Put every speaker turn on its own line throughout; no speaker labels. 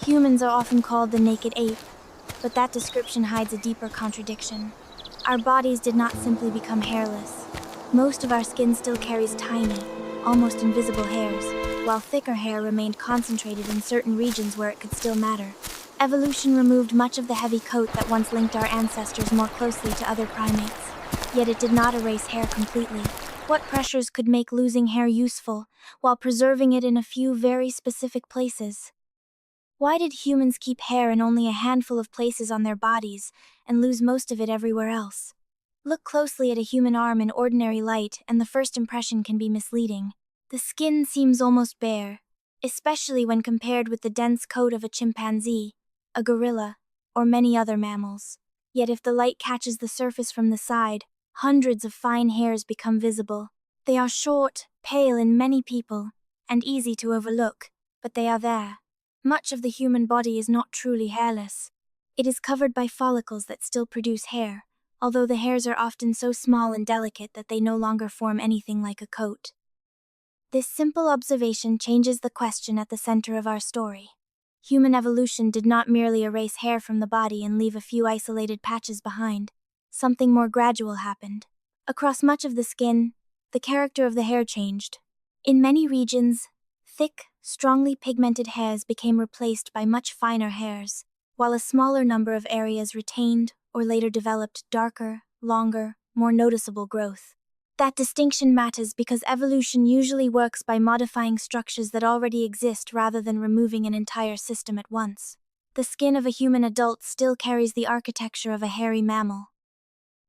Humans are often called the naked ape, but that description hides a deeper contradiction. Our bodies did not simply become hairless. Most of our skin still carries tiny, almost invisible hairs, while thicker hair remained concentrated in certain regions where it could still matter. Evolution removed much of the heavy coat that once linked our ancestors more closely to other primates. Yet it did not erase hair completely. What pressures could make losing hair useful, while preserving it in a few very specific places? Why did humans keep hair in only a handful of places on their bodies and lose most of it everywhere else? Look closely at a human arm in ordinary light and the first impression can be misleading. The skin seems almost bare, especially when compared with the dense coat of a chimpanzee, a gorilla, or many other mammals. Yet if the light catches the surface from the side, hundreds of fine hairs become visible. They are short, pale in many people, and easy to overlook, but they are there. Much of the human body is not truly hairless. It is covered by follicles that still produce hair, although the hairs are often so small and delicate that they no longer form anything like a coat. This simple observation changes the question at the center of our story. Human evolution did not merely erase hair from the body and leave a few isolated patches behind. Something more gradual happened. Across much of the skin, the character of the hair changed. In many regions, thick, strongly pigmented hairs became replaced by much finer hairs, while a smaller number of areas retained or later developed darker, longer, more noticeable growth. That distinction matters because evolution usually works by modifying structures that already exist rather than removing an entire system at once. The skin of a human adult still carries the architecture of a hairy mammal.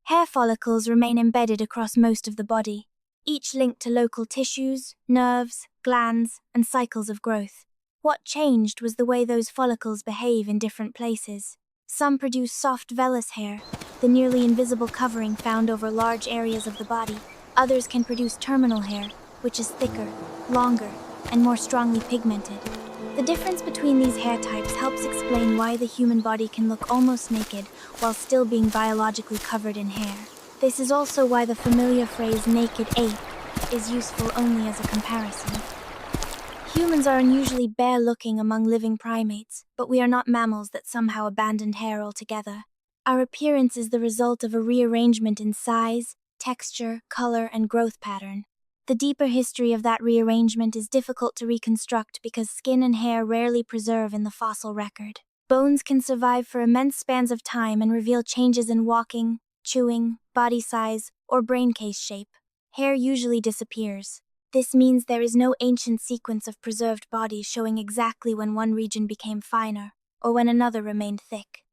Hair follicles remain embedded across most of the body, each linked to local tissues, nerves, glands, and cycles of growth. What changed was the way those follicles behave in different places. Some produce soft vellus hair, the nearly invisible covering found over large areas of the body. Others can produce terminal hair, which is thicker, longer, and more strongly pigmented. The difference between these hair types helps explain why the human body can look almost naked while still being biologically covered in hair. This is also why the familiar phrase naked ape is useful only as a comparison. Humans are unusually bare-looking among living primates, but we are not mammals that somehow abandoned hair altogether. Our appearance is the result of a rearrangement in size, texture, color, and growth pattern. The deeper history of that rearrangement is difficult to reconstruct because skin and hair rarely preserve in the fossil record. Bones can survive for immense spans of time and reveal changes in walking, chewing, body size, or brain case shape. Hair usually disappears. This means there is no ancient sequence of preserved bodies showing exactly when one region became finer, or when another remained thick.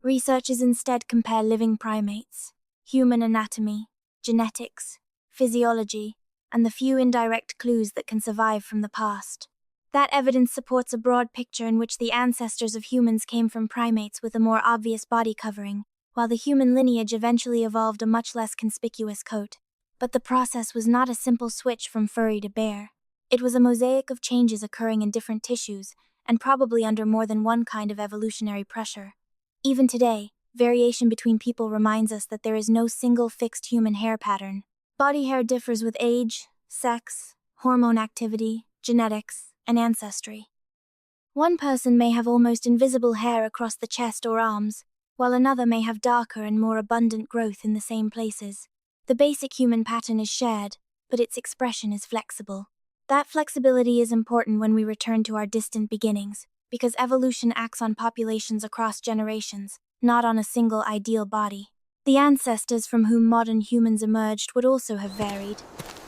Researchers instead compare living primates, human anatomy, genetics, physiology, and the few indirect clues that can survive from the past. That evidence supports a broad picture in which the ancestors of humans came from primates with a more obvious body covering, while the human lineage eventually evolved a much less conspicuous coat. But the process was not a simple switch from furry to bare. It was a mosaic of changes occurring in different tissues, and probably under more than one kind of evolutionary pressure. Even today, variation between people reminds us that there is no single fixed human hair pattern. Body hair differs with age, sex, hormone activity, genetics, and ancestry. One person may have almost invisible hair across the chest or arms, while another may have darker and more abundant growth in the same places. The basic human pattern is shared, but its expression is flexible. That flexibility is important when we return to our distant beginnings, because evolution acts on populations across generations, not on a single ideal body. The ancestors from whom modern humans emerged would also have varied,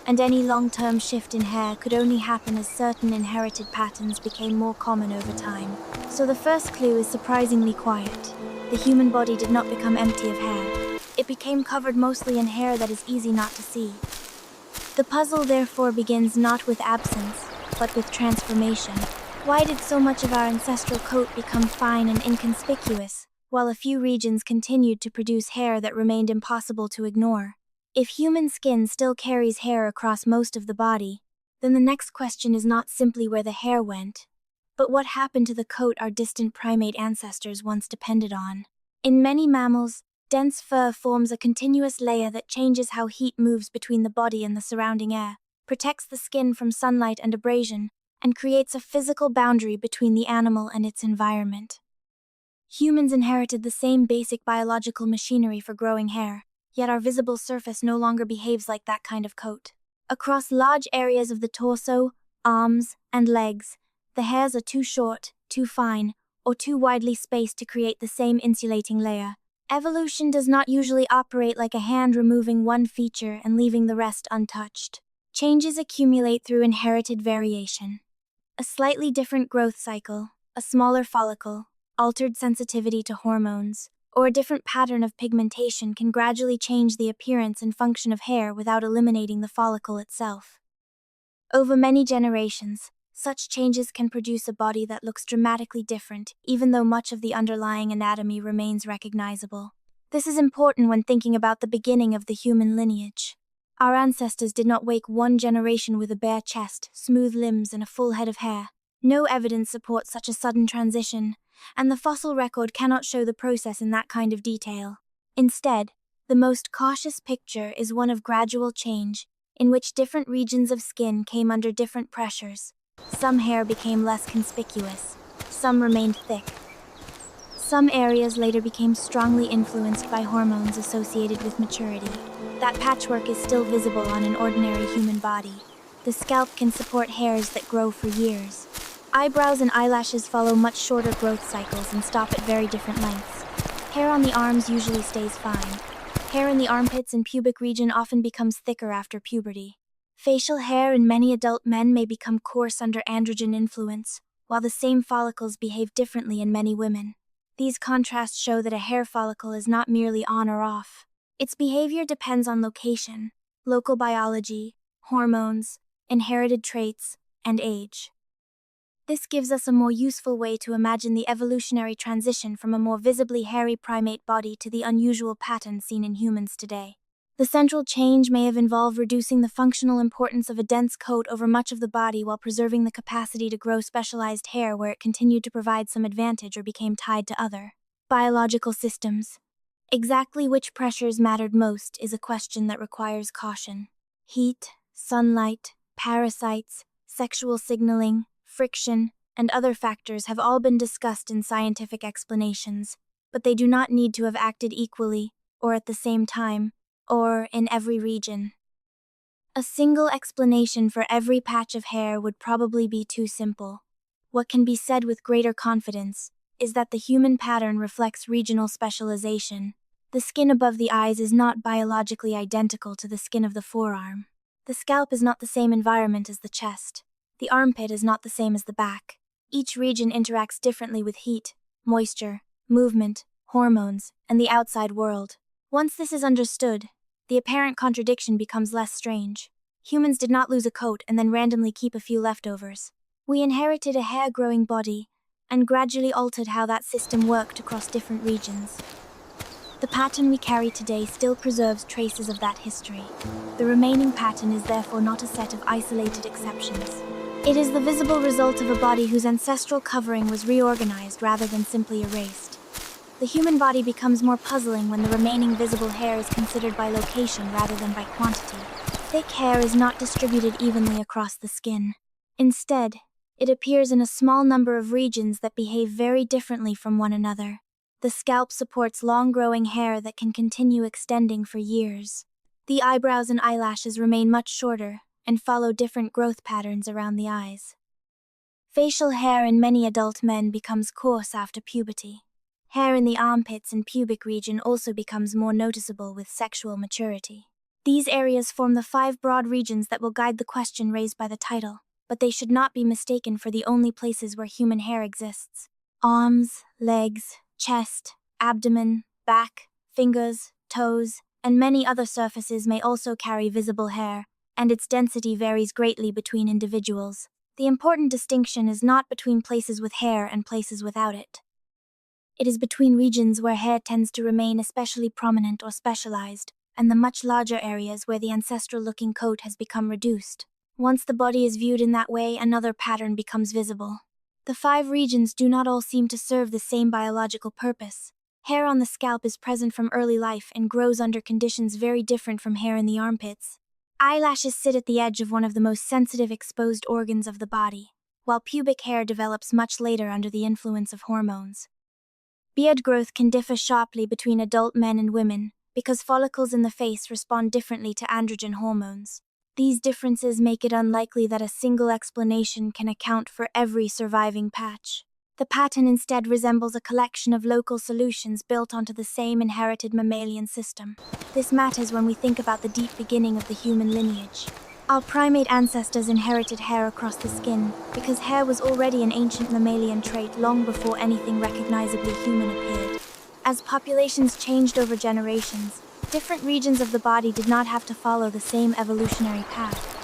and any long-term shift in hair could only happen as certain inherited patterns became more common over time. So the first clue is surprisingly quiet. The human body did not become empty of hair. It became covered mostly in hair that is easy not to see. The puzzle therefore begins not with absence, but with transformation. Why did so much of our ancestral coat become fine and inconspicuous, while a few regions continued to produce hair that remained impossible to ignore? If human skin still carries hair across most of the body, then the next question is not simply where the hair went, but what happened to the coat our distant primate ancestors once depended on. In many mammals, dense fur forms a continuous layer that changes how heat moves between the body and the surrounding air, protects the skin from sunlight and abrasion, and creates a physical boundary between the animal and its environment. Humans inherited the same basic biological machinery for growing hair, yet our visible surface no longer behaves like that kind of coat. Across large areas of the torso, arms, and legs, the hairs are too short, too fine, or too widely spaced to create the same insulating layer. Evolution does not usually operate like a hand removing one feature and leaving the rest untouched. Changes accumulate through inherited variation. A slightly different growth cycle, a smaller follicle, altered sensitivity to hormones, or a different pattern of pigmentation can gradually change the appearance and function of hair without eliminating the follicle itself. Over many generations, such changes can produce a body that looks dramatically different, even though much of the underlying anatomy remains recognizable. This is important when thinking about the beginning of the human lineage. Our ancestors did not wake one generation with a bare chest, smooth limbs, and a full head of hair. No evidence supports such a sudden transition, and the fossil record cannot show the process in that kind of detail. Instead, the most cautious picture is one of gradual change, in which different regions of skin came under different pressures. Some hair became less conspicuous, some remained thick. Some areas later became strongly influenced by hormones associated with maturity. That patchwork is still visible on an ordinary human body. The scalp can support hairs that grow for years. Eyebrows and eyelashes follow much shorter growth cycles and stop at very different lengths. Hair on the arms usually stays fine. Hair in the armpits and pubic region often becomes thicker after puberty. Facial hair in many adult men may become coarse under androgen influence, while the same follicles behave differently in many women. These contrasts show that a hair follicle is not merely on or off. Its behavior depends on location, local biology, hormones, inherited traits, and age. This gives us a more useful way to imagine the evolutionary transition from a more visibly hairy primate body to the unusual pattern seen in humans today. The central change may have involved reducing the functional importance of a dense coat over much of the body while preserving the capacity to grow specialized hair where it continued to provide some advantage or became tied to other biological systems. Exactly which pressures mattered most is a question that requires caution. Heat, sunlight, parasites, sexual signaling, friction, and other factors have all been discussed in scientific explanations, but they do not need to have acted equally, or at the same time, or in every region. A single explanation for every patch of hair would probably be too simple. What can be said with greater confidence is that the human pattern reflects regional specialization. The skin above the eyes is not biologically identical to the skin of the forearm. The scalp is not the same environment as the chest. The armpit is not the same as the back. Each region interacts differently with heat, moisture, movement, hormones, and the outside world. Once this is understood, the apparent contradiction becomes less strange. Humans did not lose a coat and then randomly keep a few leftovers. We inherited a hair-growing body and gradually altered how that system worked across different regions. The pattern we carry today still preserves traces of that history. The remaining pattern is therefore not a set of isolated exceptions. It is the visible result of a body whose ancestral covering was reorganized rather than simply erased. The human body becomes more puzzling when the remaining visible hair is considered by location rather than by quantity. Thick hair is not distributed evenly across the skin. Instead, it appears in a small number of regions that behave very differently from one another. The scalp supports long-growing hair that can continue extending for years. The eyebrows and eyelashes remain much shorter and follow different growth patterns around the eyes. Facial hair in many adult men becomes coarse after puberty. Hair in the armpits and pubic region also becomes more noticeable with sexual maturity. These areas form the 5 broad regions that will guide the question raised by the title, but they should not be mistaken for the only places where human hair exists. Arms, legs, chest, abdomen, back, fingers, toes, and many other surfaces may also carry visible hair, and its density varies greatly between individuals. The important distinction is not between places with hair and places without it. It is between regions where hair tends to remain especially prominent or specialized, and the much larger areas where the ancestral-looking coat has become reduced. Once the body is viewed in that way, another pattern becomes visible. The 5 regions do not all seem to serve the same biological purpose. Hair on the scalp is present from early life and grows under conditions very different from hair in the armpits. Eyelashes sit at the edge of one of the most sensitive exposed organs of the body. while pubic hair develops much later under the influence of hormones. Beard growth can differ sharply between adult men and women, because follicles in the face respond differently to androgen hormones. These differences make it unlikely that a single explanation can account for every surviving patch. The pattern instead resembles a collection of local solutions built onto the same inherited mammalian system. This matters when we think about the deep beginning of the human lineage. Our primate ancestors inherited hair across the skin because hair was already an ancient mammalian trait long before anything recognizably human appeared. As populations changed over generations, different regions of the body did not have to follow the same evolutionary path.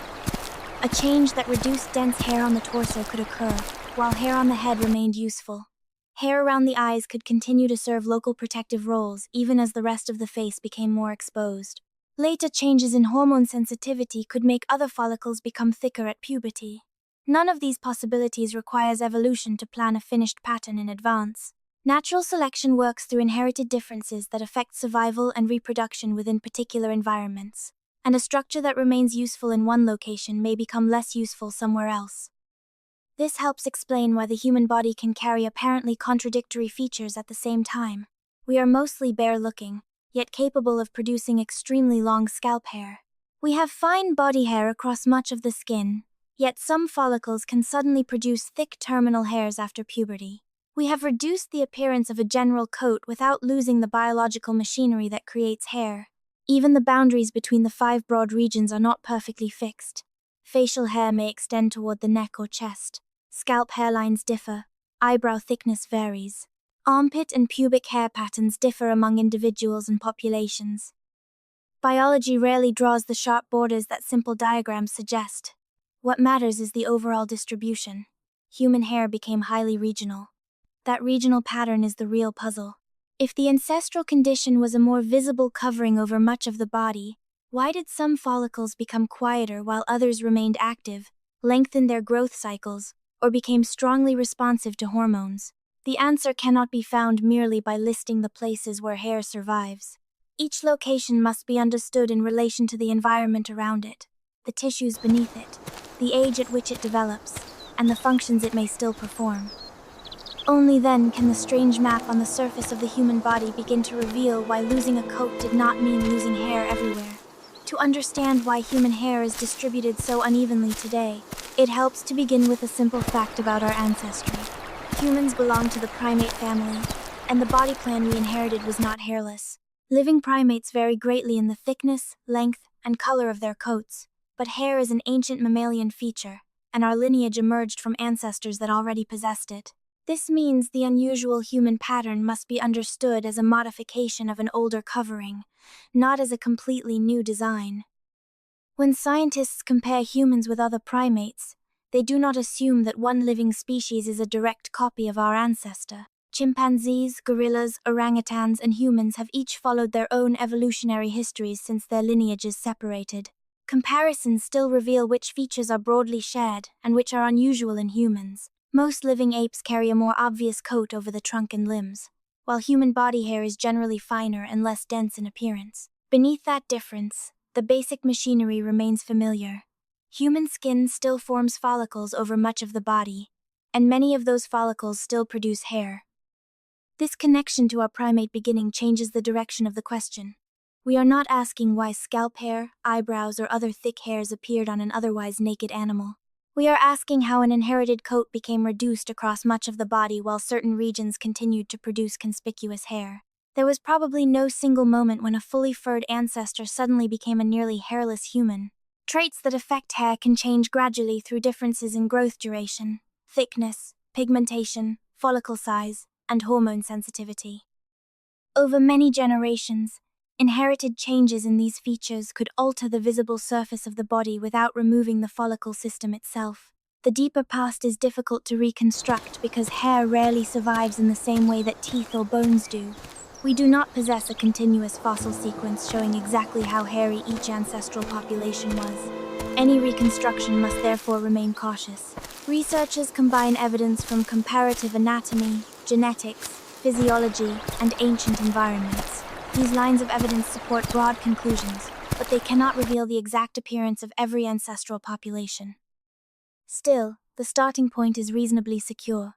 A change that reduced dense hair on the torso could occur, while hair on the head remained useful. Hair around the eyes could continue to serve local protective roles even as the rest of the face became more exposed. Later changes in hormone sensitivity could make other follicles become thicker at puberty. None of these possibilities requires evolution to plan a finished pattern in advance. Natural selection works through inherited differences that affect survival and reproduction within particular environments, and a structure that remains useful in one location may become less useful somewhere else. This helps explain why the human body can carry apparently contradictory features at the same time. We are mostly bare-looking, yet capable of producing extremely long scalp hair. We have fine body hair across much of the skin, yet some follicles can suddenly produce thick terminal hairs after puberty. We have reduced the appearance of a general coat without losing the biological machinery that creates hair. Even the boundaries between the 5 broad regions are not perfectly fixed. Facial hair may extend toward the neck or chest. Scalp hairlines differ. Eyebrow thickness varies. Armpit and pubic hair patterns differ among individuals and populations. Biology rarely draws the sharp borders that simple diagrams suggest. What matters is the overall distribution. Human hair became highly regional. That regional pattern is the real puzzle. If the ancestral condition was a more visible covering over much of the body, why did some follicles become quieter while others remained active, lengthened their growth cycles, or became strongly responsive to hormones? The answer cannot be found merely by listing the places where hair survives. Each location must be understood in relation to the environment around it, the tissues beneath it, the age at which it develops, and the functions it may still perform. Only then can the strange map on the surface of the human body begin to reveal why losing a coat did not mean losing hair everywhere. To understand why human hair is distributed so unevenly today, it helps to begin with a simple fact about our ancestry. Humans belong to the primate family, and the body plan we inherited was not hairless. Living primates vary greatly in the thickness, length, and color of their coats, but hair is an ancient mammalian feature, and our lineage emerged from ancestors that already possessed it. This means the unusual human pattern must be understood as a modification of an older covering, not as a completely new design. When scientists compare humans with other primates, they do not assume that one living species is a direct copy of our ancestor. Chimpanzees, gorillas, orangutans, and humans have each followed their own evolutionary histories since their lineages separated. Comparisons still reveal which features are broadly shared and which are unusual in humans. Most living apes carry a more obvious coat over the trunk and limbs, while human body hair is generally finer and less dense in appearance. Beneath that difference, the basic machinery remains familiar. Human skin still forms follicles over much of the body, and many of those follicles still produce hair. This connection to our primate beginning changes the direction of the question. We are not asking why scalp hair, eyebrows, or other thick hairs appeared on an otherwise naked animal. We are asking how an inherited coat became reduced across much of the body while certain regions continued to produce conspicuous hair. There was probably no single moment when a fully furred ancestor suddenly became a nearly hairless human. Traits that affect hair can change gradually through differences in growth duration, thickness, pigmentation, follicle size, and hormone sensitivity. Over many generations, inherited changes in these features could alter the visible surface of the body without removing the follicle system itself. The deeper past is difficult to reconstruct because hair rarely survives in the same way that teeth or bones do. We do not possess a continuous fossil sequence showing exactly how hairy each ancestral population was. Any reconstruction must therefore remain cautious. Researchers combine evidence from comparative anatomy, genetics, physiology, and ancient environments. These lines of evidence support broad conclusions, but they cannot reveal the exact appearance of every ancestral population. Still, the starting point is reasonably secure.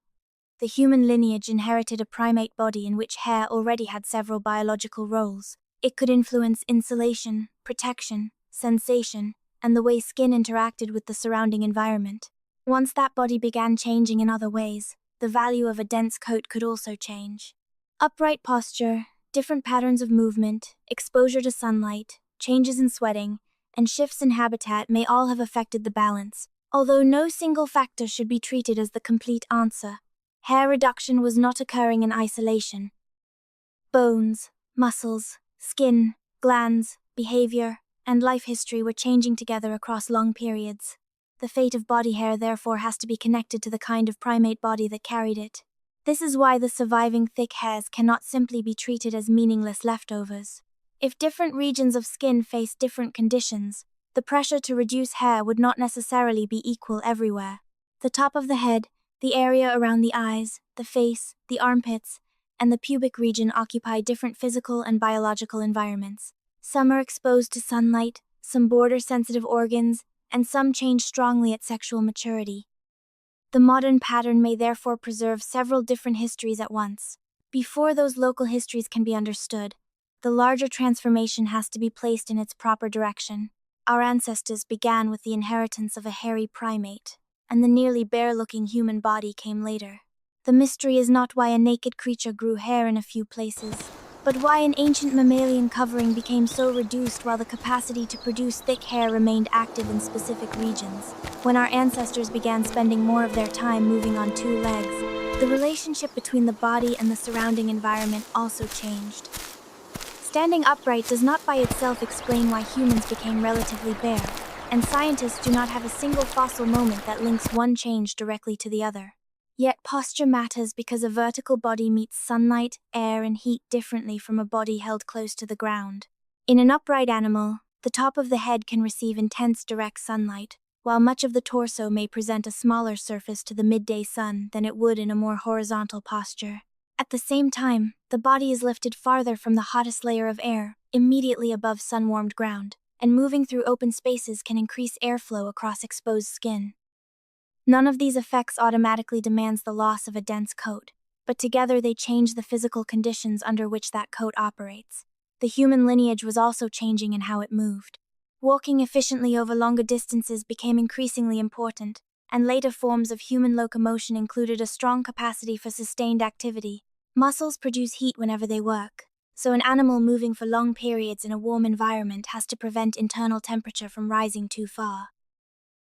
The human lineage inherited a primate body in which hair already had several biological roles. It could influence insulation, protection, sensation, and the way skin interacted with the surrounding environment. Once that body began changing in other ways, the value of a dense coat could also change. Upright posture, different patterns of movement, exposure to sunlight, changes in sweating, and shifts in habitat may all have affected the balance. Although no single factor should be treated as the complete answer, hair reduction was not occurring in isolation. Bones, muscles, skin, glands, behavior, and life history were changing together across long periods. The fate of body hair therefore has to be connected to the kind of primate body that carried it. This is why the surviving thick hairs cannot simply be treated as meaningless leftovers. If different regions of skin face different conditions, the pressure to reduce hair would not necessarily be equal everywhere. The top of the head, the area around the eyes, the face, the armpits, and the pubic region occupy different physical and biological environments. Some are exposed to sunlight, some border-sensitive organs, and some change strongly at sexual maturity. The modern pattern may therefore preserve several different histories at once. Before those local histories can be understood, the larger transformation has to be placed in its proper direction. Our ancestors began with the inheritance of a hairy primate, and the nearly bare-looking human body came later. The mystery is not why a naked creature grew hair in a few places, but why an ancient mammalian covering became so reduced while the capacity to produce thick hair remained active in specific regions. When our ancestors began spending more of their time moving on two legs, the relationship between the body and the surrounding environment also changed. Standing upright does not by itself explain why humans became relatively bare, and scientists do not have a single fossil moment that links one change directly to the other. Yet posture matters because a vertical body meets sunlight, air, and heat differently from a body held close to the ground. In an upright animal, the top of the head can receive intense direct sunlight, while much of the torso may present a smaller surface to the midday sun than it would in a more horizontal posture. At the same time, the body is lifted farther from the hottest layer of air, immediately above sun-warmed ground, and moving through open spaces can increase airflow across exposed skin. None of these effects automatically demands the loss of a dense coat, but together they change the physical conditions under which that coat operates. The human lineage was also changing in how it moved. Walking efficiently over longer distances became increasingly important, and later forms of human locomotion included a strong capacity for sustained activity. Muscles produce heat whenever they work, so an animal moving for long periods in a warm environment has to prevent internal temperature from rising too far.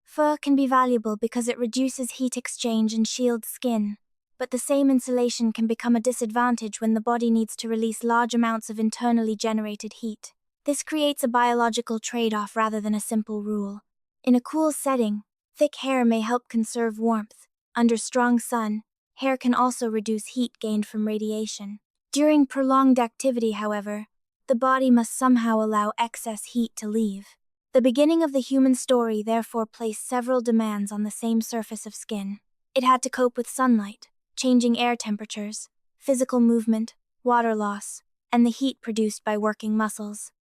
Fur can be valuable because it reduces heat exchange and shields skin, but the same insulation can become a disadvantage when the body needs to release large amounts of internally generated heat. This creates a biological trade-off rather than a simple rule. In a cool setting, thick hair may help conserve warmth. Under strong sun, hair can also reduce heat gained from radiation. During prolonged activity, however, the body must somehow allow excess heat to leave. The beginning of the human story therefore placed several demands on the same surface of skin. It had to cope with sunlight, changing air temperatures, physical movement, water loss, and the heat produced by working muscles.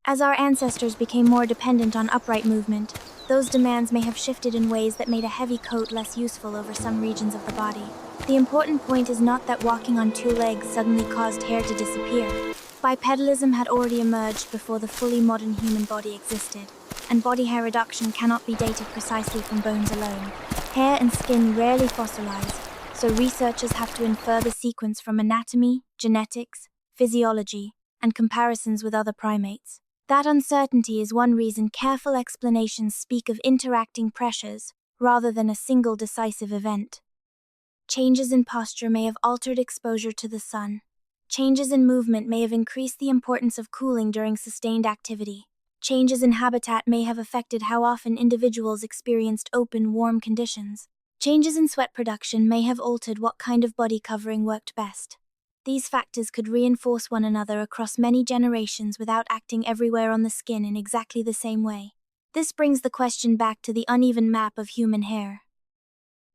As our ancestors became more dependent on upright movement, those demands may have shifted in ways that made a heavy coat less useful over some regions of the body. The important point is not that walking on two legs suddenly caused hair to disappear. Bipedalism had already emerged before the fully modern human body existed, and body hair reduction cannot be dated precisely from bones alone. Hair and skin rarely fossilize, so researchers have to infer the sequence from anatomy, genetics, physiology, and comparisons with other primates. That uncertainty is one reason careful explanations speak of interacting pressures rather than a single decisive event. Changes in posture may have altered exposure to the sun. Changes in movement may have increased the importance of cooling during sustained activity. Changes in habitat may have affected how often individuals experienced open, warm conditions. Changes in sweat production may have altered what kind of body covering worked best. These factors could reinforce one another across many generations without acting everywhere on the skin in exactly the same way. This brings the question back to the uneven map of human hair.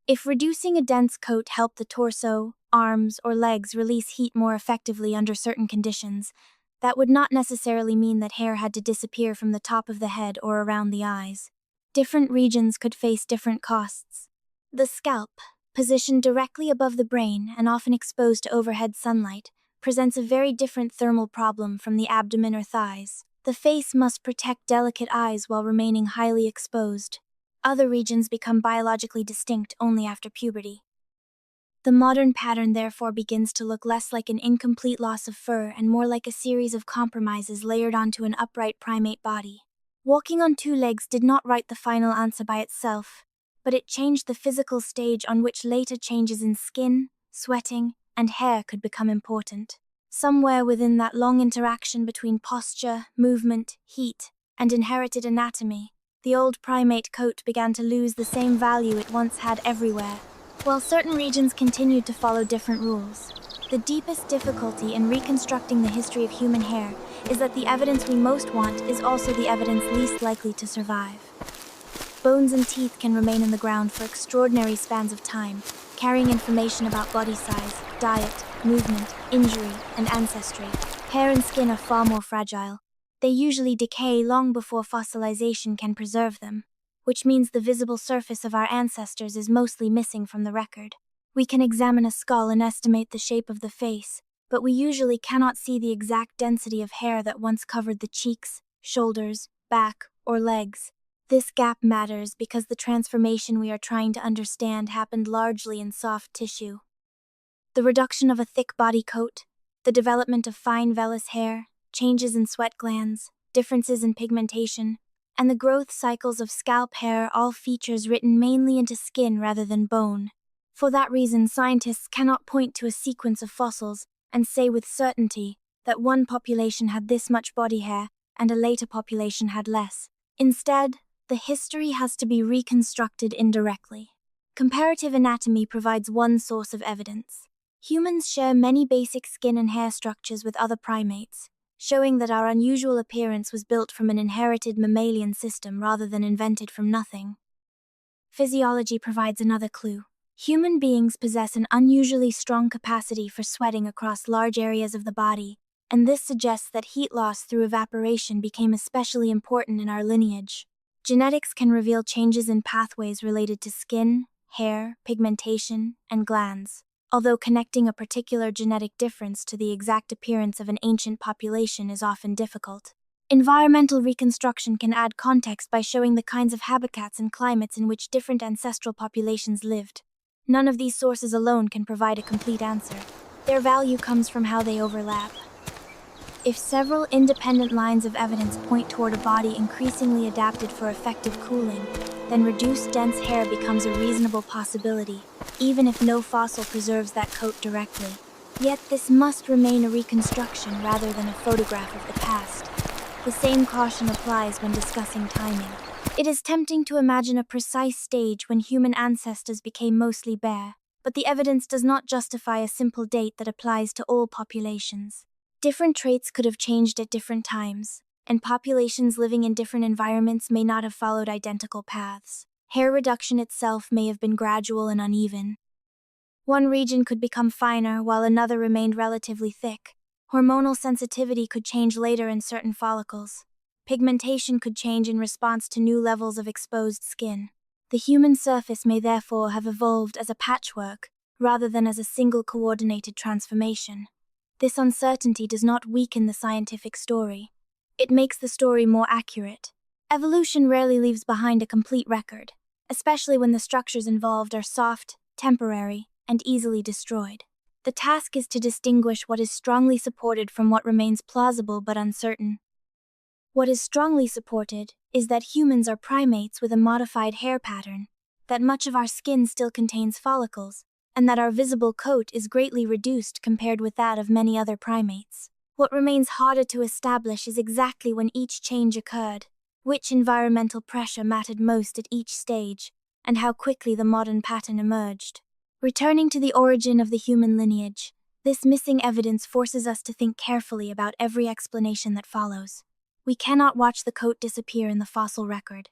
If reducing a dense coat helped the torso, arms, or legs release heat more effectively under certain conditions, that would not necessarily mean that hair had to disappear from the top of the head or around the eyes. Different regions could face different costs. The scalp, positioned directly above the brain and often exposed to overhead sunlight, presents a very different thermal problem from the abdomen or thighs. The face must protect delicate eyes while remaining highly exposed. Other regions become biologically distinct only after puberty. The modern pattern therefore begins to look less like an incomplete loss of fur and more like a series of compromises layered onto an upright primate body. Walking on two legs did not write the final answer by itself, but it changed the physical stage on which later changes in skin, sweating, and hair could become important. Somewhere within that long interaction between posture, movement, heat, and inherited anatomy, the old primate coat began to lose the same value it once had everywhere. While certain regions continued to follow different rules, the deepest difficulty in reconstructing the history of human hair is that the evidence we most want is also the evidence least likely to survive. Bones and teeth can remain in the ground for extraordinary spans of time, carrying information about body size, diet, movement, injury, and ancestry. Hair and skin are far more fragile. They usually decay long before fossilization can preserve them, which means the visible surface of our ancestors is mostly missing from the record. We can examine a skull and estimate the shape of the face, but we usually cannot see the exact density of hair that once covered the cheeks, shoulders, back, or legs. This gap matters because the transformation we are trying to understand happened largely in soft tissue. The reduction of a thick body coat, the development of fine vellus hair, changes in sweat glands, differences in pigmentation, and the growth cycles of scalp hair are all features written mainly into skin rather than bone. For that reason, scientists cannot point to a sequence of fossils and say with certainty that one population had this much body hair and a later population had less. Instead, the history has to be reconstructed indirectly. Comparative anatomy provides one source of evidence. Humans share many basic skin and hair structures with other primates, showing that our unusual appearance was built from an inherited mammalian system rather than invented from nothing. Physiology provides another clue. Human beings possess an unusually strong capacity for sweating across large areas of the body, and this suggests that heat loss through evaporation became especially important in our lineage. Genetics can reveal changes in pathways related to skin, hair, pigmentation, and glands, although connecting a particular genetic difference to the exact appearance of an ancient population is often difficult. Environmental reconstruction can add context by showing the kinds of habitats and climates in which different ancestral populations lived. None of these sources alone can provide a complete answer. Their value comes from how they overlap. If several independent lines of evidence point toward a body increasingly adapted for effective cooling, then reduced dense hair becomes a reasonable possibility, even if no fossil preserves that coat directly. Yet this must remain a reconstruction rather than a photograph of the past. The same caution applies when discussing timing. It is tempting to imagine a precise stage when human ancestors became mostly bare, but the evidence does not justify a simple date that applies to all populations. Different traits could have changed at different times, and populations living in different environments may not have followed identical paths. Hair reduction itself may have been gradual and uneven. One region could become finer while another remained relatively thick. Hormonal sensitivity could change later in certain follicles. Pigmentation could change in response to new levels of exposed skin. The human surface may therefore have evolved as a patchwork rather than as a single coordinated transformation. This uncertainty does not weaken the scientific story. It makes the story more accurate. Evolution rarely leaves behind a complete record, especially when the structures involved are soft, temporary, and easily destroyed. The task is to distinguish what is strongly supported from what remains plausible but uncertain. What is strongly supported is that humans are primates with a modified hair pattern, that much of our skin still contains follicles, and that our visible coat is greatly reduced compared with that of many other primates. What remains harder to establish is exactly when each change occurred, which environmental pressure mattered most at each stage, and how quickly the modern pattern emerged. Returning to the origin of the human lineage, this missing evidence forces us to think carefully about every explanation that follows. We cannot watch the coat disappear in the fossil record.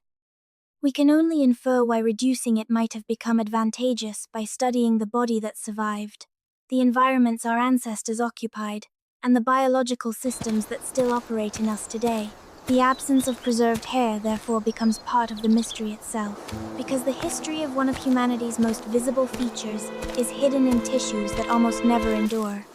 We can only infer why reducing it might have become advantageous by studying the body that survived, the environments our ancestors occupied, and the biological systems that still operate in us today. The absence of preserved hair therefore becomes part of the mystery itself, because the history of one of humanity's most visible features is hidden in tissues that almost never endure.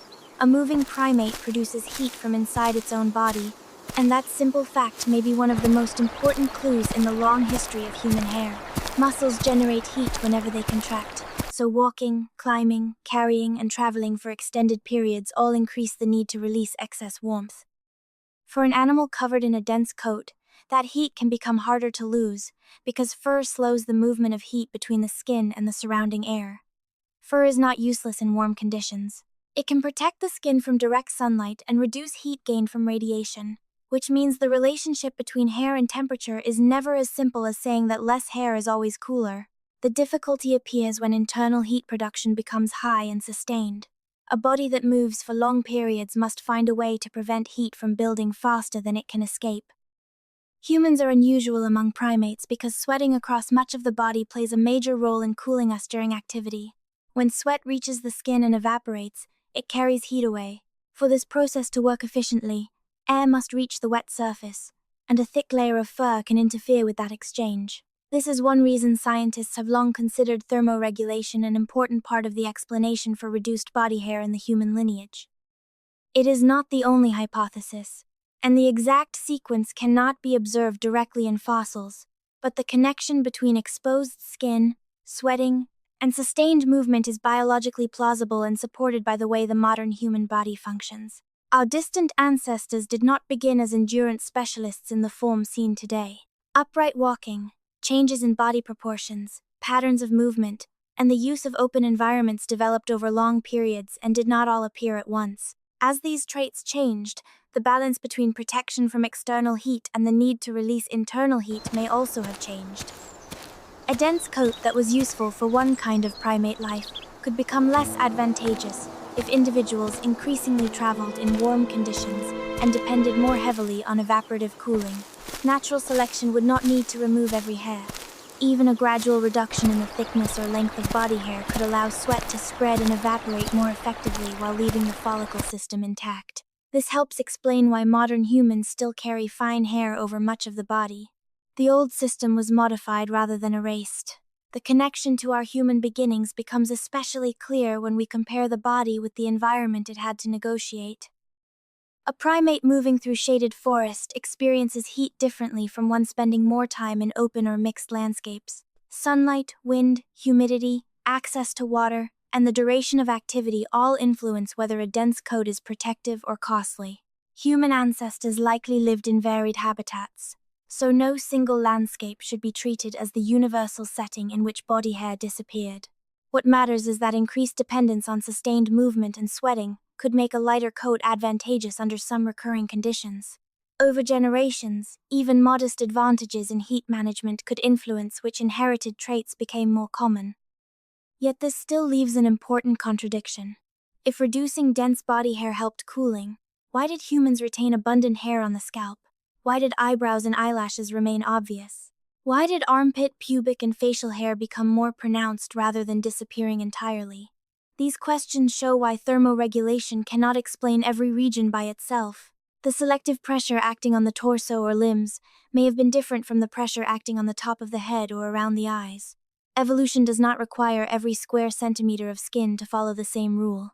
A moving primate produces heat from inside its own body, and that simple fact may be one of the most important clues in the long history of human hair. Muscles generate heat whenever they contract, so walking, climbing, carrying, and traveling for extended periods all increase the need to release excess warmth. For an animal covered in a dense coat, that heat can become harder to lose, because fur slows the movement of heat between the skin and the surrounding air. Fur is not useless in warm conditions. It can protect the skin from direct sunlight and reduce heat gain from radiation, which means the relationship between hair and temperature is never as simple as saying that less hair is always cooler. The difficulty appears when internal heat production becomes high and sustained. A body that moves for long periods must find a way to prevent heat from building faster than it can escape. Humans are unusual among primates because sweating across much of the body plays a major role in cooling us during activity. When sweat reaches the skin and evaporates, it carries heat away. For this process to work efficiently, air must reach the wet surface, and a thick layer of fur can interfere with that exchange. This is one reason scientists have long considered thermoregulation an important part of the explanation for reduced body hair in the human lineage. It is not the only hypothesis, and the exact sequence cannot be observed directly in fossils, but the connection between exposed skin, sweating, and sustained movement is biologically plausible and supported by the way the modern human body functions. Our distant ancestors did not begin as endurance specialists in the form seen today. Upright walking, changes in body proportions, patterns of movement, and the use of open environments developed over long periods and did not all appear at once. As these traits changed, the balance between protection from external heat and the need to release internal heat may also have changed. A dense coat that was useful for one kind of primate life could become less advantageous if individuals increasingly traveled in warm conditions and depended more heavily on evaporative cooling. Natural selection would not need to remove every hair. Even a gradual reduction in the thickness or length of body hair could allow sweat to spread and evaporate more effectively while leaving the follicle system intact. This helps explain why modern humans still carry fine hair over much of the body. The old system was modified rather than erased. The connection to our human beginnings becomes especially clear when we compare the body with the environment it had to negotiate. A primate moving through shaded forest experiences heat differently from one spending more time in open or mixed landscapes. Sunlight, wind, humidity, access to water, and the duration of activity all influence whether a dense coat is protective or costly. Human ancestors likely lived in varied habitats, so no single landscape should be treated as the universal setting in which body hair disappeared. What matters is that increased dependence on sustained movement and sweating could make a lighter coat advantageous under some recurring conditions. Over generations, even modest advantages in heat management could influence which inherited traits became more common. Yet this still leaves an important contradiction. If reducing dense body hair helped cooling, why did humans retain abundant hair on the scalp? Why did eyebrows and eyelashes remain obvious? Why did armpit, pubic, and facial hair become more pronounced rather than disappearing entirely? These questions show why thermoregulation cannot explain every region by itself. The selective pressure acting on the torso or limbs may have been different from the pressure acting on the top of the head or around the eyes. Evolution does not require every square centimeter of skin to follow the same rule.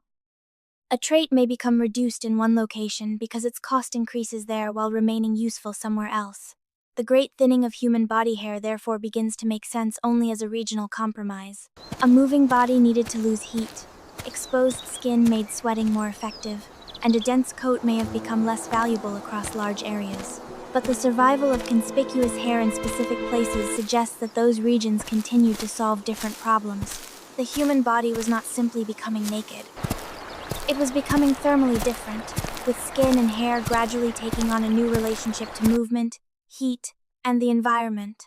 A trait may become reduced in one location because its cost increases there while remaining useful somewhere else. The great thinning of human body hair therefore begins to make sense only as a regional compromise. A moving body needed to lose heat. Exposed skin made sweating more effective, and a dense coat may have become less valuable across large areas. But the survival of conspicuous hair in specific places suggests that those regions continued to solve different problems. The human body was not simply becoming naked. It was becoming thermally different, with skin and hair gradually taking on a new relationship to movement, heat, and the environment.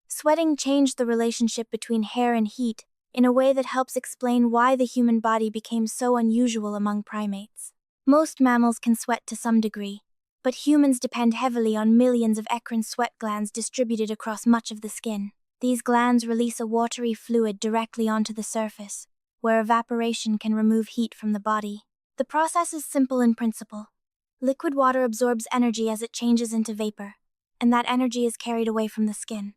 Sweating changed the relationship between hair and heat in a way that helps explain why the human body became so unusual among primates. Most mammals can sweat to some degree, but humans depend heavily on millions of eccrine sweat glands distributed across much of the skin. These glands release a watery fluid directly onto the surface, where evaporation can remove heat from the body. The process is simple in principle. Liquid water absorbs energy as it changes into vapor, and that energy is carried away from the skin.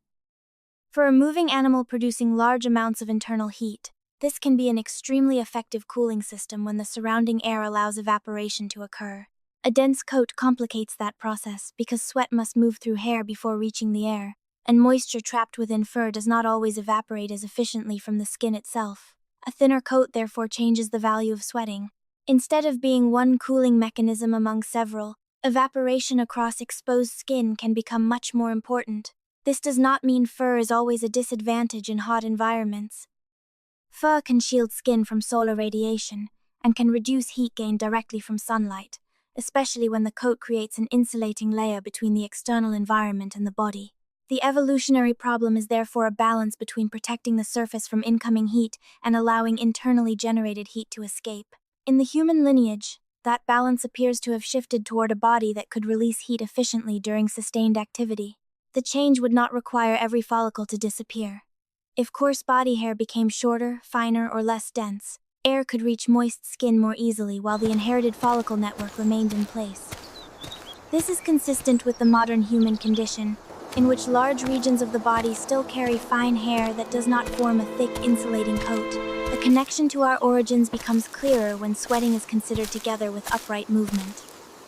For a moving animal producing large amounts of internal heat, this can be an extremely effective cooling system when the surrounding air allows evaporation to occur. A dense coat complicates that process because sweat must move through hair before reaching the air, and moisture trapped within fur does not always evaporate as efficiently from the skin itself. A thinner coat therefore changes the value of sweating. Instead of being one cooling mechanism among several, evaporation across exposed skin can become much more important. This does not mean fur is always a disadvantage in hot environments. Fur can shield skin from solar radiation and can reduce heat gain directly from sunlight, especially when the coat creates an insulating layer between the external environment and the body. The evolutionary problem is therefore a balance between protecting the surface from incoming heat and allowing internally generated heat to escape. In the human lineage, that balance appears to have shifted toward a body that could release heat efficiently during sustained activity. The change would not require every follicle to disappear. If coarse body hair became shorter, finer, or less dense, air could reach moist skin more easily while the inherited follicle network remained in place. This is consistent with the modern human condition, in which large regions of the body still carry fine hair that does not form a thick, insulating coat. The connection to our origins becomes clearer when sweating is considered together with upright movement.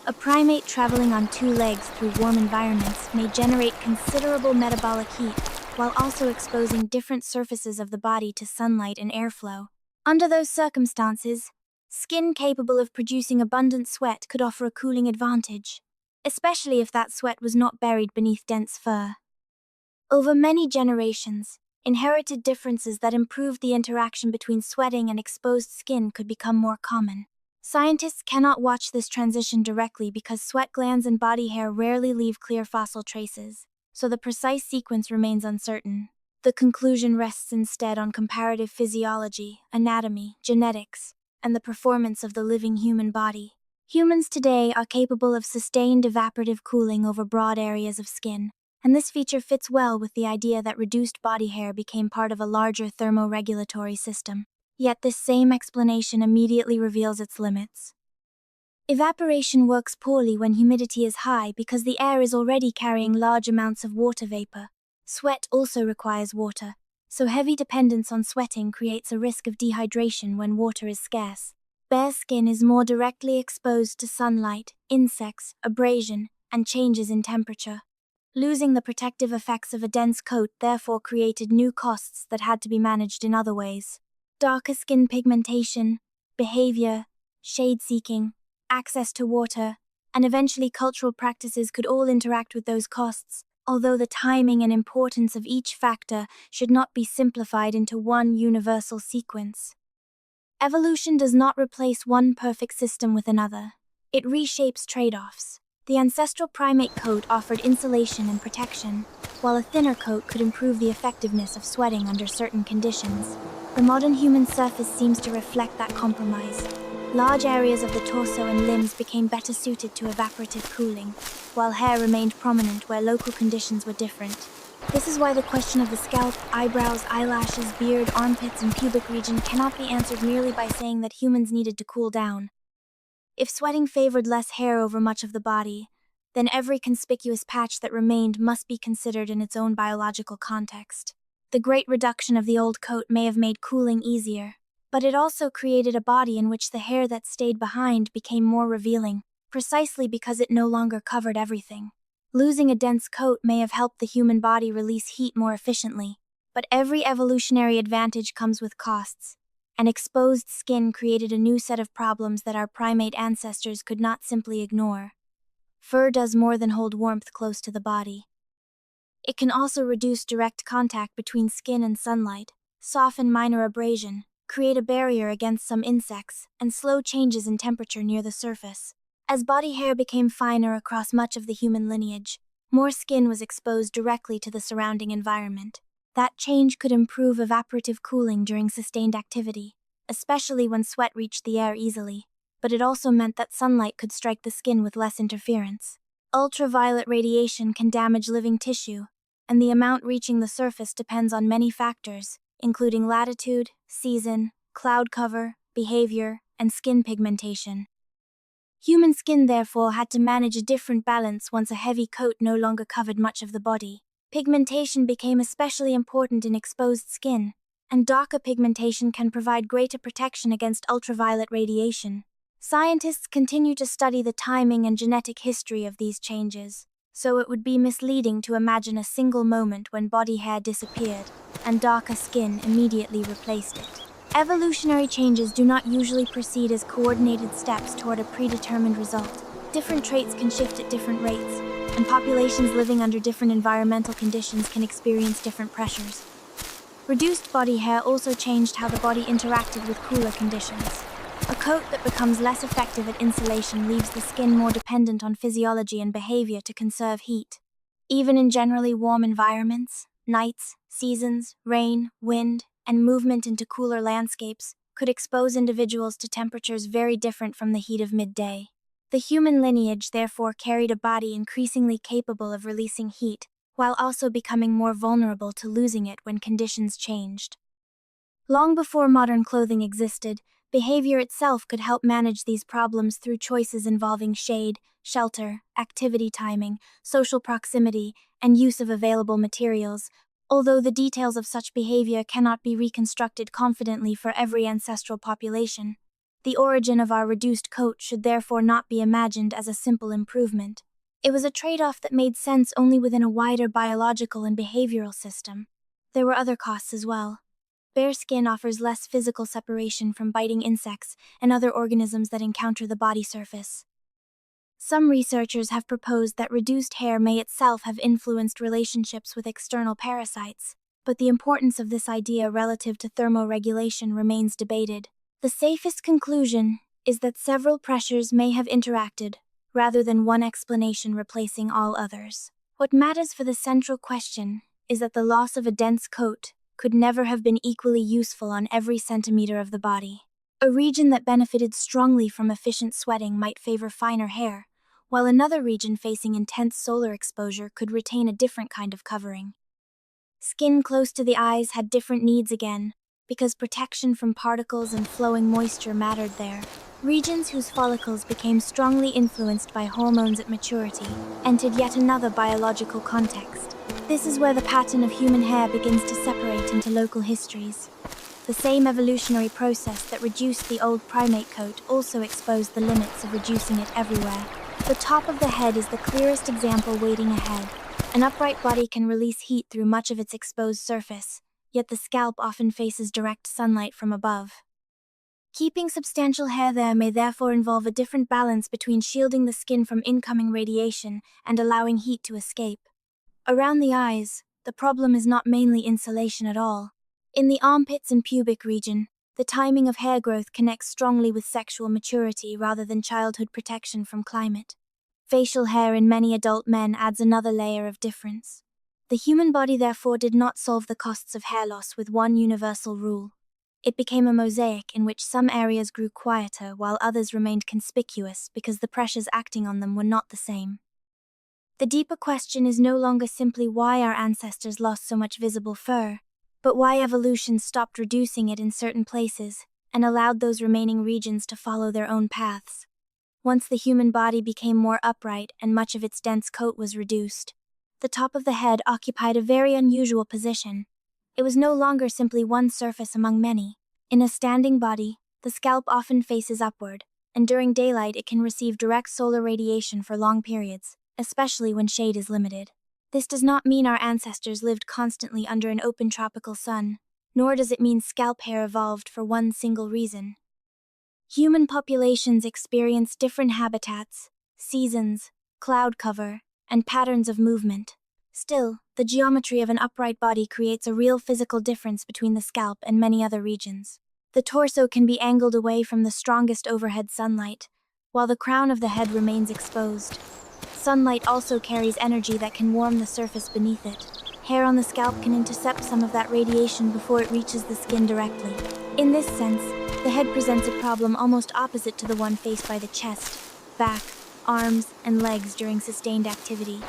A primate traveling on two legs through warm environments may generate considerable metabolic heat, while also exposing different surfaces of the body to sunlight and airflow. Under those circumstances, skin capable of producing abundant sweat could offer a cooling advantage, especially if that sweat was not buried beneath dense fur. Over many generations, inherited differences that improved the interaction between sweating and exposed skin could become more common. Scientists cannot watch this transition directly because sweat glands and body hair rarely leave clear fossil traces, so the precise sequence remains uncertain. The conclusion rests instead on comparative physiology, anatomy, genetics, and the performance of the living human body. Humans today are capable of sustained evaporative cooling over broad areas of skin, and this feature fits well with the idea that reduced body hair became part of a larger thermoregulatory system. Yet this same explanation immediately reveals its limits. Evaporation works poorly when humidity is high because the air is already carrying large amounts of water vapor. Sweat also requires water, so heavy dependence on sweating creates a risk of dehydration when water is scarce. Bare skin is more directly exposed to sunlight, insects, abrasion, and changes in temperature. Losing the protective effects of a dense coat therefore created new costs that had to be managed in other ways. Darker skin pigmentation, behavior, shade-seeking, access to water, and eventually cultural practices could all interact with those costs, although the timing and importance of each factor should not be simplified into one universal sequence. Evolution does not replace one perfect system with another. It reshapes trade-offs. The ancestral primate coat offered insulation and protection, while a thinner coat could improve the effectiveness of sweating under certain conditions. The modern human surface seems to reflect that compromise. Large areas of the torso and limbs became better suited to evaporative cooling, while hair remained prominent where local conditions were different. This is why the question of the scalp, eyebrows, eyelashes, beard, armpits, and pubic region cannot be answered merely by saying that humans needed to cool down. If sweating favored less hair over much of the body, then every conspicuous patch that remained must be considered in its own biological context. The great reduction of the old coat may have made cooling easier, but it also created a body in which the hair that stayed behind became more revealing, precisely because it no longer covered everything. Losing a dense coat may have helped the human body release heat more efficiently, but every evolutionary advantage comes with costs, and exposed skin created a new set of problems that our primate ancestors could not simply ignore. Fur does more than hold warmth close to the body. It can also reduce direct contact between skin and sunlight, soften minor abrasion, create a barrier against some insects, and slow changes in temperature near the surface. As body hair became finer across much of the human lineage, more skin was exposed directly to the surrounding environment. That change could improve evaporative cooling during sustained activity, especially when sweat reached the air easily, but it also meant that sunlight could strike the skin with less interference. Ultraviolet radiation can damage living tissue, and the amount reaching the surface depends on many factors, including latitude, season, cloud cover, behavior, and skin pigmentation. Human skin, therefore, had to manage a different balance once a heavy coat no longer covered much of the body. Pigmentation became especially important in exposed skin, and darker pigmentation can provide greater protection against ultraviolet radiation. Scientists continue to study the timing and genetic history of these changes, so it would be misleading to imagine a single moment when body hair disappeared and darker skin immediately replaced it. Evolutionary changes do not usually proceed as coordinated steps toward a predetermined result. Different traits can shift at different rates, and populations living under different environmental conditions can experience different pressures. Reduced body hair also changed how the body interacted with cooler conditions. A coat that becomes less effective at insulation leaves the skin more dependent on physiology and behavior to conserve heat. Even in generally warm environments, nights, seasons, rain, wind, and movement into cooler landscapes could expose individuals to temperatures very different from the heat of midday. The human lineage therefore carried a body increasingly capable of releasing heat, while also becoming more vulnerable to losing it when conditions changed. Long before modern clothing existed, behavior itself could help manage these problems through choices involving shade, shelter, activity timing, social proximity, and use of available materials, although the details of such behavior cannot be reconstructed confidently for every ancestral population. The origin of our reduced coat should therefore not be imagined as a simple improvement. It was a trade-off that made sense only within a wider biological and behavioral system. There were other costs as well. Bare skin offers less physical separation from biting insects and other organisms that encounter the body surface. Some researchers have proposed that reduced hair may itself have influenced relationships with external parasites, but the importance of this idea relative to thermoregulation remains debated. The safest conclusion is that several pressures may have interacted, rather than one explanation replacing all others. What matters for the central question is that the loss of a dense coat could never have been equally useful on every centimeter of the body. A region that benefited strongly from efficient sweating might favor finer hair, while another region facing intense solar exposure could retain a different kind of covering. Skin close to the eyes had different needs again, because protection from particles and flowing moisture mattered there. Regions whose follicles became strongly influenced by hormones at maturity entered yet another biological context. This is where the pattern of human hair begins to separate into local histories. The same evolutionary process that reduced the old primate coat also exposed the limits of reducing it everywhere. The top of the head is the clearest example waiting ahead. An upright body can release heat through much of its exposed surface, yet the scalp often faces direct sunlight from above. Keeping substantial hair there may therefore involve a different balance between shielding the skin from incoming radiation and allowing heat to escape. Around the eyes, the problem is not mainly insulation at all. In the armpits and pubic region, the timing of hair growth connects strongly with sexual maturity rather than childhood protection from climate. Facial hair in many adult men adds another layer of difference. The human body therefore did not solve the costs of hair loss with one universal rule. It became a mosaic in which some areas grew quieter while others remained conspicuous because the pressures acting on them were not the same. The deeper question is no longer simply why our ancestors lost so much visible fur, but why evolution stopped reducing it in certain places and allowed those remaining regions to follow their own paths. Once the human body became more upright and much of its dense coat was reduced, the top of the head occupied a very unusual position. It was no longer simply one surface among many. In a standing body, the scalp often faces upward, and during daylight it can receive direct solar radiation for long periods, especially when shade is limited. This does not mean our ancestors lived constantly under an open tropical sun, nor does it mean scalp hair evolved for one single reason. Human populations experience different habitats, seasons, cloud cover, and patterns of movement. Still, the geometry of an upright body creates a real physical difference between the scalp and many other regions. The torso can be angled away from the strongest overhead sunlight, while the crown of the head remains exposed. Sunlight also carries energy that can warm the surface beneath it. Hair on the scalp can intercept some of that radiation before it reaches the skin directly. In this sense, the head presents a problem almost opposite to the one faced by the chest, back, arms, and legs during sustained activity.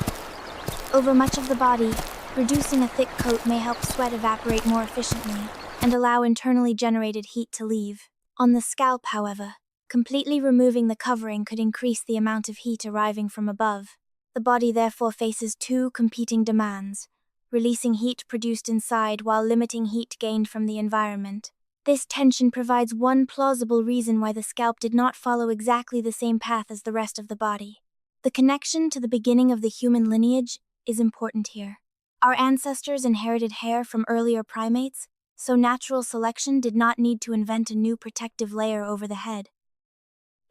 Over much of the body, reducing a thick coat may help sweat evaporate more efficiently and allow internally generated heat to leave. On the scalp, however, Completely removing the covering could increase the amount of heat arriving from above. The body therefore faces two competing demands, releasing heat produced inside while limiting heat gained from the environment. This tension provides one plausible reason why the scalp did not follow exactly the same path as the rest of the body. The connection to the beginning of the human lineage is important here. Our ancestors inherited hair from earlier primates, so natural selection did not need to invent a new protective layer over the head.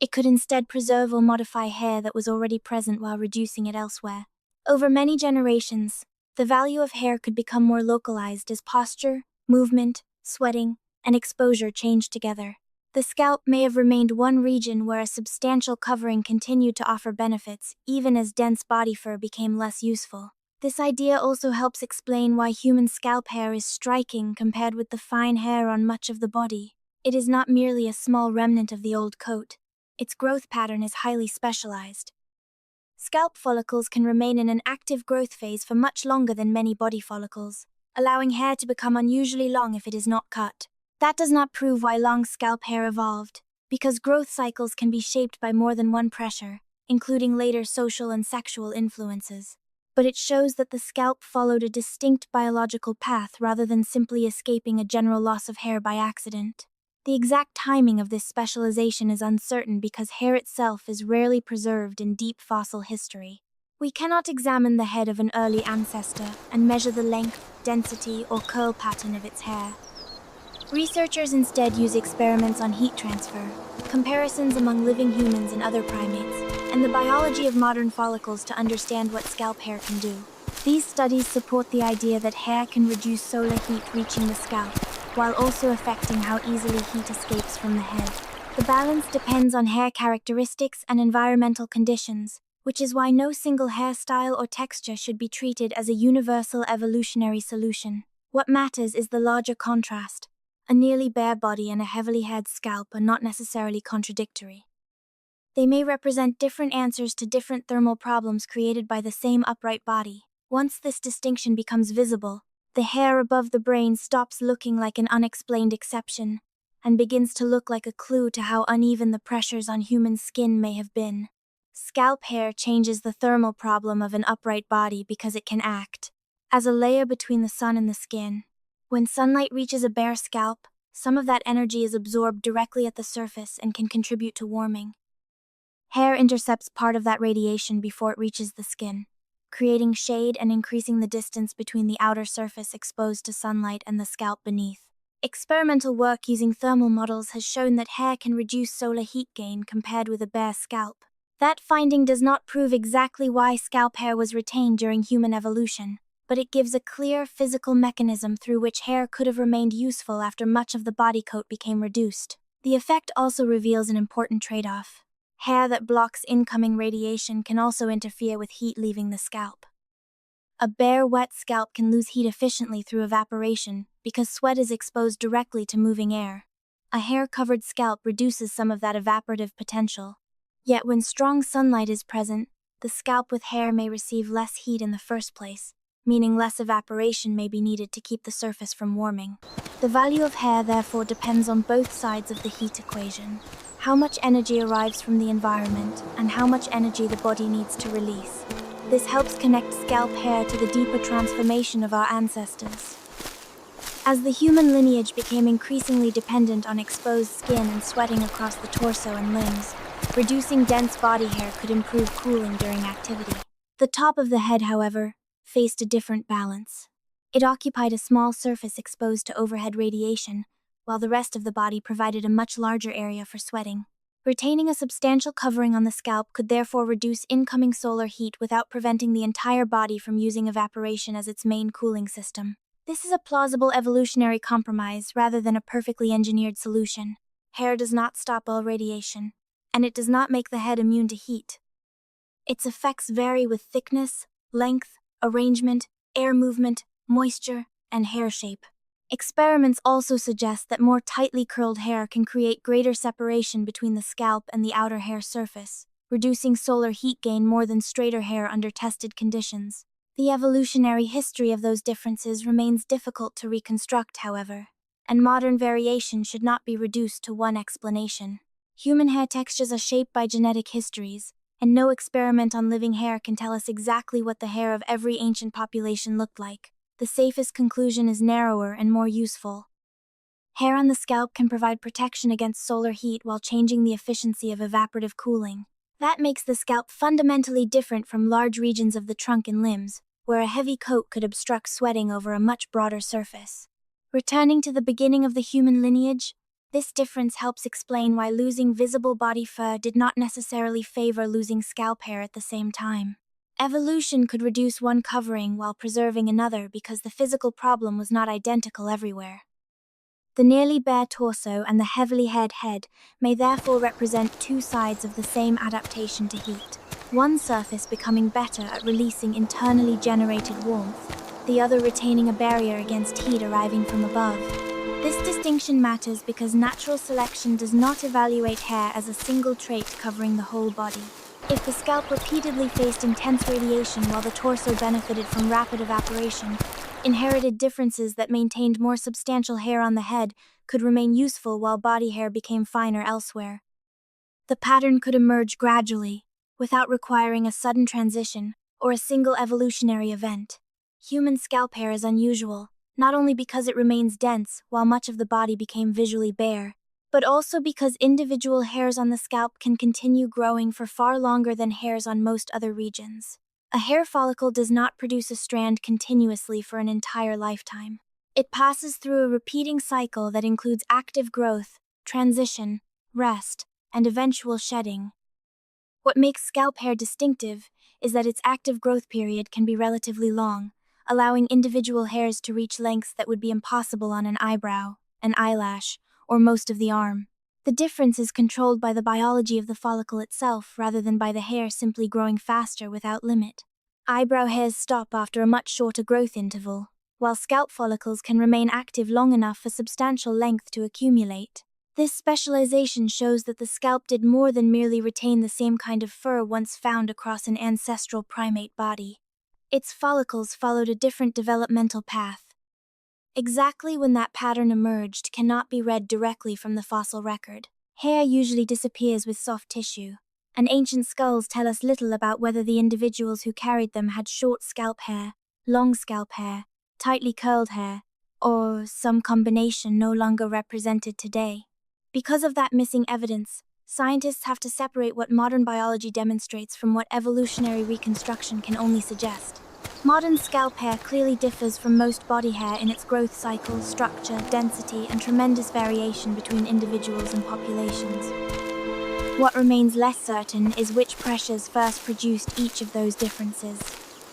It could instead preserve or modify hair that was already present while reducing it elsewhere. Over many generations, the value of hair could become more localized as posture, movement, sweating, and exposure changed together. The scalp may have remained one region where a substantial covering continued to offer benefits, even as dense body fur became less useful. This idea also helps explain why human scalp hair is striking compared with the fine hair on much of the body. It is not merely a small remnant of the old coat. Its growth pattern is highly specialized. Scalp follicles can remain in an active growth phase for much longer than many body follicles, allowing hair to become unusually long if it is not cut. That does not prove why long scalp hair evolved, because growth cycles can be shaped by more than one pressure, including later social and sexual influences. But it shows that the scalp followed a distinct biological path rather than simply escaping a general loss of hair by accident. The exact timing of this specialization is uncertain because hair itself is rarely preserved in deep fossil history. We cannot examine the head of an early ancestor and measure the length, density, or curl pattern of its hair. Researchers instead use experiments on heat transfer, comparisons among living humans and other primates, and the biology of modern follicles to understand what scalp hair can do. These studies support the idea that hair can reduce solar heat reaching the scalp, while also affecting how easily heat escapes from the head. The balance depends on hair characteristics and environmental conditions, which is why no single hairstyle or texture should be treated as a universal evolutionary solution. What matters is the larger contrast. A nearly bare body and a heavily haired scalp are not necessarily contradictory. They may represent different answers to different thermal problems created by the same upright body. Once this distinction becomes visible, the hair above the brain stops looking like an unexplained exception and begins to look like a clue to how uneven the pressures on human skin may have been. Scalp hair changes the thermal problem of an upright body because it can act as a layer between the sun and the skin. When sunlight reaches a bare scalp, some of that energy is absorbed directly at the surface and can contribute to warming. Hair intercepts part of that radiation before it reaches the skin, creating shade and increasing the distance between the outer surface exposed to sunlight and the scalp beneath. Experimental work using thermal models has shown that hair can reduce solar heat gain compared with a bare scalp. That finding does not prove exactly why scalp hair was retained during human evolution, but it gives a clear physical mechanism through which hair could have remained useful after much of the body coat became reduced. The effect also reveals an important trade-off. Hair that blocks incoming radiation can also interfere with heat leaving the scalp. A bare, wet scalp can lose heat efficiently through evaporation because sweat is exposed directly to moving air. A hair-covered scalp reduces some of that evaporative potential. Yet when strong sunlight is present, the scalp with hair may receive less heat in the first place, meaning less evaporation may be needed to keep the surface from warming. The value of hair therefore depends on both sides of the heat equation. How much energy arrives from the environment and how much energy the body needs to release. This helps connect scalp hair to the deeper transformation of our ancestors. As the human lineage became increasingly dependent on exposed skin and sweating across the torso and limbs, reducing dense body hair could improve cooling during activity. The top of the head, however, faced a different balance. It occupied a small surface exposed to overhead radiation, while the rest of the body provided a much larger area for sweating. Retaining a substantial covering on the scalp could therefore reduce incoming solar heat without preventing the entire body from using evaporation as its main cooling system. This is a plausible evolutionary compromise rather than a perfectly engineered solution. Hair does not stop all radiation, and it does not make the head immune to heat. Its effects vary with thickness, length, arrangement, air movement, moisture, and hair shape. Experiments also suggest that more tightly curled hair can create greater separation between the scalp and the outer hair surface, reducing solar heat gain more than straighter hair under tested conditions. The evolutionary history of those differences remains difficult to reconstruct, however, and modern variation should not be reduced to one explanation. Human hair textures are shaped by genetic histories, and no experiment on living hair can tell us exactly what the hair of every ancient population looked like. The safest conclusion is narrower and more useful. Hair on the scalp can provide protection against solar heat while changing the efficiency of evaporative cooling. That makes the scalp fundamentally different from large regions of the trunk and limbs, where a heavy coat could obstruct sweating over a much broader surface. Returning to the beginning of the human lineage, this difference helps explain why losing visible body fur did not necessarily favor losing scalp hair at the same time. Evolution could reduce one covering while preserving another because the physical problem was not identical everywhere. The nearly bare torso and the heavily haired head may therefore represent two sides of the same adaptation to heat, one surface becoming better at releasing internally generated warmth, the other retaining a barrier against heat arriving from above. This distinction matters because natural selection does not evaluate hair as a single trait covering the whole body. If the scalp repeatedly faced intense radiation while the torso benefited from rapid evaporation, inherited differences that maintained more substantial hair on the head could remain useful while body hair became finer elsewhere. The pattern could emerge gradually, without requiring a sudden transition or a single evolutionary event. Human scalp hair is unusual, not only because it remains dense while much of the body became visually bare, but also because individual hairs on the scalp can continue growing for far longer than hairs on most other regions. A hair follicle does not produce a strand continuously for an entire lifetime. It passes through a repeating cycle that includes active growth, transition, rest, and eventual shedding. What makes scalp hair distinctive is that its active growth period can be relatively long, allowing individual hairs to reach lengths that would be impossible on an eyebrow, an eyelash, or most of the arm. The difference is controlled by the biology of the follicle itself rather than by the hair simply growing faster without limit. Eyebrow hairs stop after a much shorter growth interval, while scalp follicles can remain active long enough for substantial length to accumulate. This specialization shows that the scalp did more than merely retain the same kind of fur once found across an ancestral primate body. Its follicles followed a different developmental path. Exactly when that pattern emerged cannot be read directly from the fossil record. Hair usually disappears with soft tissue, and ancient skulls tell us little about whether the individuals who carried them had short scalp hair, long scalp hair, tightly curled hair, or some combination no longer represented today. Because of that missing evidence, scientists have to separate what modern biology demonstrates from what evolutionary reconstruction can only suggest. Modern scalp hair clearly differs from most body hair in its growth cycle, structure, density, and tremendous variation between individuals and populations. What remains less certain is which pressures first produced each of those differences.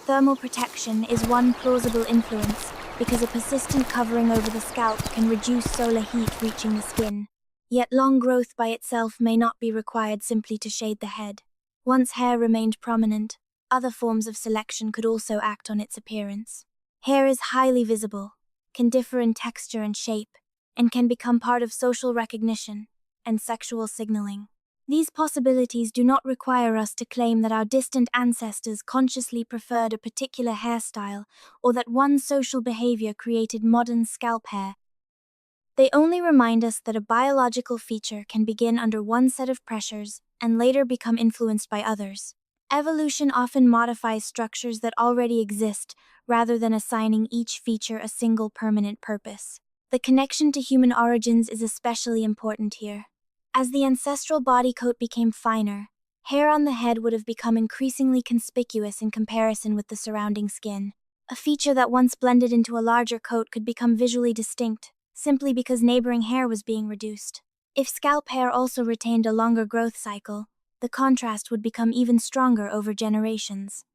Thermal protection is one plausible influence because a persistent covering over the scalp can reduce solar heat reaching the skin. Yet long growth by itself may not be required simply to shade the head. Once hair remained prominent, other forms of selection could also act on its appearance. Hair is highly visible, can differ in texture and shape, and can become part of social recognition and sexual signaling. These possibilities do not require us to claim that our distant ancestors consciously preferred a particular hairstyle or that one social behavior created modern scalp hair. They only remind us that a biological feature can begin under one set of pressures and later become influenced by others. Evolution often modifies structures that already exist rather than assigning each feature a single permanent purpose. The connection to human origins is especially important here. As the ancestral body coat became finer, hair on the head would have become increasingly conspicuous in comparison with the surrounding skin. A feature that once blended into a larger coat could become visually distinct, simply because neighboring hair was being reduced. If scalp hair also retained a longer growth cycle, the contrast would become even stronger over generations.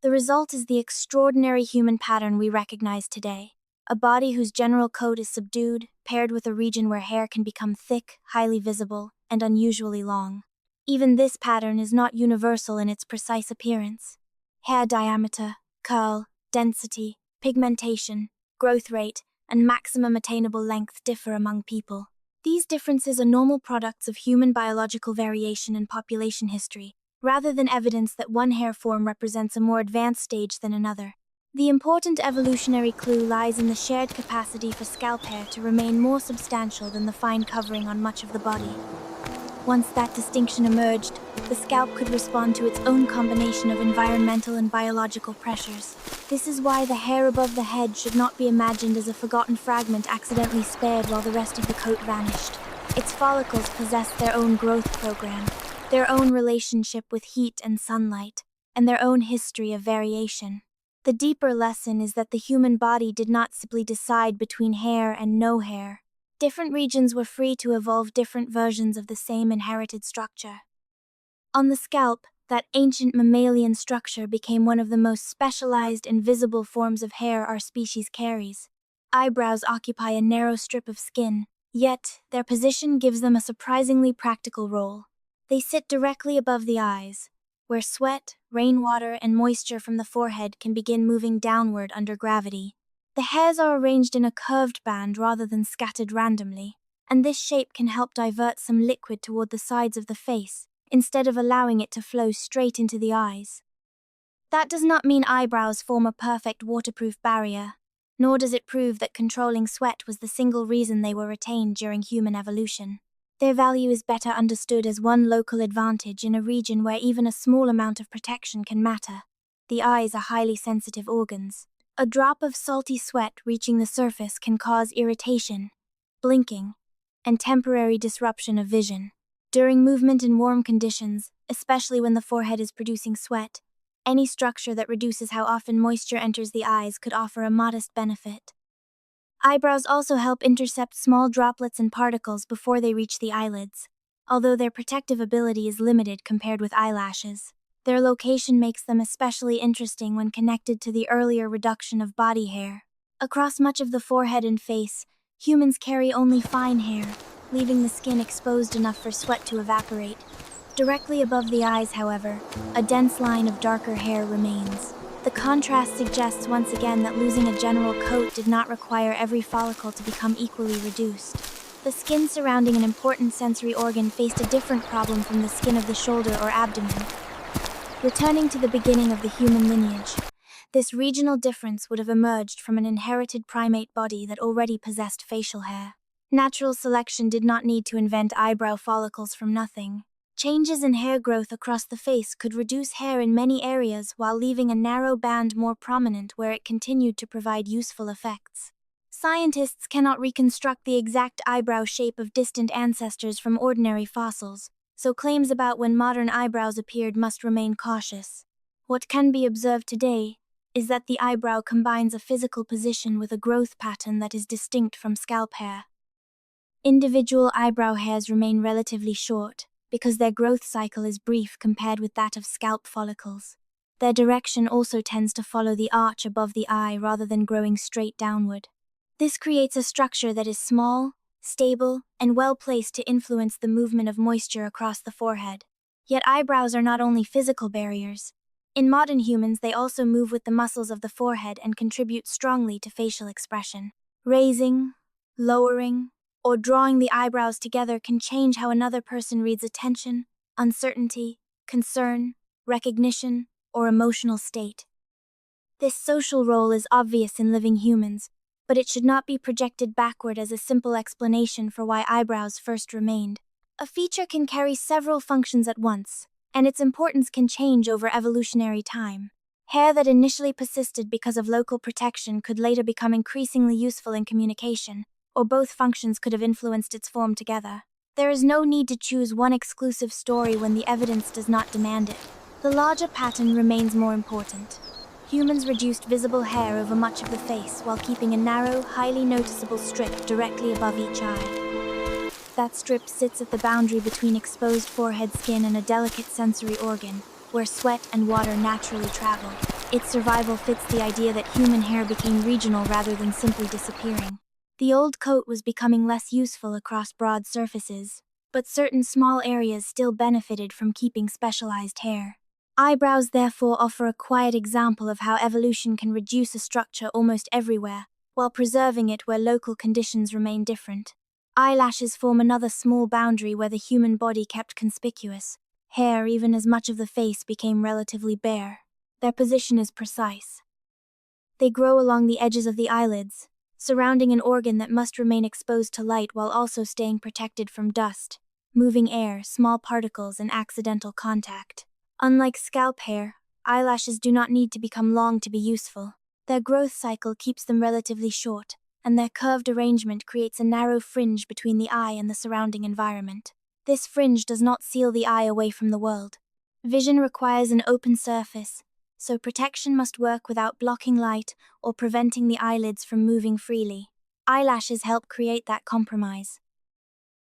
The result is the extraordinary human pattern we recognize today. A body whose general coat is subdued, paired with a region where hair can become thick, highly visible, and unusually long. Even this pattern is not universal in its precise appearance. Hair diameter, curl, density, pigmentation, growth rate, and maximum attainable length differ among people. These differences are normal products of human biological variation and population history, rather than evidence that one hair form represents a more advanced stage than another. The important evolutionary clue lies in the shared capacity for scalp hair to remain more substantial than the fine covering on much of the body. Once that distinction emerged, the scalp could respond to its own combination of environmental and biological pressures. This is why the hair above the head should not be imagined as a forgotten fragment accidentally spared while the rest of the coat vanished. Its follicles possess their own growth program, their own relationship with heat and sunlight, and their own history of variation. The deeper lesson is that the human body did not simply decide between hair and no hair. Different regions were free to evolve different versions of the same inherited structure. On the scalp, that ancient mammalian structure became one of the most specialized and visible forms of hair our species carries. Eyebrows occupy a narrow strip of skin, yet their position gives them a surprisingly practical role. They sit directly above the eyes, where sweat, rainwater, and moisture from the forehead can begin moving downward under gravity. The hairs are arranged in a curved band rather than scattered randomly, and this shape can help divert some liquid toward the sides of the face, instead of allowing it to flow straight into the eyes. That does not mean eyebrows form a perfect waterproof barrier, nor does it prove that controlling sweat was the single reason they were retained during human evolution. Their value is better understood as one local advantage in a region where even a small amount of protection can matter. The eyes are highly sensitive organs. A drop of salty sweat reaching the surface can cause irritation, blinking, and temporary disruption of vision. During movement in warm conditions, especially when the forehead is producing sweat, any structure that reduces how often moisture enters the eyes could offer a modest benefit. Eyebrows also help intercept small droplets and particles before they reach the eyelids, although their protective ability is limited compared with eyelashes. Their location makes them especially interesting when connected to the earlier reduction of body hair. Across much of the forehead and face, humans carry only fine hair, leaving the skin exposed enough for sweat to evaporate. Directly above the eyes, however, a dense line of darker hair remains. The contrast suggests once again that losing a general coat did not require every follicle to become equally reduced. The skin surrounding an important sensory organ faced a different problem from the skin of the shoulder or abdomen. Returning to the beginning of the human lineage, this regional difference would have emerged from an inherited primate body that already possessed facial hair. Natural selection did not need to invent eyebrow follicles from nothing. Changes in hair growth across the face could reduce hair in many areas while leaving a narrow band more prominent where it continued to provide useful effects. Scientists cannot reconstruct the exact eyebrow shape of distant ancestors from ordinary fossils, so claims about when modern eyebrows appeared must remain cautious. What can be observed today is that the eyebrow combines a physical position with a growth pattern that is distinct from scalp hair. Individual eyebrow hairs remain relatively short, because their growth cycle is brief compared with that of scalp follicles. Their direction also tends to follow the arch above the eye rather than growing straight downward. This creates a structure that is small, stable, and well placed to influence the movement of moisture across the forehead. Yet eyebrows are not only physical barriers. In modern humans, they also move with the muscles of the forehead and contribute strongly to facial expression. Raising, lowering, or drawing the eyebrows together can change how another person reads attention, uncertainty, concern, recognition, or emotional state. This social role is obvious in living humans, but it should not be projected backward as a simple explanation for why eyebrows first remained. A feature can carry several functions at once, and its importance can change over evolutionary time. Hair that initially persisted because of local protection could later become increasingly useful in communication, or both functions could have influenced its form together. There is no need to choose one exclusive story when the evidence does not demand it. The larger pattern remains more important. Humans reduced visible hair over much of the face while keeping a narrow, highly noticeable strip directly above each eye. That strip sits at the boundary between exposed forehead skin and a delicate sensory organ, where sweat and water naturally travel. Its survival fits the idea that human hair became regional rather than simply disappearing. The old coat was becoming less useful across broad surfaces, but certain small areas still benefited from keeping specialized hair. Eyebrows therefore offer a quiet example of how evolution can reduce a structure almost everywhere, while preserving it where local conditions remain different. Eyelashes form another small boundary where the human body kept conspicuous. Hair, even as much of the face became relatively bare. Their position is precise. They grow along the edges of the eyelids, surrounding an organ that must remain exposed to light while also staying protected from dust. moving air, small particles, and accidental contact. Unlike scalp hair, eyelashes do not need to become long to be useful. Their growth cycle keeps them relatively short, and their curved arrangement creates a narrow fringe between the eye and the surrounding environment. This fringe does not seal the eye away from the world. Vision requires an open surface, so protection must work without blocking light or preventing the eyelids from moving freely. Eyelashes help create that compromise.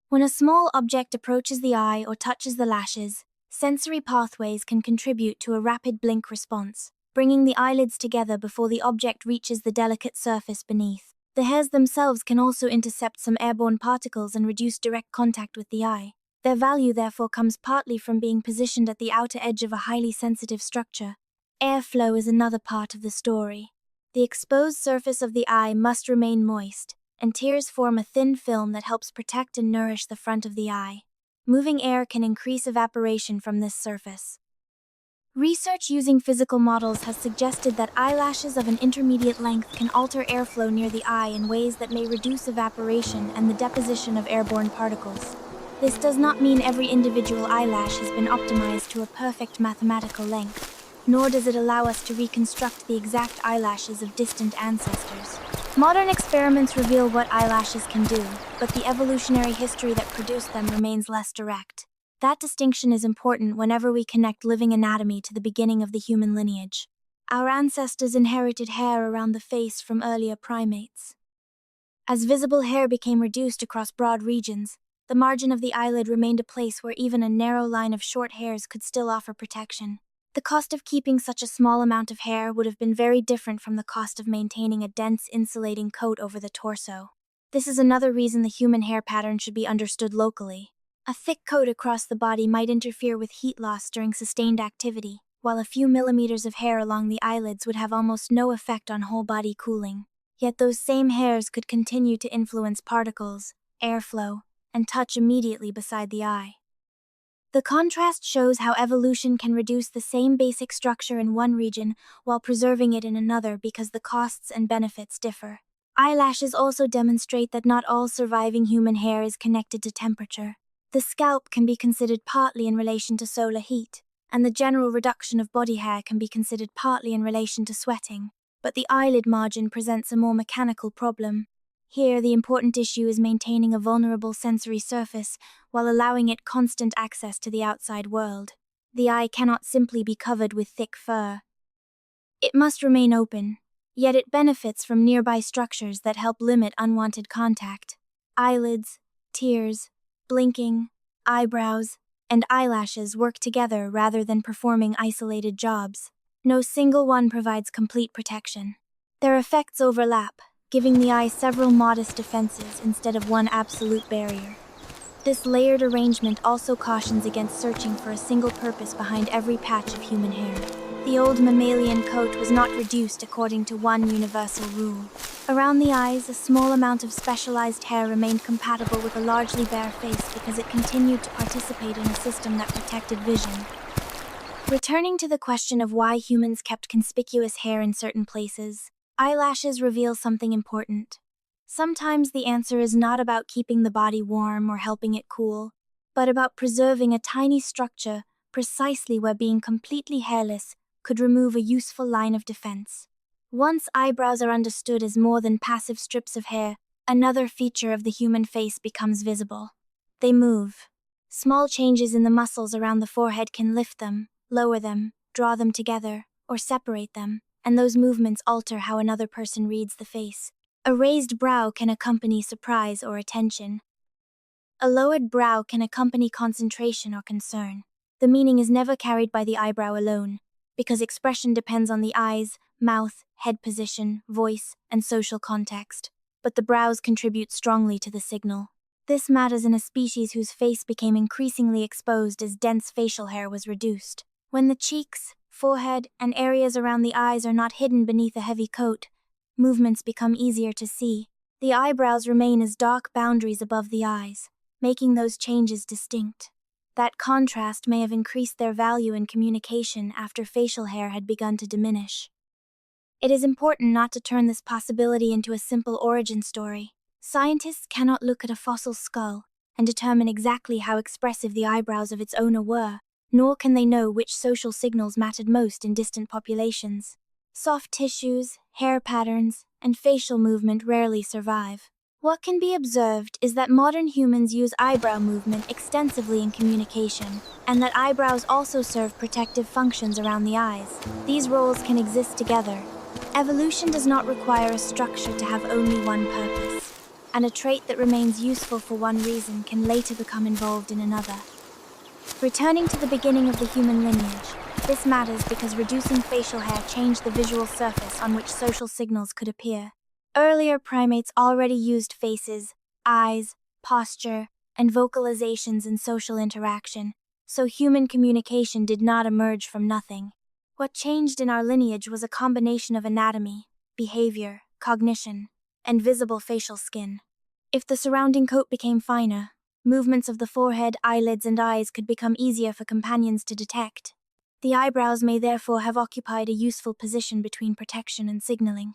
When a small object approaches the eye or touches the lashes, sensory pathways can contribute to a rapid blink response, bringing the eyelids together before the object reaches the delicate surface beneath. The hairs themselves can also intercept some airborne particles and reduce direct contact with the eye. Their value therefore comes partly from being positioned at the outer edge of a highly sensitive structure. Airflow is another part of the story. The exposed surface of the eye must remain moist, and tears form a thin film that helps protect and nourish the front of the eye. Moving air can increase evaporation from this surface. Research using physical models has suggested that eyelashes of an intermediate length can alter airflow near the eye in ways that may reduce evaporation and the deposition of airborne particles. This does not mean every individual eyelash has been optimized to a perfect mathematical length, nor does it allow us to reconstruct the exact eyelashes of distant ancestors. Modern experiments reveal what eyelashes can do, but the evolutionary history that produced them remains less direct. That distinction is important whenever we connect living anatomy to the beginning of the human lineage. Our ancestors inherited hair around the face from earlier primates. As visible hair became reduced across broad regions, the margin of the eyelid remained a place where even a narrow line of short hairs could still offer protection. The cost of keeping such a small amount of hair would have been very different from the cost of maintaining a dense insulating coat over the torso. This is another reason the human hair pattern should be understood locally. A thick coat across the body might interfere with heat loss during sustained activity, while a few millimeters of hair along the eyelids would have almost no effect on whole body cooling. Yet those same hairs could continue to influence particles, airflow, and touch immediately beside the eye. The contrast shows how evolution can reduce the same basic structure in one region while preserving it in another because the costs and benefits differ. Eyelashes also demonstrate that not all surviving human hair is connected to temperature. The scalp can be considered partly in relation to solar heat, and the general reduction of body hair can be considered partly in relation to sweating. But the eyelid margin presents a more mechanical problem. Here, the important issue is maintaining a vulnerable sensory surface while allowing it constant access to the outside world. The eye cannot simply be covered with thick fur. It must remain open, yet it benefits from nearby structures that help limit unwanted contact. Eyelids, tears, blinking, eyebrows, and eyelashes work together rather than performing isolated jobs. No single one provides complete protection. Their effects overlap, giving the eye several modest defenses instead of one absolute barrier. This layered arrangement also cautions against searching for a single purpose behind every patch of human hair. The old mammalian coat was not reduced according to one universal rule. Around the eyes, a small amount of specialized hair remained compatible with a largely bare face because it continued to participate in a system that protected vision. Returning to the question of why humans kept conspicuous hair in certain places, eyelashes reveal something important. Sometimes the answer is not about keeping the body warm or helping it cool, but about preserving a tiny structure precisely where being completely hairless could remove a useful line of defense. Once eyebrows are understood as more than passive strips of hair, another feature of the human face becomes visible. They move. Small changes in the muscles around the forehead can lift them, lower them, draw them together, or separate them, and those movements alter how another person reads the face. A raised brow can accompany surprise or attention. A lowered brow can accompany concentration or concern. The meaning is never carried by the eyebrow alone, because expression depends on the eyes, mouth, head position, voice, and social context. But the brows contribute strongly to the signal. This matters in a species whose face became increasingly exposed as dense facial hair was reduced. When the cheeks, forehead, and areas around the eyes are not hidden beneath a heavy coat, movements become easier to see. The eyebrows remain as dark boundaries above the eyes, making those changes distinct. That contrast may have increased their value in communication after facial hair had begun to diminish. It is important not to turn this possibility into a simple origin story. Scientists cannot look at a fossil skull, and determine exactly how expressive the eyebrows of its owner were, nor can they know which social signals mattered most in distant populations. Soft tissues, hair patterns, and facial movement rarely survive. What can be observed is that modern humans use eyebrow movement extensively in communication, and that eyebrows also serve protective functions around the eyes. These roles can exist together. Evolution does not require a structure to have only one purpose, and a trait that remains useful for one reason can later become involved in another. Returning to the beginning of the human lineage, this matters because reducing facial hair changed the visual surface on which social signals could appear. Earlier primates already used faces, eyes, posture, and vocalizations in social interaction, so human communication did not emerge from nothing. What changed in our lineage was a combination of anatomy, behavior, cognition, and visible facial skin. If the surrounding coat became finer, movements of the forehead, eyelids, and eyes could become easier for companions to detect. The eyebrows may therefore have occupied a useful position between protection and signaling.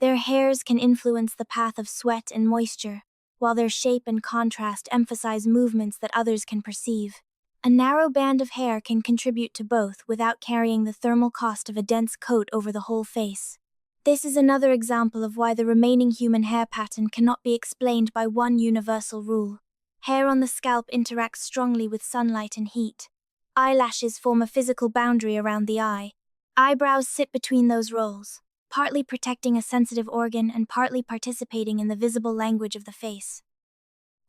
Their hairs can influence the path of sweat and moisture, while their shape and contrast emphasize movements that others can perceive. A narrow band of hair can contribute to both without carrying the thermal cost of a dense coat over the whole face. This is another example of why the remaining human hair pattern cannot be explained by one universal rule. Hair on the scalp interacts strongly with sunlight and heat. Eyelashes form a physical boundary around the eye. Eyebrows sit between those roles, partly protecting a sensitive organ and partly participating in the visible language of the face.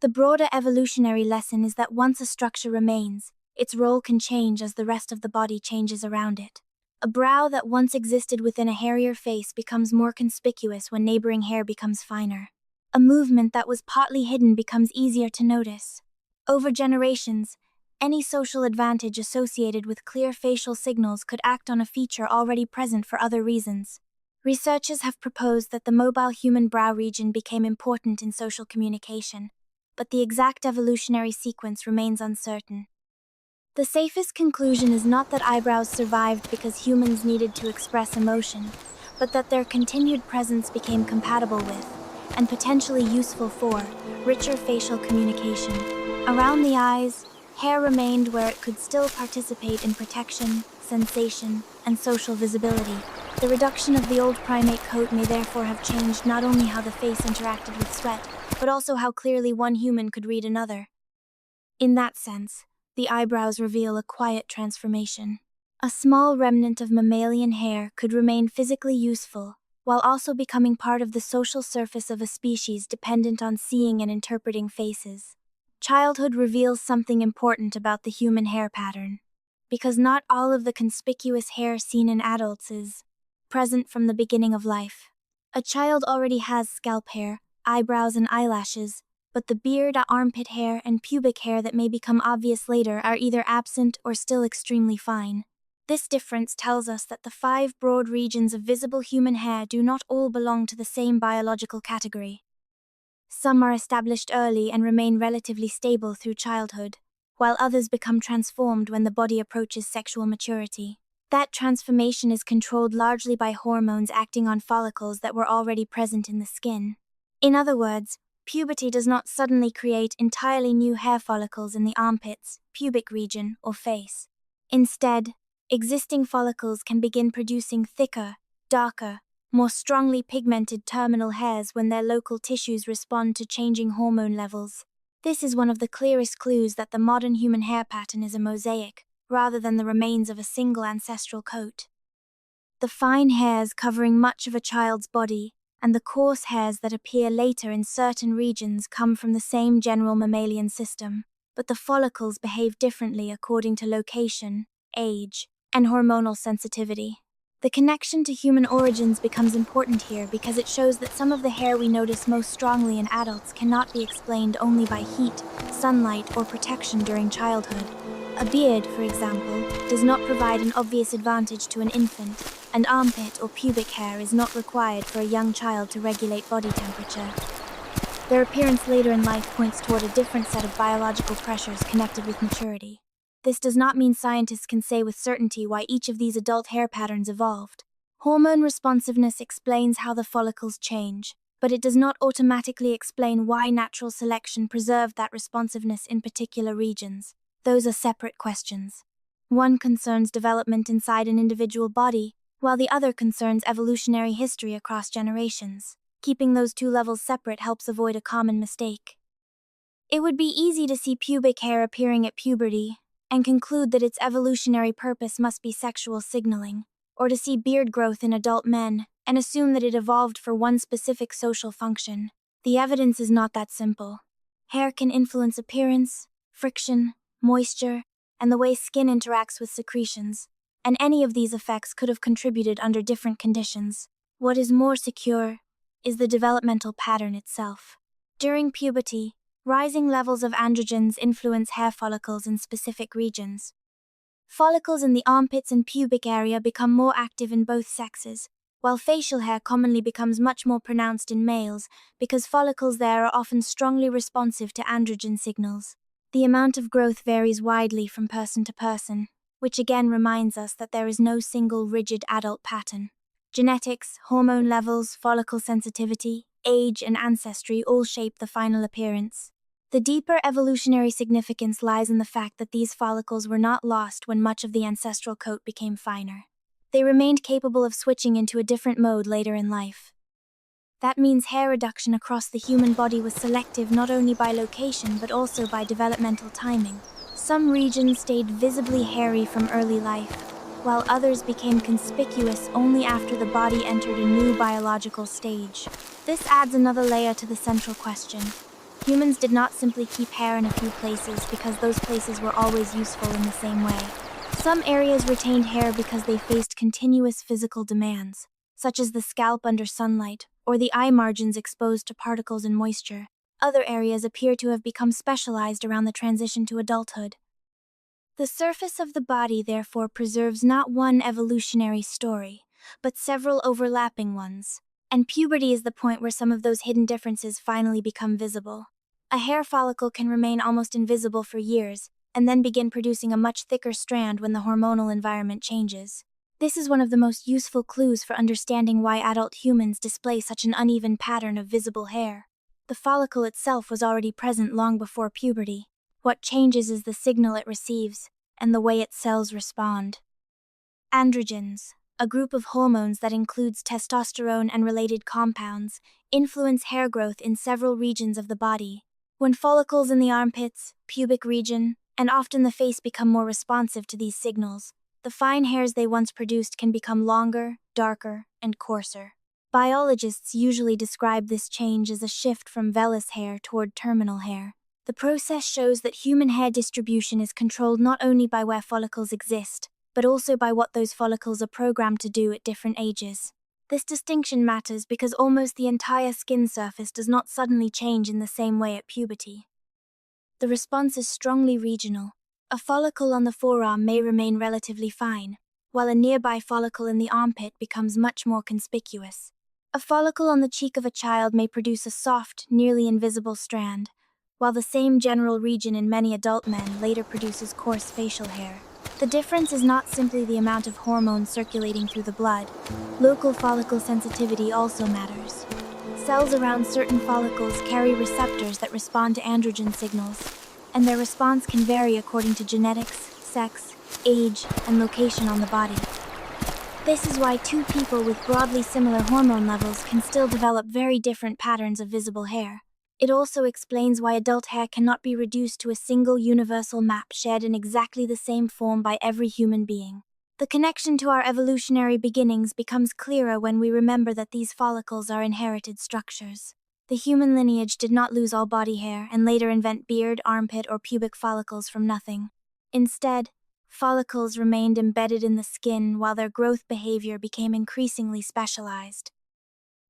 The broader evolutionary lesson is that once a structure remains, its role can change as the rest of the body changes around it. A brow that once existed within a hairier face becomes more conspicuous when neighboring hair becomes finer. A movement that was partly hidden becomes easier to notice. Over generations, any social advantage associated with clear facial signals could act on a feature already present for other reasons. Researchers have proposed that the mobile human brow region became important in social communication, but the exact evolutionary sequence remains uncertain. The safest conclusion is not that eyebrows survived because humans needed to express emotion, but that their continued presence became compatible with, and potentially useful for, richer facial communication. Around the eyes, hair remained where it could still participate in protection, sensation, and social visibility. The reduction of the old primate coat may therefore have changed not only how the face interacted with sweat, but also how clearly one human could read another. In that sense, the eyebrows reveal a quiet transformation. A small remnant of mammalian hair could remain physically useful, while also becoming part of the social surface of a species dependent on seeing and interpreting faces. Childhood reveals something important about the human hair pattern, because not all of the conspicuous hair seen in adults is present from the beginning of life. A child already has scalp hair, eyebrows, and eyelashes, but the beard, armpit hair, and pubic hair that may become obvious later are either absent or still extremely fine. This difference tells us that the 5 broad regions of visible human hair do not all belong to the same biological category. Some are established early and remain relatively stable through childhood, while others become transformed when the body approaches sexual maturity. That transformation is controlled largely by hormones acting on follicles that were already present in the skin. In other words, puberty does not suddenly create entirely new hair follicles in the armpits, pubic region, or face. Instead, existing follicles can begin producing thicker, darker, more strongly pigmented terminal hairs when their local tissues respond to changing hormone levels. This is one of the clearest clues that the modern human hair pattern is a mosaic, rather than the remains of a single ancestral coat. The fine hairs covering much of a child's body, and the coarse hairs that appear later in certain regions come from the same general mammalian system, but the follicles behave differently according to location, age, and hormonal sensitivity. The connection to human origins becomes important here because it shows that some of the hair we notice most strongly in adults cannot be explained only by heat, sunlight, or protection during childhood. A beard, for example, does not provide an obvious advantage to an infant, and armpit or pubic hair is not required for a young child to regulate body temperature. Their appearance later in life points toward a different set of biological pressures connected with maturity. This does not mean scientists can say with certainty why each of these adult hair patterns evolved. Hormone responsiveness explains how the follicles change, but it does not automatically explain why natural selection preserved that responsiveness in particular regions. Those are separate questions. One concerns development inside an individual body, while the other concerns evolutionary history across generations. Keeping those two levels separate helps avoid a common mistake. It would be easy to see pubic hair appearing at puberty and conclude that its evolutionary purpose must be sexual signaling, or to see beard growth in adult men and assume that it evolved for one specific social function. The evidence is not that simple. Hair can influence appearance, friction, moisture, and the way skin interacts with secretions, and any of these effects could have contributed under different conditions. What is more secure is the developmental pattern itself. During puberty, rising levels of androgens influence hair follicles in specific regions. Follicles in the armpits and pubic area become more active in both sexes, while facial hair commonly becomes much more pronounced in males because follicles there are often strongly responsive to androgen signals. The amount of growth varies widely from person to person, which again reminds us that there is no single rigid adult pattern. Genetics, hormone levels, follicle sensitivity, age, and ancestry all shape the final appearance. The deeper evolutionary significance lies in the fact that these follicles were not lost when much of the ancestral coat became finer. They remained capable of switching into a different mode later in life. That means hair reduction across the human body was selective not only by location but also by developmental timing. Some regions stayed visibly hairy from early life, while others became conspicuous only after the body entered a new biological stage. This adds another layer to the central question. Humans did not simply keep hair in a few places because those places were always useful in the same way. Some areas retained hair because they faced continuous physical demands, such as the scalp under sunlight or the eye margins exposed to particles and moisture. Other areas appear to have become specialized around the transition to adulthood. The surface of the body therefore preserves not one evolutionary story, but several overlapping ones, and puberty is the point where some of those hidden differences finally become visible. A hair follicle can remain almost invisible for years, and then begin producing a much thicker strand when the hormonal environment changes. This is one of the most useful clues for understanding why adult humans display such an uneven pattern of visible hair. The follicle itself was already present long before puberty. What changes is the signal it receives, and the way its cells respond. Androgens, a group of hormones that includes testosterone and related compounds, influence hair growth in several regions of the body. When follicles in the armpits, pubic region, and often the face become more responsive to these signals, the fine hairs they once produced can become longer, darker, and coarser. Biologists usually describe this change as a shift from vellus hair toward terminal hair. The process shows that human hair distribution is controlled not only by where follicles exist, but also by what those follicles are programmed to do at different ages. This distinction matters because almost the entire skin surface does not suddenly change in the same way at puberty. The response is strongly regional. A follicle on the forearm may remain relatively fine, while a nearby follicle in the armpit becomes much more conspicuous. A follicle on the cheek of a child may produce a soft, nearly invisible strand, while the same general region in many adult men later produces coarse facial hair. The difference is not simply the amount of hormones circulating through the blood. Local follicle sensitivity also matters. Cells around certain follicles carry receptors that respond to androgen signals, and their response can vary according to genetics, sex, age, and location on the body. This is why two people with broadly similar hormone levels can still develop very different patterns of visible hair. It also explains why adult hair cannot be reduced to a single universal map shared in exactly the same form by every human being. The connection to our evolutionary beginnings becomes clearer when we remember that these follicles are inherited structures. The human lineage did not lose all body hair and later invent beard, armpit, or pubic follicles from nothing. Instead, follicles remained embedded in the skin while their growth behavior became increasingly specialized.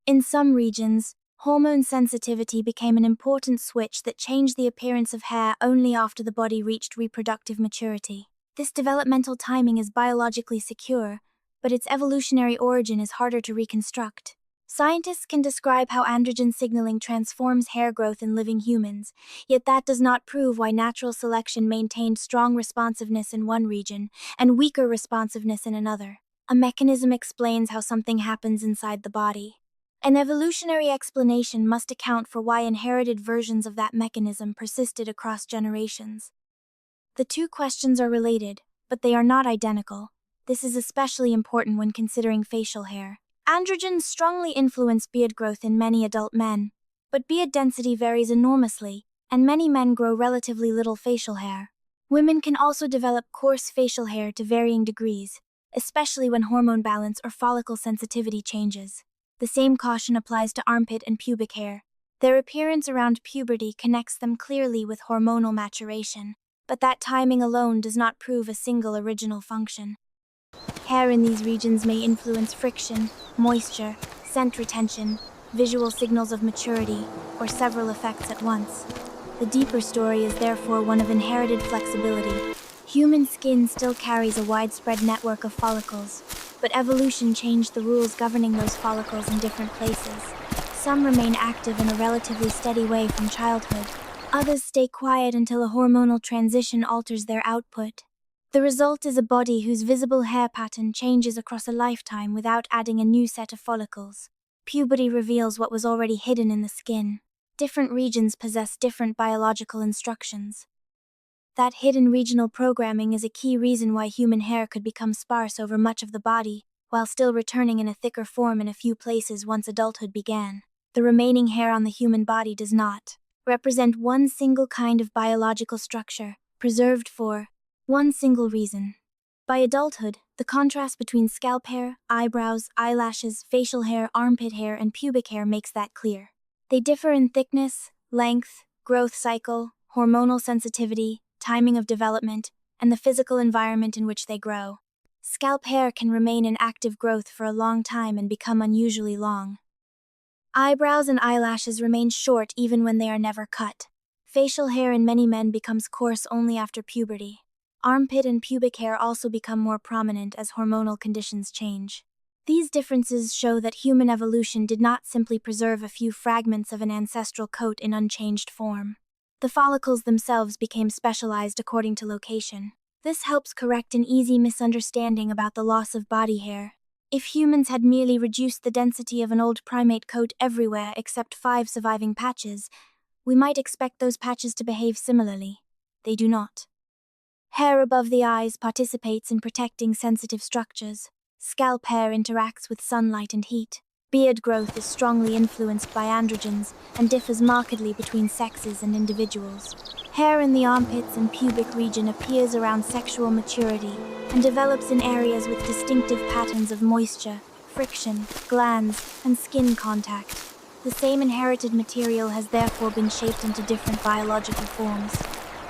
In some regions, hormone sensitivity became an important switch that changed the appearance of hair only after the body reached reproductive maturity. This developmental timing is biologically secure, but its evolutionary origin is harder to reconstruct. Scientists can describe how androgen signaling transforms hair growth in living humans, yet that does not prove why natural selection maintained strong responsiveness in one region and weaker responsiveness in another. A mechanism explains how something happens inside the body. An evolutionary explanation must account for why inherited versions of that mechanism persisted across generations. The two questions are related, but they are not identical. This is especially important when considering facial hair. Androgens strongly influence beard growth in many adult men, but beard density varies enormously, and many men grow relatively little facial hair. Women can also develop coarse facial hair to varying degrees, especially when hormone balance or follicle sensitivity changes. The same caution applies to armpit and pubic hair. Their appearance around puberty connects them clearly with hormonal maturation, but that timing alone does not prove a single original function. Hair in these regions may influence friction, moisture, scent retention, visual signals of maturity, or several effects at once. The deeper story is therefore one of inherited flexibility. Human skin still carries a widespread network of follicles, but evolution changed the rules governing those follicles in different places. Some remain active in a relatively steady way from childhood. Others stay quiet until a hormonal transition alters their output. The result is a body whose visible hair pattern changes across a lifetime without adding a new set of follicles. Puberty reveals what was already hidden in the skin. Different regions possess different biological instructions. That hidden regional programming is a key reason why human hair could become sparse over much of the body, while still returning in a thicker form in a few places once adulthood began. The remaining hair on the human body does not represent one single kind of biological structure, preserved for one single reason. By adulthood, the contrast between scalp hair, eyebrows, eyelashes, facial hair, armpit hair, and pubic hair makes that clear. They differ in thickness, length, growth cycle, hormonal sensitivity, timing of development, and the physical environment in which they grow. Scalp hair can remain in active growth for a long time and become unusually long. Eyebrows and eyelashes remain short even when they are never cut. Facial hair in many men becomes coarse only after puberty. Armpit and pubic hair also become more prominent as hormonal conditions change. These differences show that human evolution did not simply preserve a few fragments of an ancestral coat in unchanged form. The follicles themselves became specialized according to location. This helps correct an easy misunderstanding about the loss of body hair. If humans had merely reduced the density of an old primate coat everywhere except 5 surviving patches, we might expect those patches to behave similarly. They do not. Hair above the eyes participates in protecting sensitive structures. Scalp hair interacts with sunlight and heat. Beard growth is strongly influenced by androgens and differs markedly between sexes and individuals. Hair in the armpits and pubic region appears around sexual maturity and develops in areas with distinctive patterns of moisture, friction, glands, and skin contact. The same inherited material has therefore been shaped into different biological forms.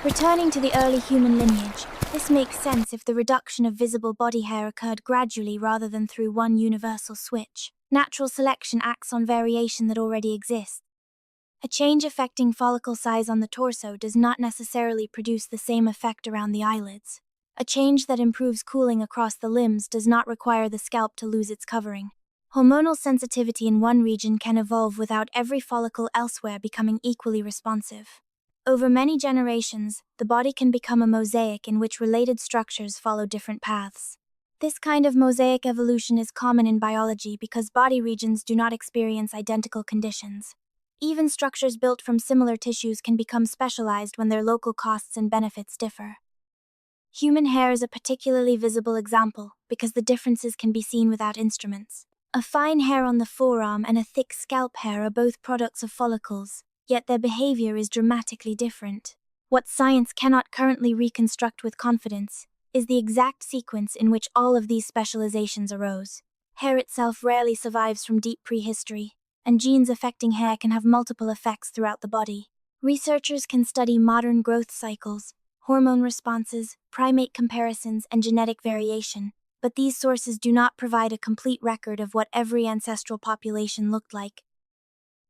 Returning to the early human lineage, this makes sense if the reduction of visible body hair occurred gradually rather than through one universal switch. Natural selection acts on variation that already exists. A change affecting follicle size on the torso does not necessarily produce the same effect around the eyelids. A change that improves cooling across the limbs does not require the scalp to lose its covering. Hormonal sensitivity in one region can evolve without every follicle elsewhere becoming equally responsive. Over many generations, the body can become a mosaic in which related structures follow different paths. This kind of mosaic evolution is common in biology because body regions do not experience identical conditions. Even structures built from similar tissues can become specialized when their local costs and benefits differ. Human hair is a particularly visible example because the differences can be seen without instruments. A fine hair on the forearm and a thick scalp hair are both products of follicles, yet their behavior is dramatically different. What science cannot currently reconstruct with confidence is the exact sequence in which all of these specializations arose. Hair itself rarely survives from deep prehistory, and genes affecting hair can have multiple effects throughout the body. Researchers can study modern growth cycles, hormone responses, primate comparisons, and genetic variation, but these sources do not provide a complete record of what every ancestral population looked like.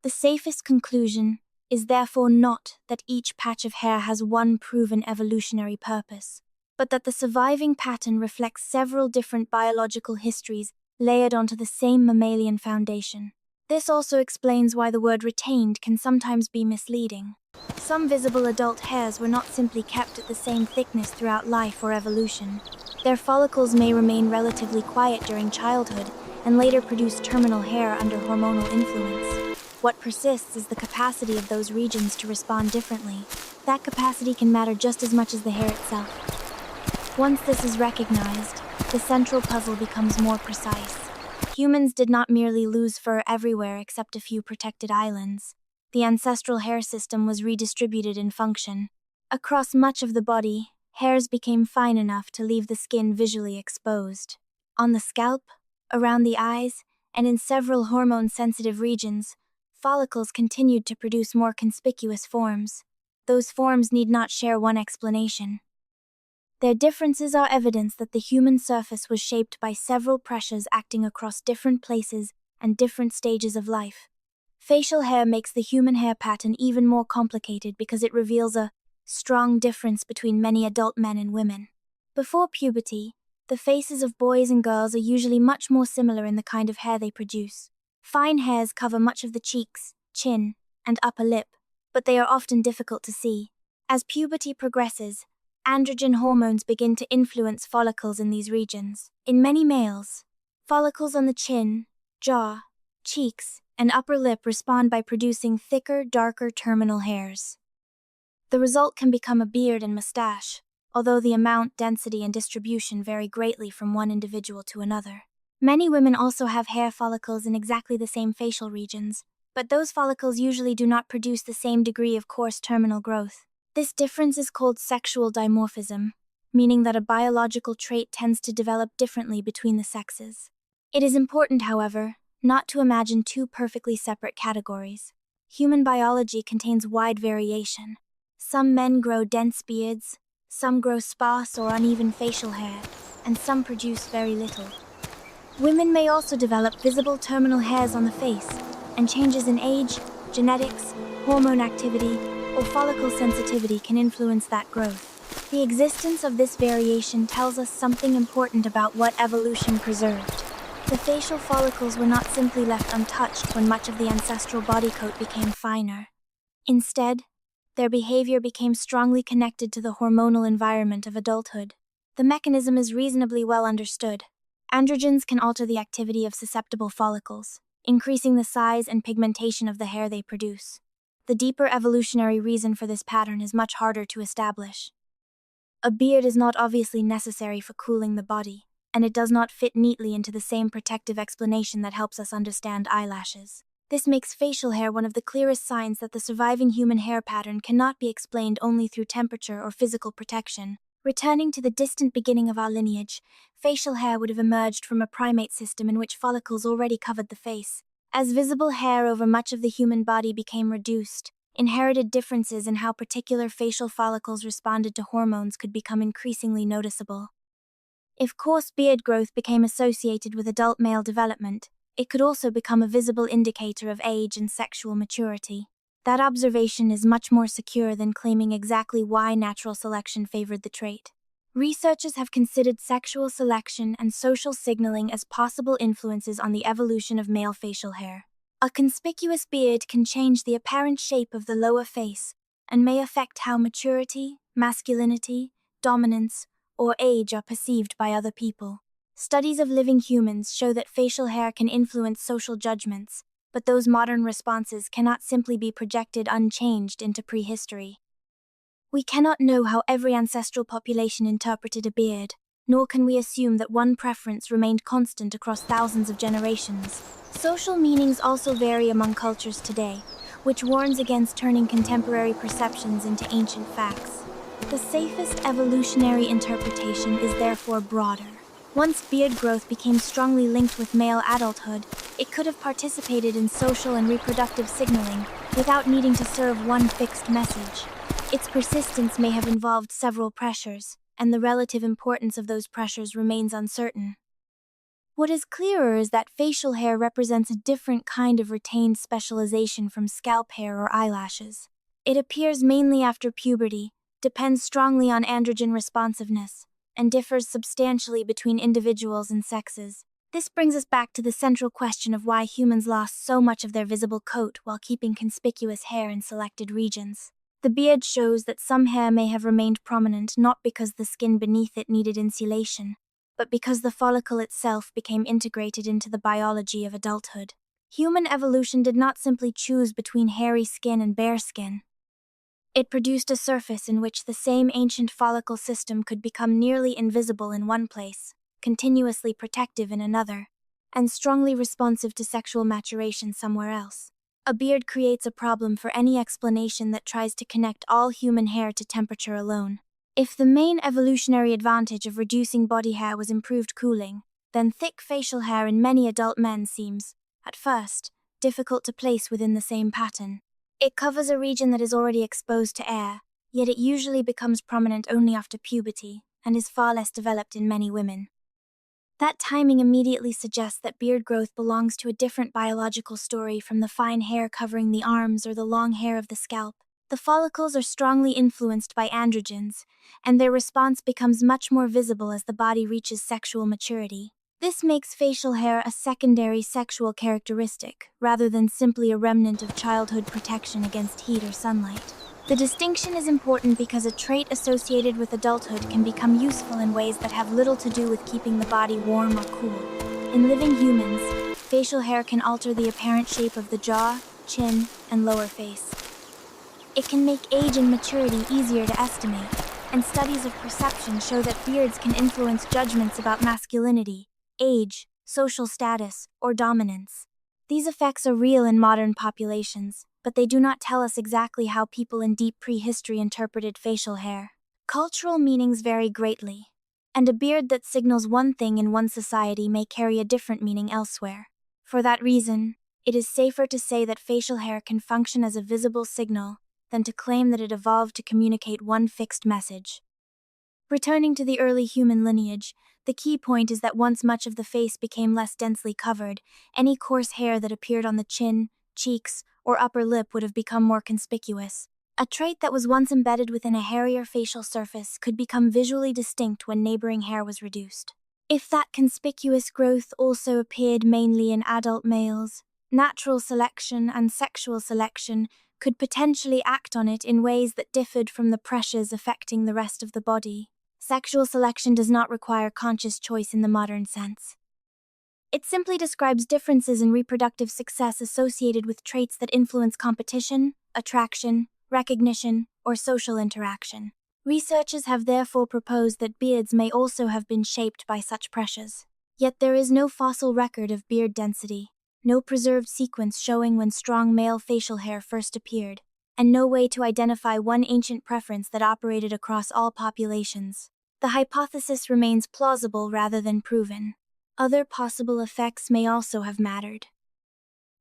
The safest conclusion is therefore not that each patch of hair has one proven evolutionary purpose, but that the surviving pattern reflects several different biological histories layered onto the same mammalian foundation. This also explains why the word retained can sometimes be misleading. Some visible adult hairs were not simply kept at the same thickness throughout life or evolution. Their follicles may remain relatively quiet during childhood and later produce terminal hair under hormonal influence. What persists is the capacity of those regions to respond differently. That capacity can matter just as much as the hair itself. Once this is recognized, the central puzzle becomes more precise. Humans did not merely lose fur everywhere except a few protected islands. The ancestral hair system was redistributed in function. Across much of the body, hairs became fine enough to leave the skin visually exposed. On the scalp, around the eyes, and in several hormone-sensitive regions, follicles continued to produce more conspicuous forms. Those forms need not share one explanation. Their differences are evidence that the human surface was shaped by several pressures acting across different places and different stages of life. Facial hair makes the human hair pattern even more complicated because it reveals a strong difference between many adult men and women. Before puberty, the faces of boys and girls are usually much more similar in the kind of hair they produce. Fine hairs cover much of the cheeks, chin, and upper lip, but they are often difficult to see. As puberty progresses, androgen hormones begin to influence follicles in these regions. In many males, follicles on the chin, jaw, cheeks, and upper lip respond by producing thicker, darker terminal hairs. The result can become a beard and mustache, although the amount, density, and distribution vary greatly from one individual to another. Many women also have hair follicles in exactly the same facial regions, but those follicles usually do not produce the same degree of coarse terminal growth. This difference is called sexual dimorphism, meaning that a biological trait tends to develop differently between the sexes. It is important, however, not to imagine two perfectly separate categories. Human biology contains wide variation. Some men grow dense beards, some grow sparse or uneven facial hair, and some produce very little. Women may also develop visible terminal hairs on the face, and changes in age, genetics, hormone activity, or follicle sensitivity can influence that growth. The existence of this variation tells us something important about what evolution preserved. The facial follicles were not simply left untouched when much of the ancestral body coat became finer. Instead, their behavior became strongly connected to the hormonal environment of adulthood. The mechanism is reasonably well understood. Androgens can alter the activity of susceptible follicles, increasing the size and pigmentation of the hair they produce. The deeper evolutionary reason for this pattern is much harder to establish. A beard is not obviously necessary for cooling the body, and it does not fit neatly into the same protective explanation that helps us understand eyelashes. This makes facial hair one of the clearest signs that the surviving human hair pattern cannot be explained only through temperature or physical protection. Returning to the distant beginning of our lineage, facial hair would have emerged from a primate system in which follicles already covered the face. As visible hair over much of the human body became reduced, inherited differences in how particular facial follicles responded to hormones could become increasingly noticeable. If coarse beard growth became associated with adult male development, it could also become a visible indicator of age and sexual maturity. That observation is much more secure than claiming exactly why natural selection favored the trait. Researchers have considered sexual selection and social signaling as possible influences on the evolution of male facial hair. A conspicuous beard can change the apparent shape of the lower face and may affect how maturity, masculinity, dominance, or age are perceived by other people. Studies of living humans show that facial hair can influence social judgments, but those modern responses cannot simply be projected unchanged into prehistory. We cannot know how every ancestral population interpreted a beard, nor can we assume that one preference remained constant across thousands of generations. Social meanings also vary among cultures today, which warns against turning contemporary perceptions into ancient facts. The safest evolutionary interpretation is therefore broader. Once beard growth became strongly linked with male adulthood, it could have participated in social and reproductive signaling without needing to serve one fixed message. Its persistence may have involved several pressures, and the relative importance of those pressures remains uncertain. What is clearer is that facial hair represents a different kind of retained specialization from scalp hair or eyelashes. It appears mainly after puberty, depends strongly on androgen responsiveness, and differs substantially between individuals and sexes. This brings us back to the central question of why humans lost so much of their visible coat while keeping conspicuous hair in selected regions. The beard shows that some hair may have remained prominent not because the skin beneath it needed insulation, but because the follicle itself became integrated into the biology of adulthood. Human evolution did not simply choose between hairy skin and bare skin. It produced a surface in which the same ancient follicle system could become nearly invisible in one place, continuously protective in another, and strongly responsive to sexual maturation somewhere else. A beard creates a problem for any explanation that tries to connect all human hair to temperature alone. If the main evolutionary advantage of reducing body hair was improved cooling, then thick facial hair in many adult men seems, at first, difficult to place within the same pattern. It covers a region that is already exposed to air, yet it usually becomes prominent only after puberty, and is far less developed in many women. That timing immediately suggests that beard growth belongs to a different biological story from the fine hair covering the arms or the long hair of the scalp. The follicles are strongly influenced by androgens, and their response becomes much more visible as the body reaches sexual maturity. This makes facial hair a secondary sexual characteristic, rather than simply a remnant of childhood protection against heat or sunlight. The distinction is important because a trait associated with adulthood can become useful in ways that have little to do with keeping the body warm or cool. In living humans, facial hair can alter the apparent shape of the jaw, chin, and lower face. It can make age and maturity easier to estimate, and studies of perception show that beards can influence judgments about masculinity, age, social status, or dominance. These effects are real in modern populations, but they do not tell us exactly how people in deep prehistory interpreted facial hair. Cultural meanings vary greatly, and a beard that signals one thing in one society may carry a different meaning elsewhere. For that reason, it is safer to say that facial hair can function as a visible signal than to claim that it evolved to communicate one fixed message. Returning to the early human lineage, the key point is that once much of the face became less densely covered, any coarse hair that appeared on the chin, cheeks, or upper lip would have become more conspicuous. A trait that was once embedded within a hairier facial surface could become visually distinct when neighboring hair was reduced. If that conspicuous growth also appeared mainly in adult males, natural selection and sexual selection could potentially act on it in ways that differed from the pressures affecting the rest of the body. Sexual selection does not require conscious choice in the modern sense. It simply describes differences in reproductive success associated with traits that influence competition, attraction, recognition, or social interaction. Researchers have therefore proposed that beards may also have been shaped by such pressures. Yet there is no fossil record of beard density, no preserved sequence showing when strong male facial hair first appeared, and no way to identify one ancient preference that operated across all populations. The hypothesis remains plausible rather than proven. Other possible effects may also have mattered.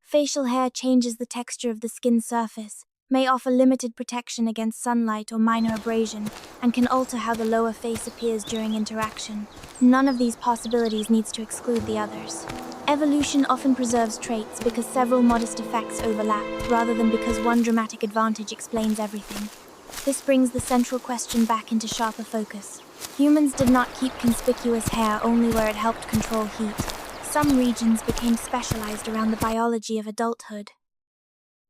Facial hair changes the texture of the skin surface, may offer limited protection against sunlight or minor abrasion, and can alter how the lower face appears during interaction. None of these possibilities needs to exclude the others. Evolution often preserves traits because several modest effects overlap, rather than because one dramatic advantage explains everything. This brings the central question back into sharper focus. Humans did not keep conspicuous hair only where it helped control heat. Some regions became specialized around the biology of adulthood.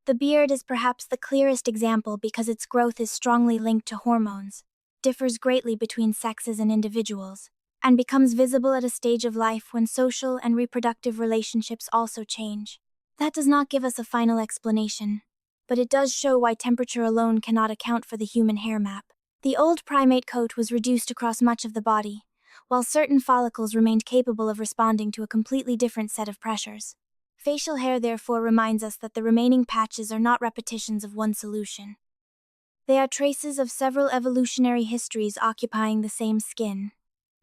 The beard is perhaps the clearest example because its growth is strongly linked to hormones, differs greatly between sexes and individuals, and becomes visible at a stage of life when social and reproductive relationships also change. That does not give us a final explanation, but it does show why temperature alone cannot account for the human hair map. The old primate coat was reduced across much of the body, while certain follicles remained capable of responding to a completely different set of pressures. Facial hair therefore reminds us that the remaining patches are not repetitions of one solution. They are traces of several evolutionary histories occupying the same skin.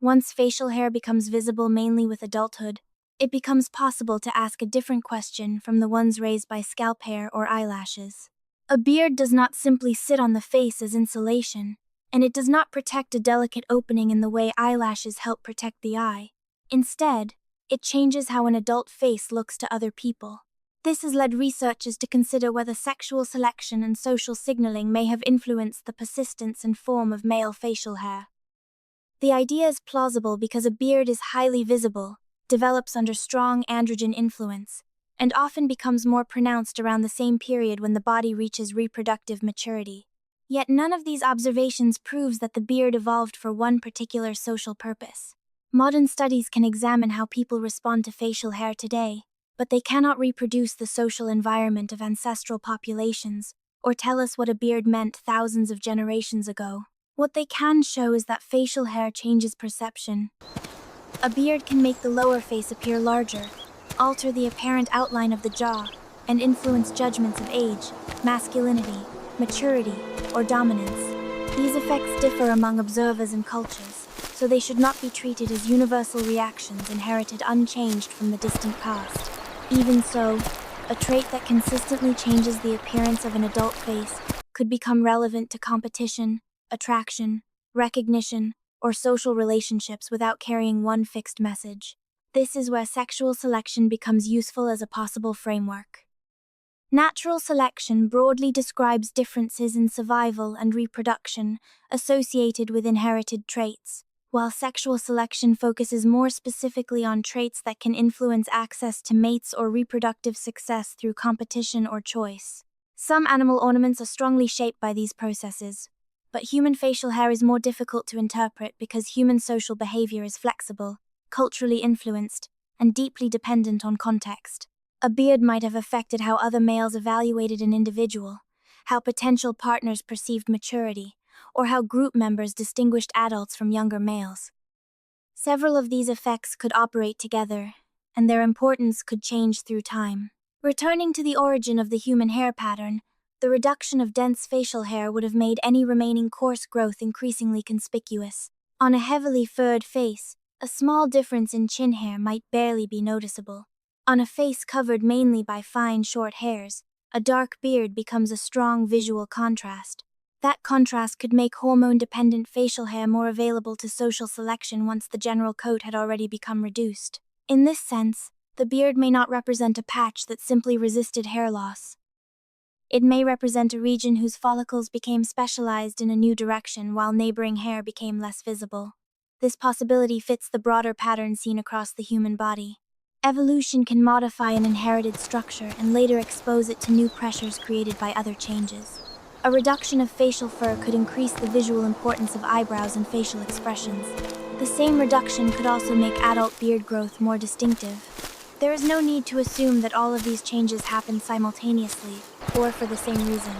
Once facial hair becomes visible mainly with adulthood, it becomes possible to ask a different question from the ones raised by scalp hair or eyelashes. A beard does not simply sit on the face as insulation, and it does not protect a delicate opening in the way eyelashes help protect the eye. Instead, it changes how an adult face looks to other people. This has led researchers to consider whether sexual selection and social signaling may have influenced the persistence and form of male facial hair. The idea is plausible because a beard is highly visible, develops under strong androgen influence, and often becomes more pronounced around the same period when the body reaches reproductive maturity. Yet none of these observations proves that the beard evolved for one particular social purpose. Modern studies can examine how people respond to facial hair today, but they cannot reproduce the social environment of ancestral populations or tell us what a beard meant thousands of generations ago. What they can show is that facial hair changes perception. A beard can make the lower face appear larger, alter the apparent outline of the jaw, and influence judgments of age, masculinity, maturity, or dominance. These effects differ among observers and cultures, so they should not be treated as universal reactions inherited unchanged from the distant past. Even so, a trait that consistently changes the appearance of an adult face could become relevant to competition, attraction, recognition, or social relationships without carrying one fixed message. This is where sexual selection becomes useful as a possible framework. Natural selection broadly describes differences in survival and reproduction associated with inherited traits, while sexual selection focuses more specifically on traits that can influence access to mates or reproductive success through competition or choice. Some animal ornaments are strongly shaped by these processes, but human facial hair is more difficult to interpret because human social behavior is flexible, culturally influenced, and deeply dependent on context. A beard might have affected how other males evaluated an individual, how potential partners perceived maturity, or how group members distinguished adults from younger males. Several of these effects could operate together, and their importance could change through time. Returning to the origin of the human hair pattern, the reduction of dense facial hair would have made any remaining coarse growth increasingly conspicuous. On a heavily furred face, a small difference in chin hair might barely be noticeable. On a face covered mainly by fine, short hairs, a dark beard becomes a strong visual contrast. That contrast could make hormone-dependent facial hair more available to social selection once the general coat had already become reduced. In this sense, the beard may not represent a patch that simply resisted hair loss. It may represent a region whose follicles became specialized in a new direction while neighboring hair became less visible. This possibility fits the broader pattern seen across the human body. Evolution can modify an inherited structure and later expose it to new pressures created by other changes. A reduction of facial fur could increase the visual importance of eyebrows and facial expressions. The same reduction could also make adult beard growth more distinctive. There is no need to assume that all of these changes happen simultaneously, or for the same reason.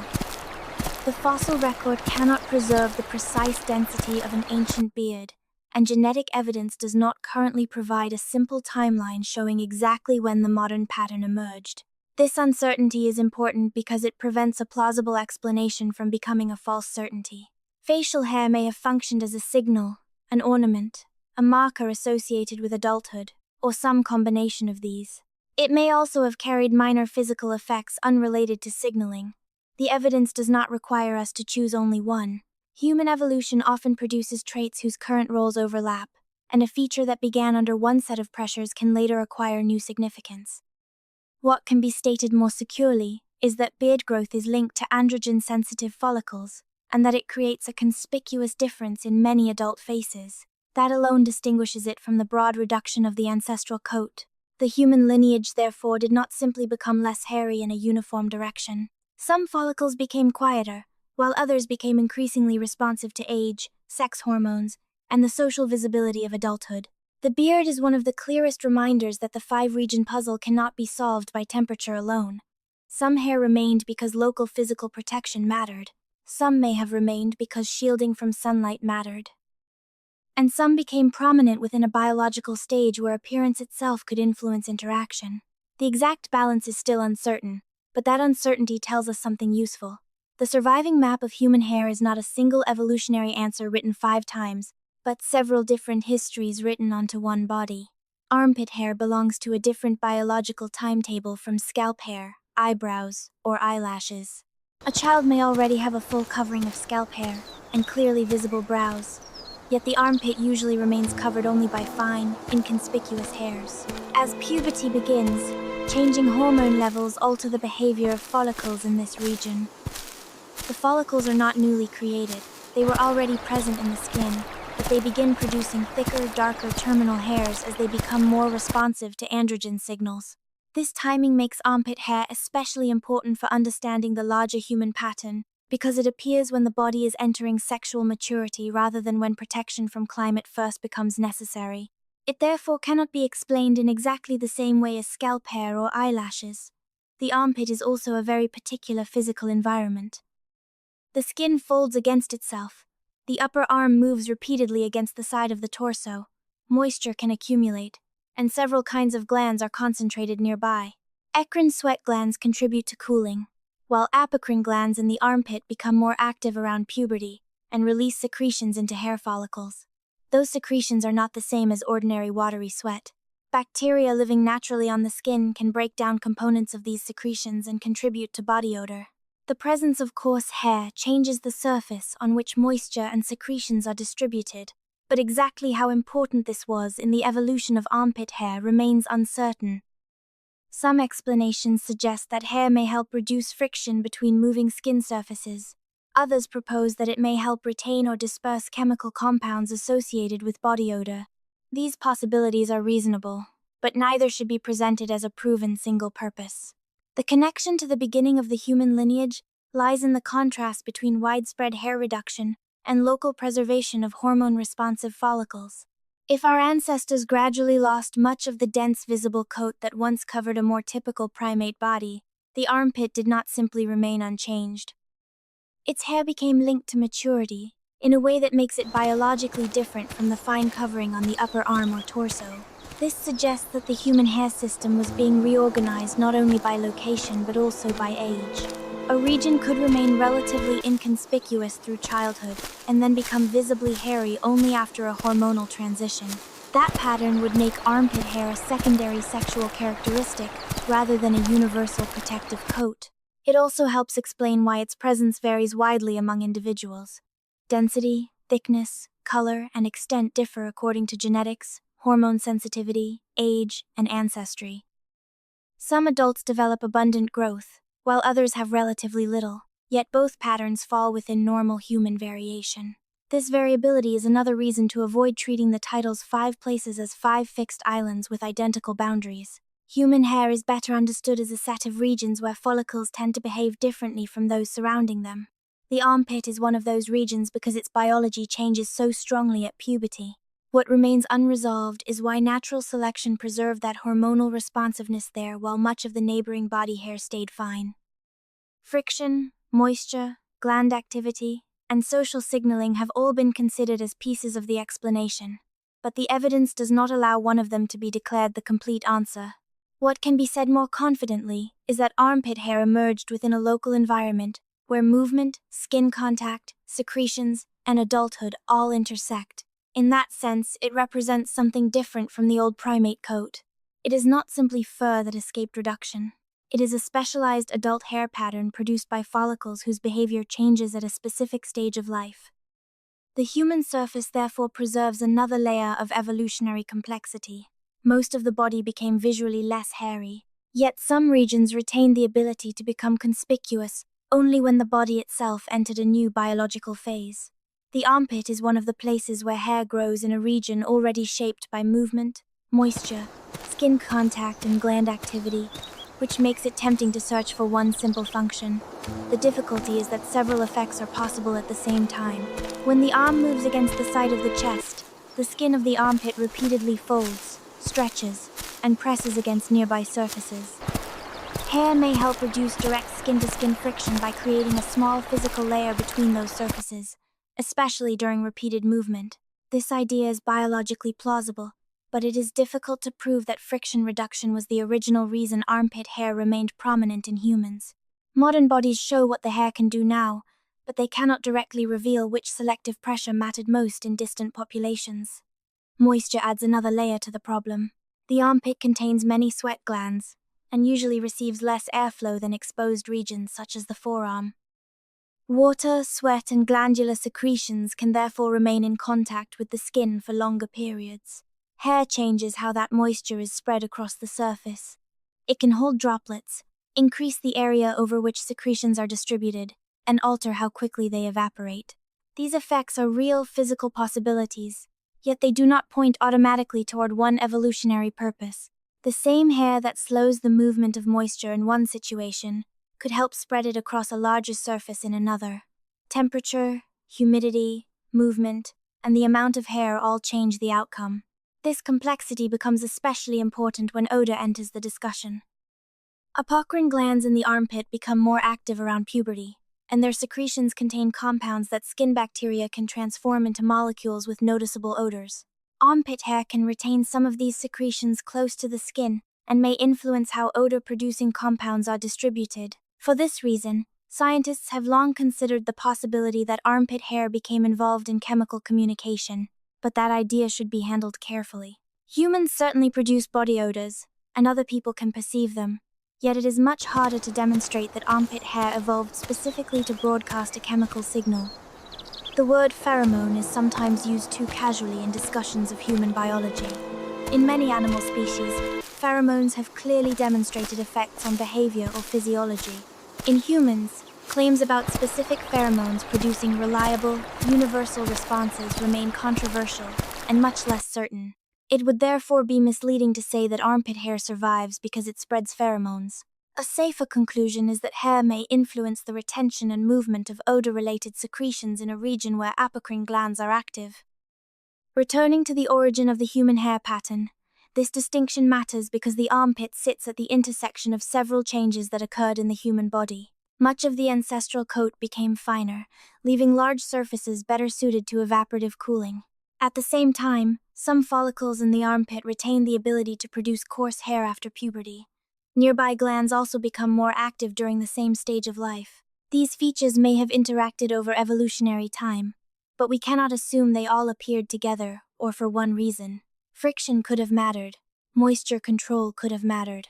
The fossil record cannot preserve the precise density of an ancient beard, and genetic evidence does not currently provide a simple timeline showing exactly when the modern pattern emerged. This uncertainty is important because it prevents a plausible explanation from becoming a false certainty. Facial hair may have functioned as a signal, an ornament, a marker associated with adulthood, or some combination of these. It may also have carried minor physical effects unrelated to signaling. The evidence does not require us to choose only one. Human evolution often produces traits whose current roles overlap, and a feature that began under one set of pressures can later acquire new significance. What can be stated more securely is that beard growth is linked to androgen-sensitive follicles, and that it creates a conspicuous difference in many adult faces. That alone distinguishes it from the broad reduction of the ancestral coat. The human lineage, therefore, did not simply become less hairy in a uniform direction. Some follicles became quieter, while others became increasingly responsive to age, sex hormones, and the social visibility of adulthood. The beard is one of the clearest reminders that the five-region puzzle cannot be solved by temperature alone. Some hair remained because local physical protection mattered. Some may have remained because shielding from sunlight mattered. And some became prominent within a biological stage where appearance itself could influence interaction. The exact balance is still uncertain, but that uncertainty tells us something useful. The surviving map of human hair is not a single evolutionary answer written 5 times, but several different histories written onto one body. Armpit hair belongs to a different biological timetable from scalp hair, eyebrows, or eyelashes. A child may already have a full covering of scalp hair and clearly visible brows, yet the armpit usually remains covered only by fine, inconspicuous hairs. As puberty begins, changing hormone levels alter the behavior of follicles in this region. The follicles are not newly created. They were already present in the skin, but they begin producing thicker, darker terminal hairs as they become more responsive to androgen signals. This timing makes armpit hair especially important for understanding the larger human pattern, because it appears when the body is entering sexual maturity rather than when protection from climate first becomes necessary. It therefore cannot be explained in exactly the same way as scalp hair or eyelashes. The armpit is also a very particular physical environment. The skin folds against itself. The upper arm moves repeatedly against the side of the torso. Moisture can accumulate, and several kinds of glands are concentrated nearby. Eccrine sweat glands contribute to cooling, while apocrine glands in the armpit become more active around puberty and release secretions into hair follicles. Those secretions are not the same as ordinary watery sweat. Bacteria living naturally on the skin can break down components of these secretions and contribute to body odor. The presence of coarse hair changes the surface on which moisture and secretions are distributed, but exactly how important this was in the evolution of armpit hair remains uncertain. Some explanations suggest that hair may help reduce friction between moving skin surfaces. Others propose that it may help retain or disperse chemical compounds associated with body odor. These possibilities are reasonable, but neither should be presented as a proven single purpose. The connection to the beginning of the human lineage lies in the contrast between widespread hair reduction and local preservation of hormone-responsive follicles. If our ancestors gradually lost much of the dense visible coat that once covered a more typical primate body, the armpit did not simply remain unchanged. Its hair became linked to maturity in a way that makes it biologically different from the fine covering on the upper arm or torso. This suggests that the human hair system was being reorganized not only by location but also by age. A region could remain relatively inconspicuous through childhood and then become visibly hairy only after a hormonal transition. That pattern would make armpit hair a secondary sexual characteristic rather than a universal protective coat. It also helps explain why its presence varies widely among individuals. Density, thickness, color, and extent differ according to genetics, hormone sensitivity, age, and ancestry. Some adults develop abundant growth, while others have relatively little, yet both patterns fall within normal human variation. This variability is another reason to avoid treating the title's 5 places as 5 fixed islands with identical boundaries. Human hair is better understood as a set of regions where follicles tend to behave differently from those surrounding them. The armpit is one of those regions because its biology changes so strongly at puberty. What remains unresolved is why natural selection preserved that hormonal responsiveness there while much of the neighboring body hair stayed fine. Friction, moisture, gland activity, and social signaling have all been considered as pieces of the explanation, but the evidence does not allow one of them to be declared the complete answer. What can be said more confidently is that armpit hair emerged within a local environment where movement, skin contact, secretions, and adulthood all intersect. In that sense, it represents something different from the old primate coat. It is not simply fur that escaped reduction. It is a specialized adult hair pattern produced by follicles whose behavior changes at a specific stage of life. The human surface therefore preserves another layer of evolutionary complexity. Most of the body became visually less hairy, yet some regions retained the ability to become conspicuous only when the body itself entered a new biological phase. The armpit is one of the places where hair grows in a region already shaped by movement, moisture, skin contact, and gland activity, which makes it tempting to search for one simple function. The difficulty is that several effects are possible at the same time. When the arm moves against the side of the chest, the skin of the armpit repeatedly folds, stretches, and presses against nearby surfaces. Hair may help reduce direct skin-to-skin friction by creating a small physical layer between those surfaces, especially during repeated movement. This idea is biologically plausible, but it is difficult to prove that friction reduction was the original reason armpit hair remained prominent in humans. Modern bodies show what the hair can do now, but they cannot directly reveal which selective pressure mattered most in distant populations. Moisture adds another layer to the problem. The armpit contains many sweat glands, and usually receives less airflow than exposed regions such as the forearm. Water, sweat, and glandular secretions can therefore remain in contact with the skin for longer periods. Hair changes how that moisture is spread across the surface. It can hold droplets, increase the area over which secretions are distributed, and alter how quickly they evaporate. These effects are real physical possibilities, yet they do not point automatically toward one evolutionary purpose. The same hair that slows the movement of moisture in one situation could help spread it across a larger surface in another. Temperature, humidity, movement, and the amount of hair all change the outcome. This complexity becomes especially important when odor enters the discussion. Apocrine glands in the armpit become more active around puberty, and their secretions contain compounds that skin bacteria can transform into molecules with noticeable odors. Armpit hair can retain some of these secretions close to the skin and may influence how odor-producing compounds are distributed. For this reason, scientists have long considered the possibility that armpit hair became involved in chemical communication, but that idea should be handled carefully. Humans certainly produce body odors, and other people can perceive them. Yet it is much harder to demonstrate that armpit hair evolved specifically to broadcast a chemical signal. The word pheromone is sometimes used too casually in discussions of human biology. In many animal species, pheromones have clearly demonstrated effects on behavior or physiology. In humans, claims about specific pheromones producing reliable, universal responses remain controversial and much less certain. It would therefore be misleading to say that armpit hair survives because it spreads pheromones. A safer conclusion is that hair may influence the retention and movement of odor-related secretions in a region where apocrine glands are active. Returning to the origin of the human hair pattern, this distinction matters because the armpit sits at the intersection of several changes that occurred in the human body. Much of the ancestral coat became finer, leaving large surfaces better suited to evaporative cooling. At the same time, some follicles in the armpit retain the ability to produce coarse hair after puberty. Nearby glands also become more active during the same stage of life. These features may have interacted over evolutionary time, but we cannot assume they all appeared together or for one reason. Friction could have mattered. Moisture control could have mattered.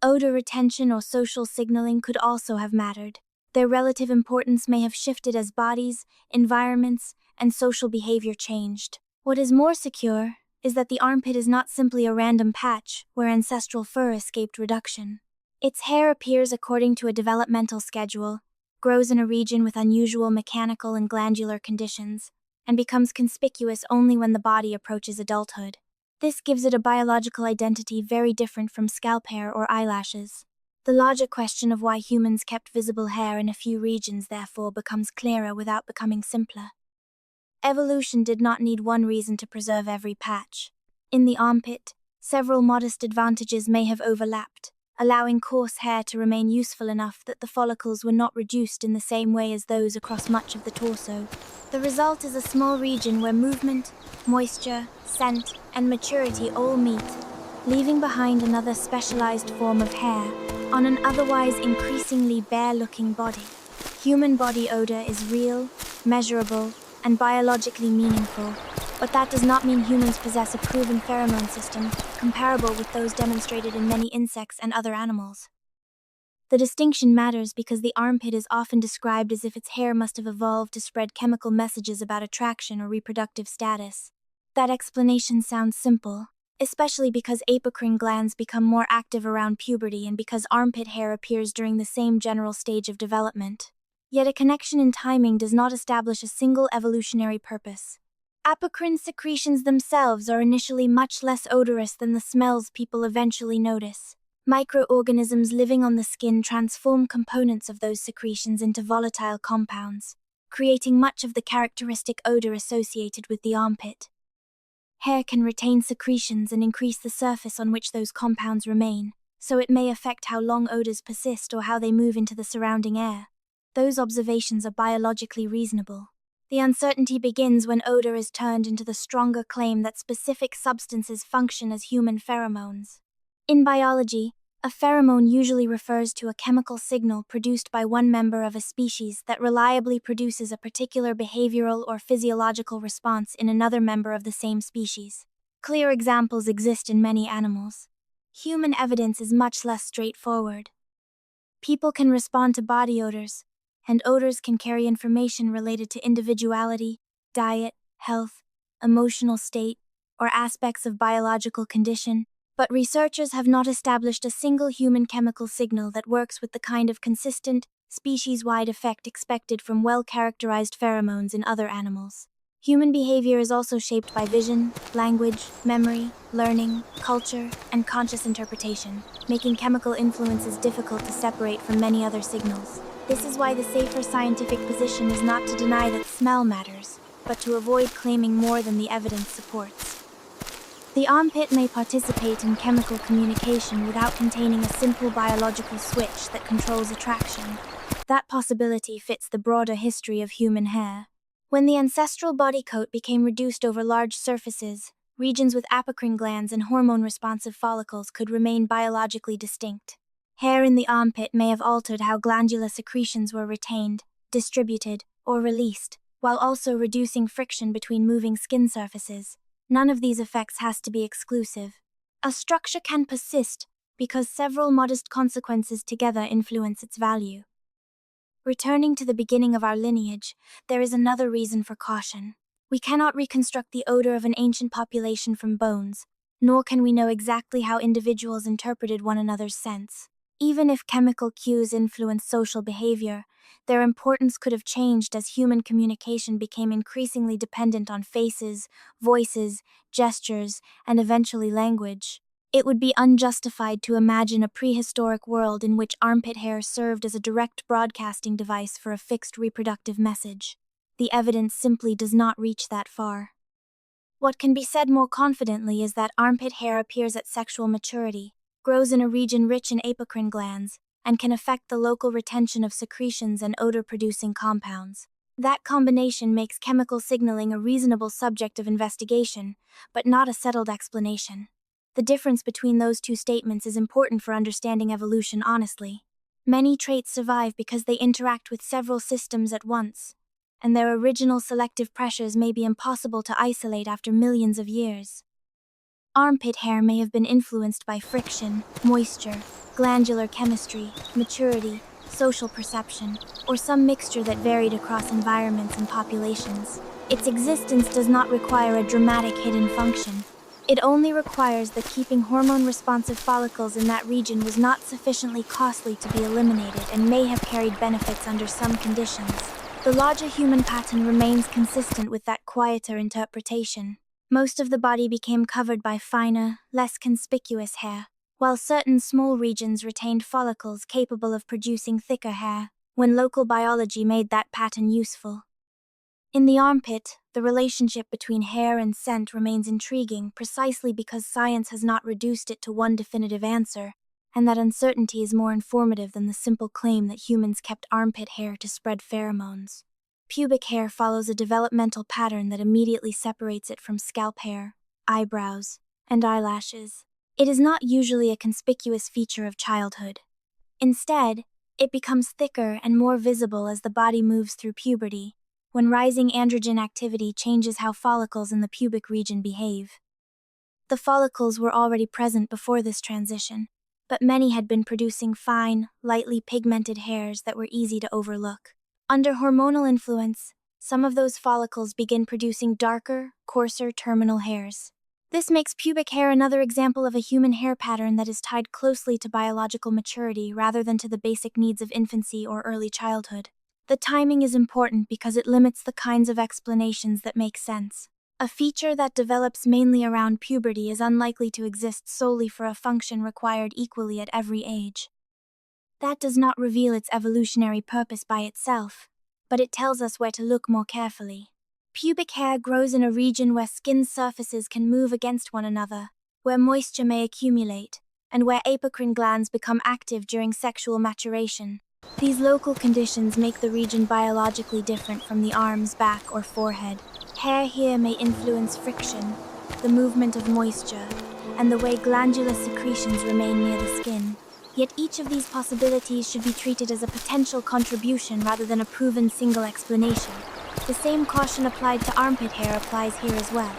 Odor retention or social signaling could also have mattered. Their relative importance may have shifted as bodies, environments, and social behavior changed. What is more secure is that the armpit is not simply a random patch where ancestral fur escaped reduction. Its hair appears according to a developmental schedule, grows in a region with unusual mechanical and glandular conditions, and becomes conspicuous only when the body approaches adulthood. This gives it a biological identity very different from scalp hair or eyelashes. The larger question of why humans kept visible hair in a few regions therefore becomes clearer without becoming simpler. Evolution did not need one reason to preserve every patch. In the armpit, several modest advantages may have overlapped, allowing coarse hair to remain useful enough that the follicles were not reduced in the same way as those across much of the torso. The result is a small region where movement, moisture, scent, and maturity all meet, leaving behind another specialized form of hair on an otherwise increasingly bare-looking body. Human body odor is real, measurable, and biologically meaningful, but that does not mean humans possess a proven pheromone system comparable with those demonstrated in many insects and other animals. The distinction matters because the armpit is often described as if its hair must have evolved to spread chemical messages about attraction or reproductive status. That explanation sounds simple, especially because apocrine glands become more active around puberty and because armpit hair appears during the same general stage of development. Yet a connection in timing does not establish a single evolutionary purpose. Apocrine secretions themselves are initially much less odorous than the smells people eventually notice. Microorganisms living on the skin transform components of those secretions into volatile compounds, creating much of the characteristic odor associated with the armpit. Hair can retain secretions and increase the surface on which those compounds remain, so it may affect how long odors persist or how they move into the surrounding air. Those observations are biologically reasonable. The uncertainty begins when odor is turned into the stronger claim that specific substances function as human pheromones. In biology, a pheromone usually refers to a chemical signal produced by one member of a species that reliably produces a particular behavioral or physiological response in another member of the same species. Clear examples exist in many animals. Human evidence is much less straightforward. People can respond to body odors, and odors can carry information related to individuality, diet, health, emotional state, or aspects of biological condition, but researchers have not established a single human chemical signal that works with the kind of consistent, species-wide effect expected from well-characterized pheromones in other animals. Human behavior is also shaped by vision, language, memory, learning, culture, and conscious interpretation, making chemical influences difficult to separate from many other signals. This is why the safer scientific position is not to deny that smell matters, but to avoid claiming more than the evidence supports. The armpit may participate in chemical communication without containing a simple biological switch that controls attraction. That possibility fits the broader history of human hair. When the ancestral body coat became reduced over large surfaces, regions with apocrine glands and hormone-responsive follicles could remain biologically distinct. Hair in the armpit may have altered how glandular secretions were retained, distributed, or released, while also reducing friction between moving skin surfaces. None of these effects has to be exclusive. A structure can persist because several modest consequences together influence its value. Returning to the beginning of our lineage, there is another reason for caution. We cannot reconstruct the odor of an ancient population from bones, nor can we know exactly how individuals interpreted one another's scents. Even if chemical cues influenced social behavior, their importance could have changed as human communication became increasingly dependent on faces, voices, gestures, and eventually language. It would be unjustified to imagine a prehistoric world in which armpit hair served as a direct broadcasting device for a fixed reproductive message. The evidence simply does not reach that far. What can be said more confidently is that armpit hair appears at sexual maturity, grows in a region rich in apocrine glands, and can affect the local retention of secretions and odor-producing compounds. That combination makes chemical signaling a reasonable subject of investigation, but not a settled explanation. The difference between those two statements is important for understanding evolution honestly. Many traits survive because they interact with several systems at once, and their original selective pressures may be impossible to isolate after millions of years. Armpit hair may have been influenced by friction, moisture, glandular chemistry, maturity, social perception, or some mixture that varied across environments and populations. Its existence does not require a dramatic hidden function. It only requires that keeping hormone-responsive follicles in that region was not sufficiently costly to be eliminated and may have carried benefits under some conditions. The larger human pattern remains consistent with that quieter interpretation. Most of the body became covered by finer, less conspicuous hair, while certain small regions retained follicles capable of producing thicker hair, when local biology made that pattern useful. In the armpit, the relationship between hair and scent remains intriguing precisely because science has not reduced it to one definitive answer, and that uncertainty is more informative than the simple claim that humans kept armpit hair to spread pheromones. Pubic hair follows a developmental pattern that immediately separates it from scalp hair, eyebrows, and eyelashes. It is not usually a conspicuous feature of childhood. Instead, it becomes thicker and more visible as the body moves through puberty, when rising androgen activity changes how follicles in the pubic region behave. The follicles were already present before this transition, but many had been producing fine, lightly pigmented hairs that were easy to overlook. Under hormonal influence, some of those follicles begin producing darker, coarser terminal hairs. This makes pubic hair another example of a human hair pattern that is tied closely to biological maturity rather than to the basic needs of infancy or early childhood. The timing is important because it limits the kinds of explanations that make sense. A feature that develops mainly around puberty is unlikely to exist solely for a function required equally at every age. That does not reveal its evolutionary purpose by itself, but it tells us where to look more carefully. Pubic hair grows in a region where skin surfaces can move against one another, where moisture may accumulate, and where apocrine glands become active during sexual maturation. These local conditions make the region biologically different from the arms, back, or forehead. Hair here may influence friction, the movement of moisture, and the way glandular secretions remain near the skin. Yet each of these possibilities should be treated as a potential contribution rather than a proven single explanation. The same caution applied to armpit hair applies here as well.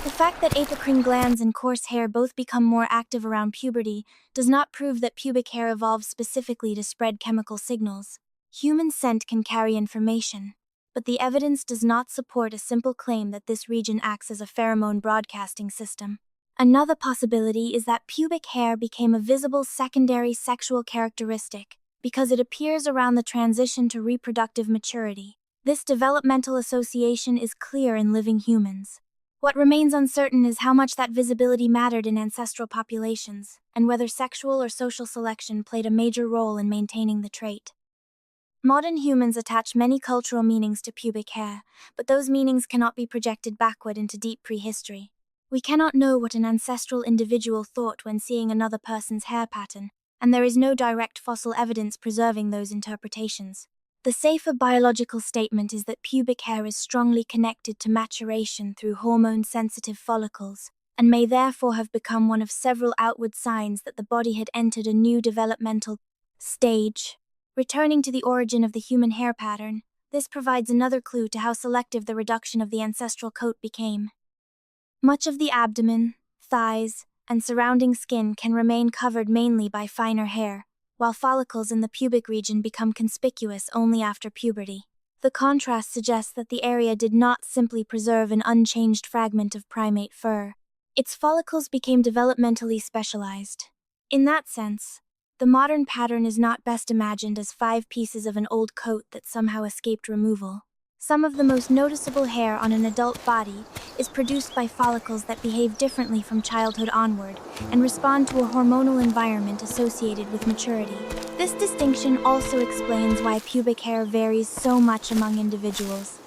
The fact that apocrine glands and coarse hair both become more active around puberty does not prove that pubic hair evolved specifically to spread chemical signals. Human scent can carry information, but the evidence does not support a simple claim that this region acts as a pheromone broadcasting system. Another possibility is that pubic hair became a visible secondary sexual characteristic because it appears around the transition to reproductive maturity. This developmental association is clear in living humans. What remains uncertain is how much that visibility mattered in ancestral populations, and whether sexual or social selection played a major role in maintaining the trait. Modern humans attach many cultural meanings to pubic hair, but those meanings cannot be projected backward into deep prehistory. We cannot know what an ancestral individual thought when seeing another person's hair pattern, and there is no direct fossil evidence preserving those interpretations. The safer biological statement is that pubic hair is strongly connected to maturation through hormone-sensitive follicles, and may therefore have become one of several outward signs that the body had entered a new developmental stage. Returning to the origin of the human hair pattern, this provides another clue to how selective the reduction of the ancestral coat became. Much of the abdomen, thighs, and surrounding skin can remain covered mainly by finer hair, while follicles in the pubic region become conspicuous only after puberty. The contrast suggests that the area did not simply preserve an unchanged fragment of primate fur. Its follicles became developmentally specialized. In that sense, the modern pattern is not best imagined as 5 pieces of an old coat that somehow escaped removal. Some of the most noticeable hair on an adult body is produced by follicles that behave differently from childhood onward and respond to a hormonal environment associated with maturity. This distinction also explains why pubic hair varies so much among individuals.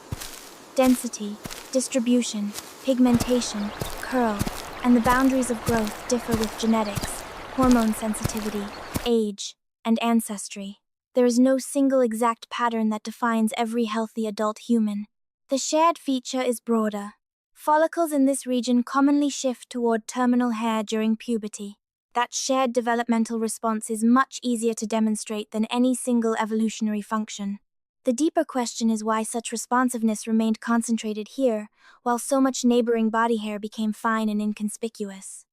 Density, distribution, pigmentation, curl, and the boundaries of growth differ with genetics, hormone sensitivity, age, and ancestry. There is no single exact pattern that defines every healthy adult human. The shared feature is broader. Follicles in this region commonly shift toward terminal hair during puberty. That shared developmental response is much easier to demonstrate than any single evolutionary function. The deeper question is why such responsiveness remained concentrated here, while so much neighboring body hair became fine and inconspicuous.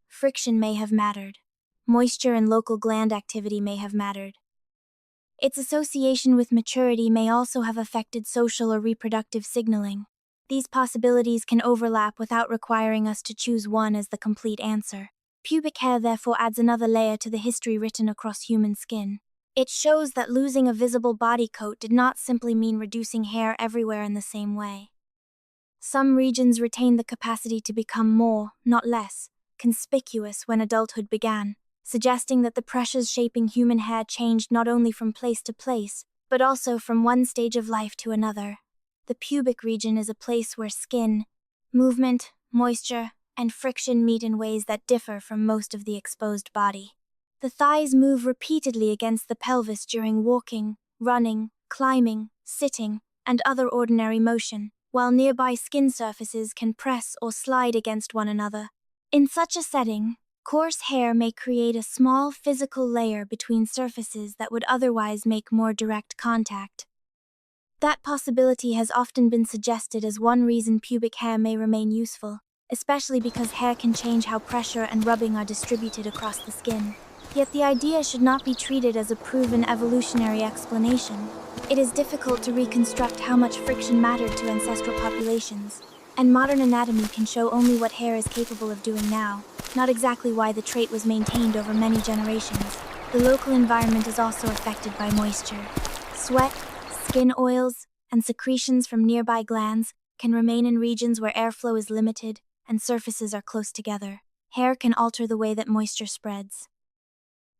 Friction may have mattered. Moisture and local gland activity may have mattered. Its association with maturity may also have affected social or reproductive signaling. These possibilities can overlap without requiring us to choose one as the complete answer. Pubic hair therefore adds another layer to the history written across human skin. It shows that losing a visible body coat did not simply mean reducing hair everywhere in the same way. Some regions retained the capacity to become more, not less, conspicuous when adulthood began, suggesting that the pressures shaping human hair changed not only from place to place, but also from one stage of life to another. The pubic region is a place where skin, movement, moisture, and friction meet in ways that differ from most of the exposed body. The thighs move repeatedly against the pelvis during walking, running, climbing, sitting, and other ordinary motion, while nearby skin surfaces can press or slide against one another. In such a setting, coarse hair may create a small physical layer between surfaces that would otherwise make more direct contact. That possibility has often been suggested as one reason pubic hair may remain useful, especially because hair can change how pressure and rubbing are distributed across the skin. Yet the idea should not be treated as a proven evolutionary explanation. It is difficult to reconstruct how much friction mattered to ancestral populations, and modern anatomy can show only what hair is capable of doing now, not exactly why the trait was maintained over many generations. The local environment is also affected by moisture. Sweat, skin oils, and secretions from nearby glands can remain in regions where airflow is limited and surfaces are close together. Hair can alter the way that moisture spreads.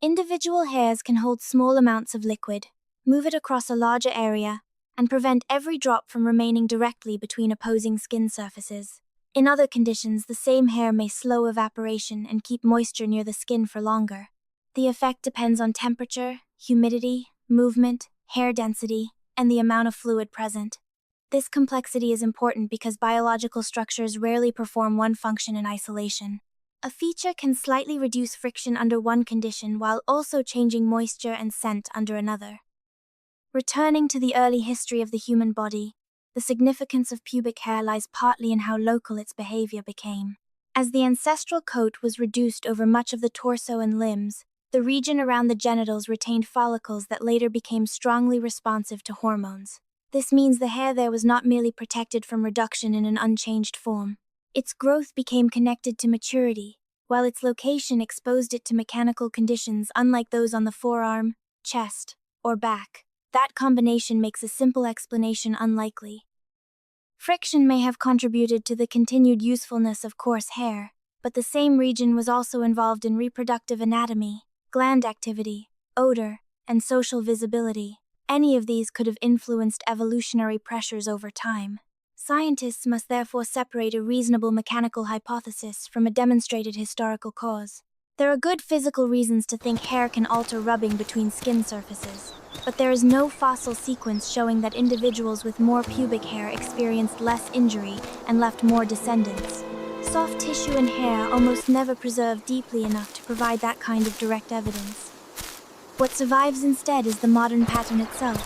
Individual hairs can hold small amounts of liquid, move it across a larger area, and prevent every drop from remaining directly between opposing skin surfaces. In other conditions, the same hair may slow evaporation and keep moisture near the skin for longer. The effect depends on temperature, humidity, movement, hair density, and the amount of fluid present. This complexity is important because biological structures rarely perform one function in isolation. A feature can slightly reduce friction under one condition while also changing moisture and scent under another. Returning to the early history of the human body, the significance of pubic hair lies partly in how local its behavior became. As the ancestral coat was reduced over much of the torso and limbs, the region around the genitals retained follicles that later became strongly responsive to hormones. This means the hair there was not merely protected from reduction in an unchanged form. Its growth became connected to maturity, while its location exposed it to mechanical conditions unlike those on the forearm, chest, or back. That combination makes a simple explanation unlikely. Friction may have contributed to the continued usefulness of coarse hair, but the same region was also involved in reproductive anatomy, gland activity, odor, and social visibility. Any of these could have influenced evolutionary pressures over time. Scientists must therefore separate a reasonable mechanical hypothesis from a demonstrated historical cause. There are good physical reasons to think hair can alter rubbing between skin surfaces, but there is no fossil sequence showing that individuals with more pubic hair experienced less injury and left more descendants. Soft tissue and hair almost never preserve deeply enough to provide that kind of direct evidence. What survives instead is the modern pattern itself: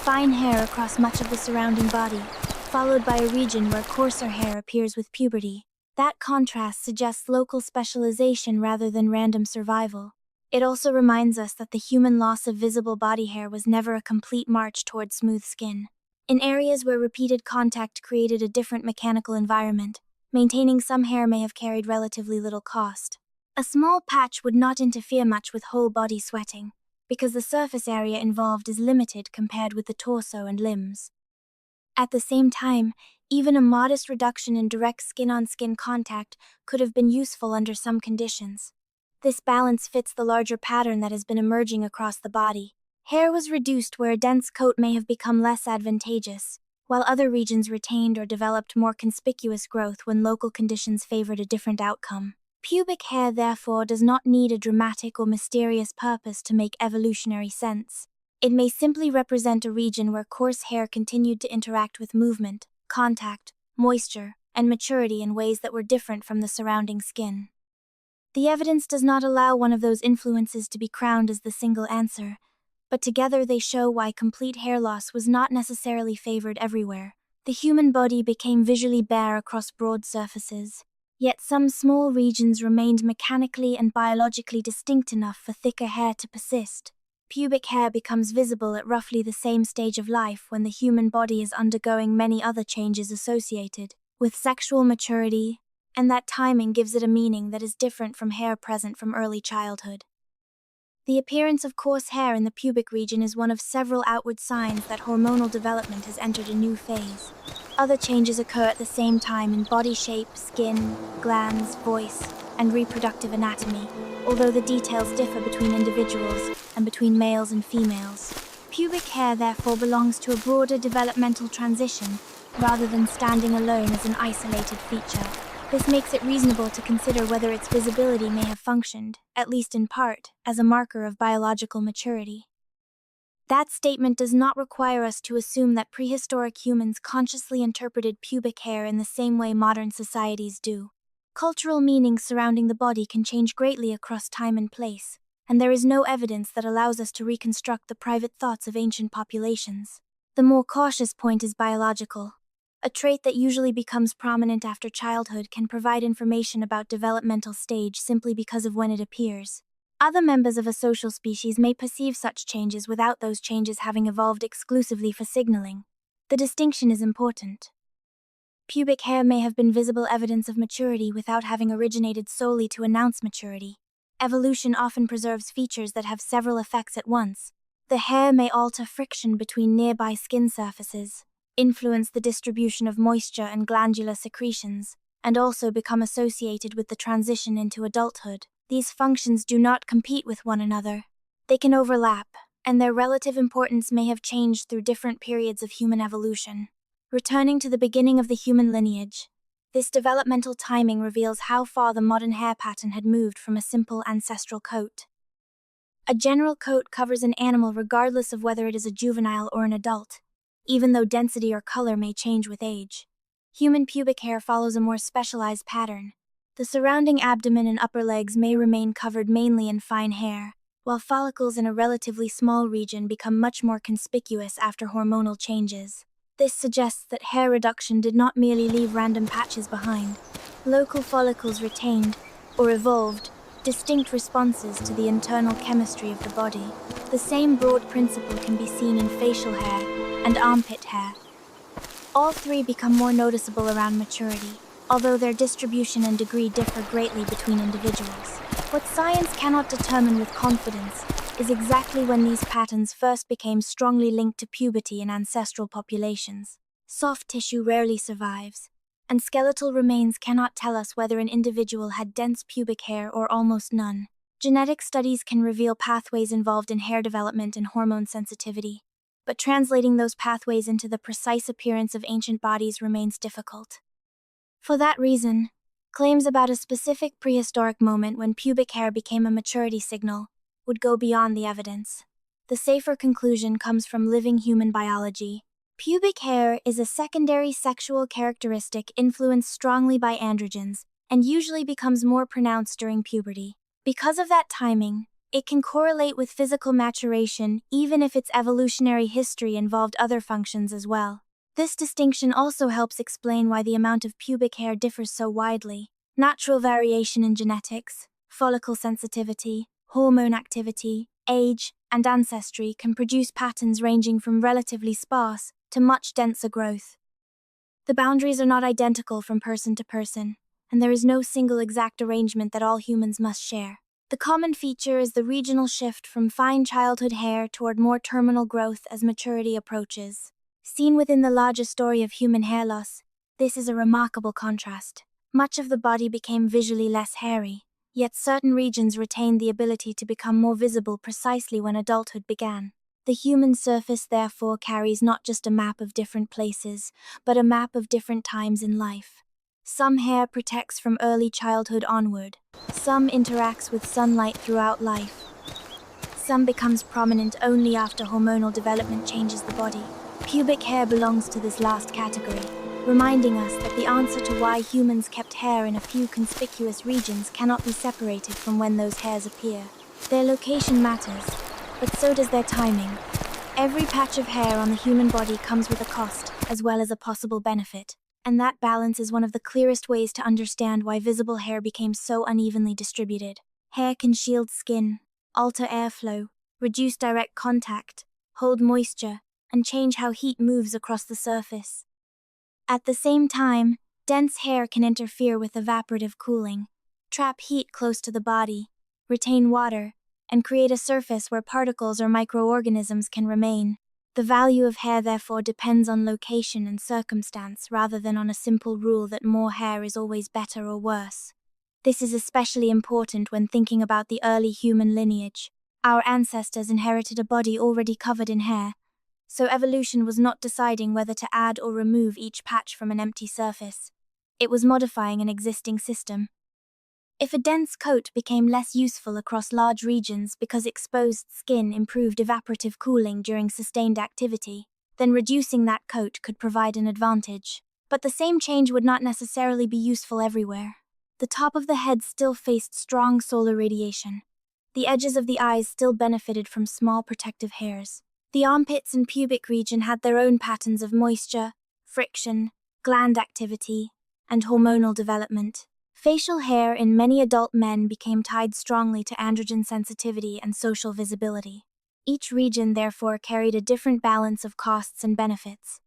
fine hair across much of the surrounding body, followed by a region where coarser hair appears with puberty. That contrast suggests local specialization rather than random survival. It also reminds us that the human loss of visible body hair was never a complete march toward smooth skin. In areas where repeated contact created a different mechanical environment, maintaining some hair may have carried relatively little cost. A small patch would not interfere much with whole body sweating, because the surface area involved is limited compared with the torso and limbs. At the same time, even a modest reduction in direct skin-on-skin contact could have been useful under some conditions. This balance fits the larger pattern that has been emerging across the body. Hair was reduced where a dense coat may have become less advantageous, while other regions retained or developed more conspicuous growth when local conditions favored a different outcome. Pubic hair, therefore, does not need a dramatic or mysterious purpose to make evolutionary sense. It may simply represent a region where coarse hair continued to interact with movement, contact, moisture, and maturity in ways that were different from the surrounding skin. The evidence does not allow one of those influences to be crowned as the single answer, but together they show why complete hair loss was not necessarily favored everywhere. The human body became visually bare across broad surfaces, yet some small regions remained mechanically and biologically distinct enough for thicker hair to persist. Pubic hair becomes visible at roughly the same stage of life when the human body is undergoing many other changes associated with sexual maturity, and that timing gives it a meaning that is different from hair present from early childhood. The appearance of coarse hair in the pubic region is one of several outward signs that hormonal development has entered a new phase. Other changes occur at the same time in body shape, skin, glands, voice, and reproductive anatomy, although the details differ between individuals and between males and females. Pubic hair therefore belongs to a broader developmental transition, rather than standing alone as an isolated feature. This makes it reasonable to consider whether its visibility may have functioned, at least in part, as a marker of biological maturity. That statement does not require us to assume that prehistoric humans consciously interpreted pubic hair in the same way modern societies do. Cultural meanings surrounding the body can change greatly across time and place, and there is no evidence that allows us to reconstruct the private thoughts of ancient populations. The more cautious point is biological. A trait that usually becomes prominent after childhood can provide information about developmental stage simply because of when it appears. Other members of a social species may perceive such changes without those changes having evolved exclusively for signaling. The distinction is important. Pubic hair may have been visible evidence of maturity without having originated solely to announce maturity. Evolution often preserves features that have several effects at once. The hair may alter friction between nearby skin surfaces, influence the distribution of moisture and glandular secretions, and also become associated with the transition into adulthood. These functions do not compete with one another. They can overlap, and their relative importance may have changed through different periods of human evolution. Returning to the beginning of the human lineage, this developmental timing reveals how far the modern hair pattern had moved from a simple ancestral coat. A general coat covers an animal regardless of whether it is a juvenile or an adult, even though density or color may change with age. Human pubic hair follows a more specialized pattern. The surrounding abdomen and upper legs may remain covered mainly in fine hair, while follicles in a relatively small region become much more conspicuous after hormonal changes. This suggests that hair reduction did not merely leave random patches behind. Local follicles retained, or evolved, distinct responses to the internal chemistry of the body. The same broad principle can be seen in facial hair and armpit hair. All three become more noticeable around maturity, although their distribution and degree differ greatly between individuals. What science cannot determine with confidence is exactly when these patterns first became strongly linked to puberty in ancestral populations. Soft tissue rarely survives, and skeletal remains cannot tell us whether an individual had dense pubic hair or almost none. Genetic studies can reveal pathways involved in hair development and hormone sensitivity. but translating those pathways into the precise appearance of ancient bodies remains difficult. For that reason, claims about a specific prehistoric moment when pubic hair became a maturity signal would go beyond the evidence. The safer conclusion comes from living human biology. Pubic hair is a secondary sexual characteristic influenced strongly by androgens and usually becomes more pronounced during puberty. Because of that timing, it can correlate with physical maturation even if its evolutionary history involved other functions as well. This distinction also helps explain why the amount of pubic hair differs so widely. Natural variation in genetics, follicle sensitivity, hormone activity, age, and ancestry can produce patterns ranging from relatively sparse to much denser growth. The boundaries are not identical from person to person, and there is no single exact arrangement that all humans must share. The common feature is the regional shift from fine childhood hair toward more terminal growth as maturity approaches. Seen within the larger story of human hair loss, this is a remarkable contrast. Much of the body became visually less hairy, yet certain regions retained the ability to become more visible precisely when adulthood began. The human surface therefore carries not just a map of different places, but a map of different times in life. Some hair protects from early childhood onward, some interacts with sunlight throughout life, some becomes prominent only after hormonal development changes the body. Pubic hair belongs to this last category, reminding us that the answer to why humans kept hair in a few conspicuous regions cannot be separated from when those hairs appear. Their location matters, but so does their timing. Every patch of hair on the human body comes with a cost, as well as a possible benefit, and that balance is one of the clearest ways to understand why visible hair became so unevenly distributed. Hair can shield skin, alter airflow, reduce direct contact, hold moisture, and change how heat moves across the surface. At the same time, dense hair can interfere with evaporative cooling, trap heat close to the body, retain water, and create a surface where particles or microorganisms can remain. The value of hair therefore depends on location and circumstance rather than on a simple rule that more hair is always better or worse. This is especially important when thinking about the early human lineage. Our ancestors inherited a body already covered in hair, so evolution was not deciding whether to add or remove each patch from an empty surface. It was modifying an existing system. If a dense coat became less useful across large regions because exposed skin improved evaporative cooling during sustained activity, then reducing that coat could provide an advantage. But the same change would not necessarily be useful everywhere. The top of the head still faced strong solar radiation. The edges of the eyes still benefited from small protective hairs. The armpits and pubic region had their own patterns of moisture, friction, gland activity, and hormonal development. Facial hair in many adult men became tied strongly to androgen sensitivity and social visibility. Each region therefore carried a different balance of costs and benefits.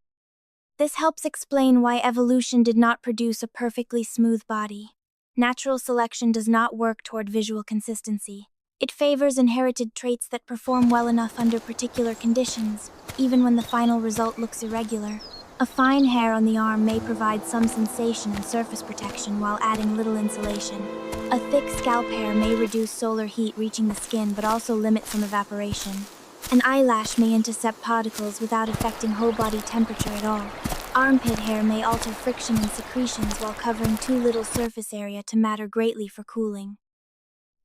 This helps explain why evolution did not produce a perfectly smooth body. Natural selection does not work toward visual consistency. It favors inherited traits that perform well enough under particular conditions, even when the final result looks irregular. A fine hair on the arm may provide some sensation and surface protection while adding little insulation. A thick scalp hair may reduce solar heat reaching the skin but also limit some evaporation. An eyelash may intercept particles without affecting whole body temperature at all. Armpit hair may alter friction and secretions while covering too little surface area to matter greatly for cooling.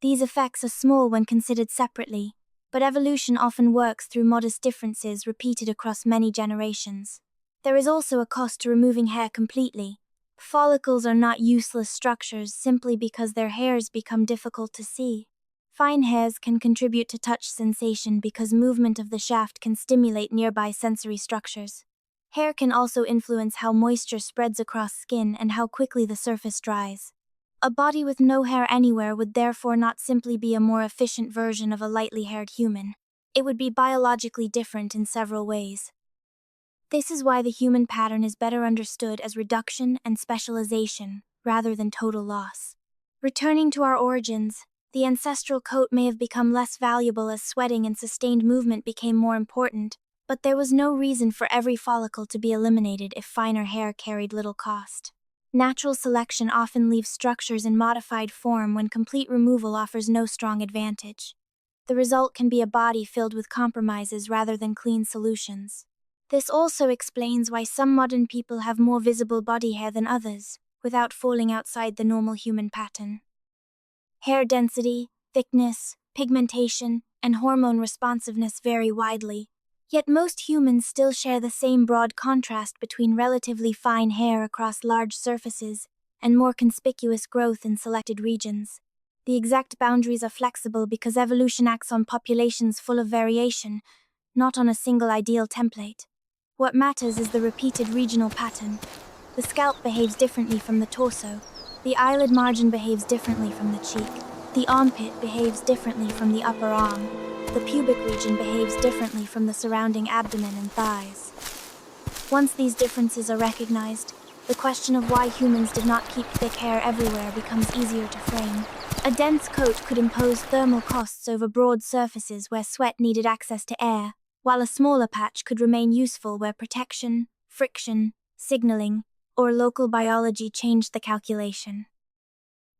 These effects are small when considered separately, but evolution often works through modest differences repeated across many generations. There is also a cost to removing hair completely. Follicles are not useless structures simply because their hairs become difficult to see. Fine hairs can contribute to touch sensation because movement of the shaft can stimulate nearby sensory structures. Hair can also influence how moisture spreads across skin and how quickly the surface dries. A body with no hair anywhere would therefore not simply be a more efficient version of a lightly haired human. It would be biologically different in several ways. This is why the human pattern is better understood as reduction and specialization, rather than total loss. Returning to our origins, the ancestral coat may have become less valuable as sweating and sustained movement became more important, but there was no reason for every follicle to be eliminated if finer hair carried little cost. Natural selection often leaves structures in modified form when complete removal offers no strong advantage. The result can be a body filled with compromises rather than clean solutions. This also explains why some modern people have more visible body hair than others, without falling outside the normal human pattern. Hair density, thickness, pigmentation, and hormone responsiveness vary widely, yet most humans still share the same broad contrast between relatively fine hair across large surfaces and more conspicuous growth in selected regions. The exact boundaries are flexible because evolution acts on populations full of variation, not on a single ideal template. What matters is the repeated regional pattern. The scalp behaves differently from the torso. The eyelid margin behaves differently from the cheek. The armpit behaves differently from the upper arm. The pubic region behaves differently from the surrounding abdomen and thighs. Once these differences are recognized, the question of why humans did not keep thick hair everywhere becomes easier to frame. A dense coat could impose thermal costs over broad surfaces where sweat needed access to air, while a smaller patch could remain useful where protection, friction, signaling, or local biology changed the calculation.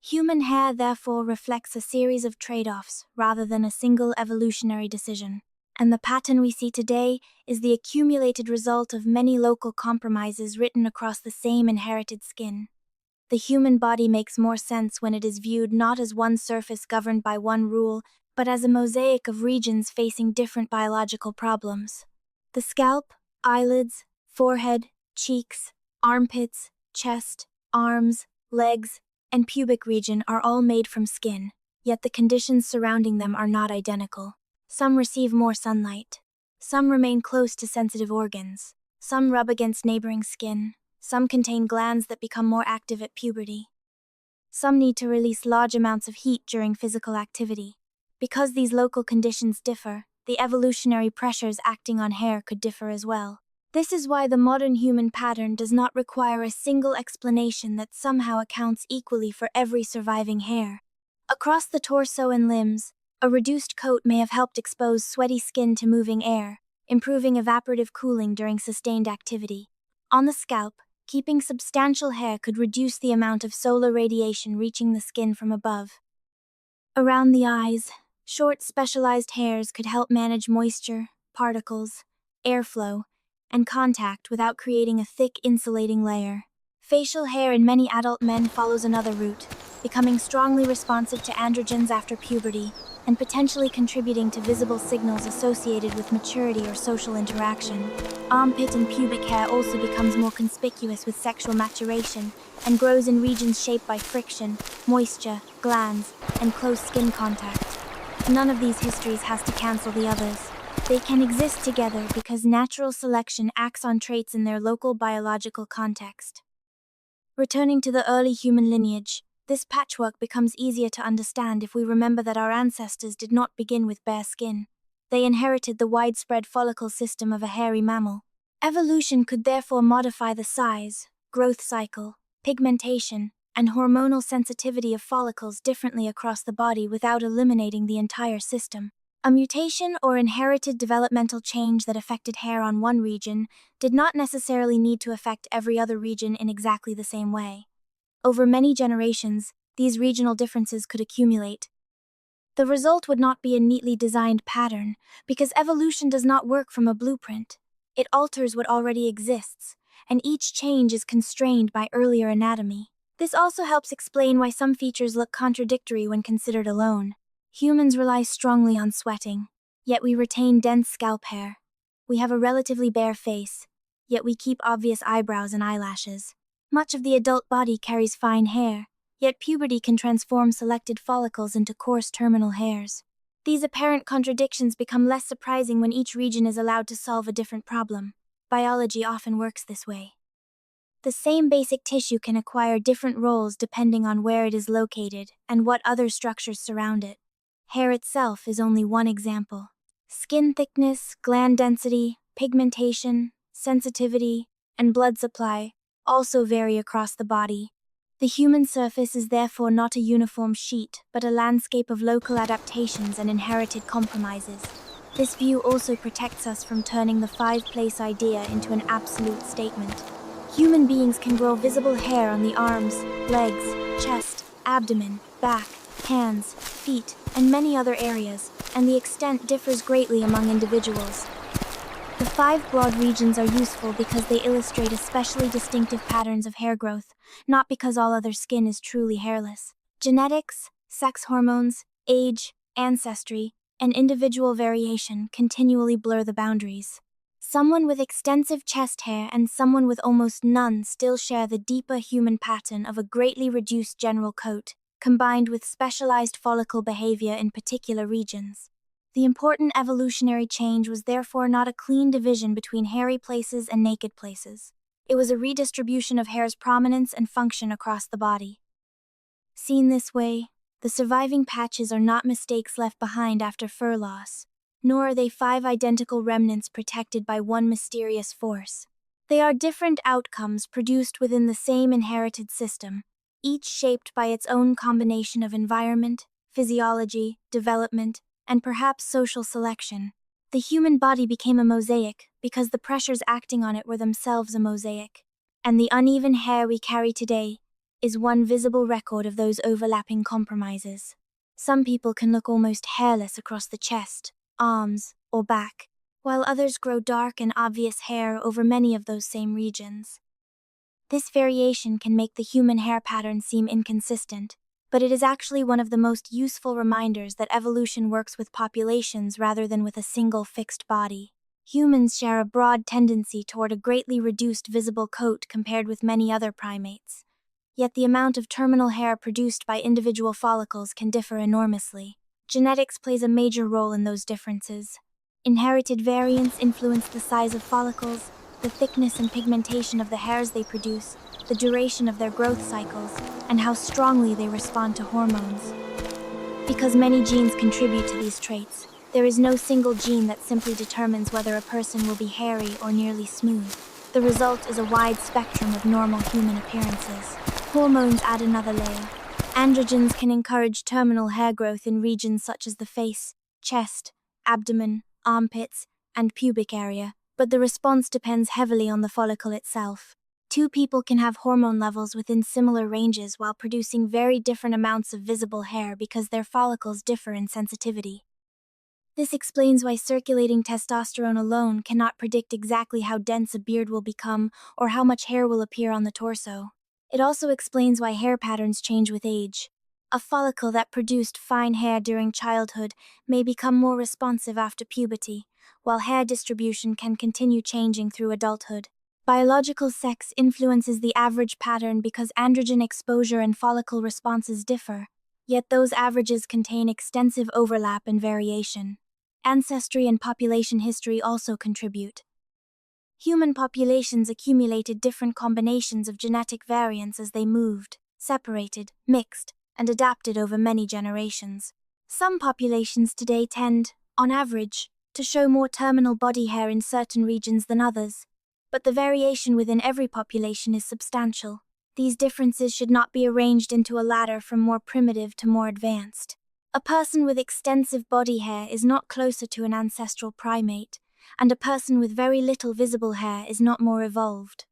Human hair therefore reflects a series of trade-offs rather than a single evolutionary decision, and the pattern we see today is the accumulated result of many local compromises written across the same inherited skin. The human body makes more sense when it is viewed not as one surface governed by one rule, but as a mosaic of regions facing different biological problems. The scalp, eyelids, forehead, cheeks, armpits, chest, arms, legs, and pubic region are all made from skin, yet the conditions surrounding them are not identical. Some receive more sunlight. Some remain close to sensitive organs. Some rub against neighboring skin. Some contain glands that become more active at puberty. Some need to release large amounts of heat during physical activity. Because these local conditions differ, the evolutionary pressures acting on hair could differ as well. This is why the modern human pattern does not require a single explanation that somehow accounts equally for every surviving hair. Across the torso and limbs, a reduced coat may have helped expose sweaty skin to moving air, improving evaporative cooling during sustained activity. On the scalp, keeping substantial hair could reduce the amount of solar radiation reaching the skin from above. Around the eyes, short specialized hairs could help manage moisture, particles, airflow, and contact without creating a thick insulating layer. Facial hair in many adult men follows another route, becoming strongly responsive to androgens after puberty, and potentially contributing to visible signals associated with maturity or social interaction. Armpit and pubic hair also becomes more conspicuous with sexual maturation and grows in regions shaped by friction, moisture, glands, and close skin contact. None of these histories has to cancel the others. They can exist together because natural selection acts on traits in their local biological context. Returning to the early human lineage, this patchwork becomes easier to understand if we remember that our ancestors did not begin with bare skin. They inherited the widespread follicle system of a hairy mammal. Evolution could therefore modify the size, growth cycle, pigmentation, and hormonal sensitivity of follicles differently across the body without eliminating the entire system. A mutation or inherited developmental change that affected hair on one region did not necessarily need to affect every other region in exactly the same way. Over many generations, these regional differences could accumulate. The result would not be a neatly designed pattern, because evolution does not work from a blueprint. It alters what already exists, and each change is constrained by earlier anatomy. This also helps explain why some features look contradictory when considered alone. Humans rely strongly on sweating, yet we retain dense scalp hair. We have a relatively bare face, yet we keep obvious eyebrows and eyelashes. Much of the adult body carries fine hair, yet puberty can transform selected follicles into coarse terminal hairs. These apparent contradictions become less surprising when each region is allowed to solve a different problem. Biology often works this way. The same basic tissue can acquire different roles depending on where it is located and what other structures surround it. Hair itself is only one example. Skin thickness, gland density, pigmentation, sensitivity, and blood supply also vary across the body. The human surface is therefore not a uniform sheet, but a landscape of local adaptations and inherited compromises. This view also protects us from turning the five-place idea into an absolute statement. Human beings can grow visible hair on the arms, legs, chest, abdomen, back, hands, feet, and many other areas, and the extent differs greatly among individuals. The 5 broad regions are useful because they illustrate especially distinctive patterns of hair growth, not because all other skin is truly hairless. Genetics, sex hormones, age, ancestry, and individual variation continually blur the boundaries. Someone with extensive chest hair and someone with almost none still share the deeper human pattern of a greatly reduced general coat, combined with specialized follicle behavior in particular regions. The important evolutionary change was therefore not a clean division between hairy places and naked places. It was a redistribution of hair's prominence and function across the body. Seen this way, the surviving patches are not mistakes left behind after fur loss, nor are they 5 identical remnants protected by one mysterious force. They are different outcomes produced within the same inherited system, each shaped by its own combination of environment, physiology, development, and perhaps social selection. The human body became a mosaic because the pressures acting on it were themselves a mosaic, and the uneven hair we carry today is one visible record of those overlapping compromises. Some people can look almost hairless across the chest, arms, or back, while others grow dark and obvious hair over many of those same regions. This variation can make the human hair pattern seem inconsistent, but it is actually one of the most useful reminders that evolution works with populations rather than with a single fixed body. Humans share a broad tendency toward a greatly reduced visible coat compared with many other primates. Yet the amount of terminal hair produced by individual follicles can differ enormously. Genetics plays a major role in those differences. Inherited variants influence the size of follicles, the thickness and pigmentation of the hairs they produce, the duration of their growth cycles, and how strongly they respond to hormones. Because many genes contribute to these traits, there is no single gene that simply determines whether a person will be hairy or nearly smooth. The result is a wide spectrum of normal human appearances. Hormones add another layer. Androgens can encourage terminal hair growth in regions such as the face, chest, abdomen, armpits, and pubic area, but the response depends heavily on the follicle itself. 2 people can have hormone levels within similar ranges while producing very different amounts of visible hair because their follicles differ in sensitivity. This explains why circulating testosterone alone cannot predict exactly how dense a beard will become or how much hair will appear on the torso. It also explains why hair patterns change with age. A follicle that produced fine hair during childhood may become more responsive after puberty, while hair distribution can continue changing through adulthood. Biological sex influences the average pattern because androgen exposure and follicle responses differ, yet those averages contain extensive overlap and variation. Ancestry and population history also contribute. Human populations accumulated different combinations of genetic variants as they moved, separated, mixed, and adapted over many generations. Some populations today tend, on average, to show more terminal body hair in certain regions than others, but the variation within every population is substantial. These differences should not be arranged into a ladder from more primitive to more advanced. A person with extensive body hair is not closer to an ancestral primate, and a person with very little visible hair is not more evolved.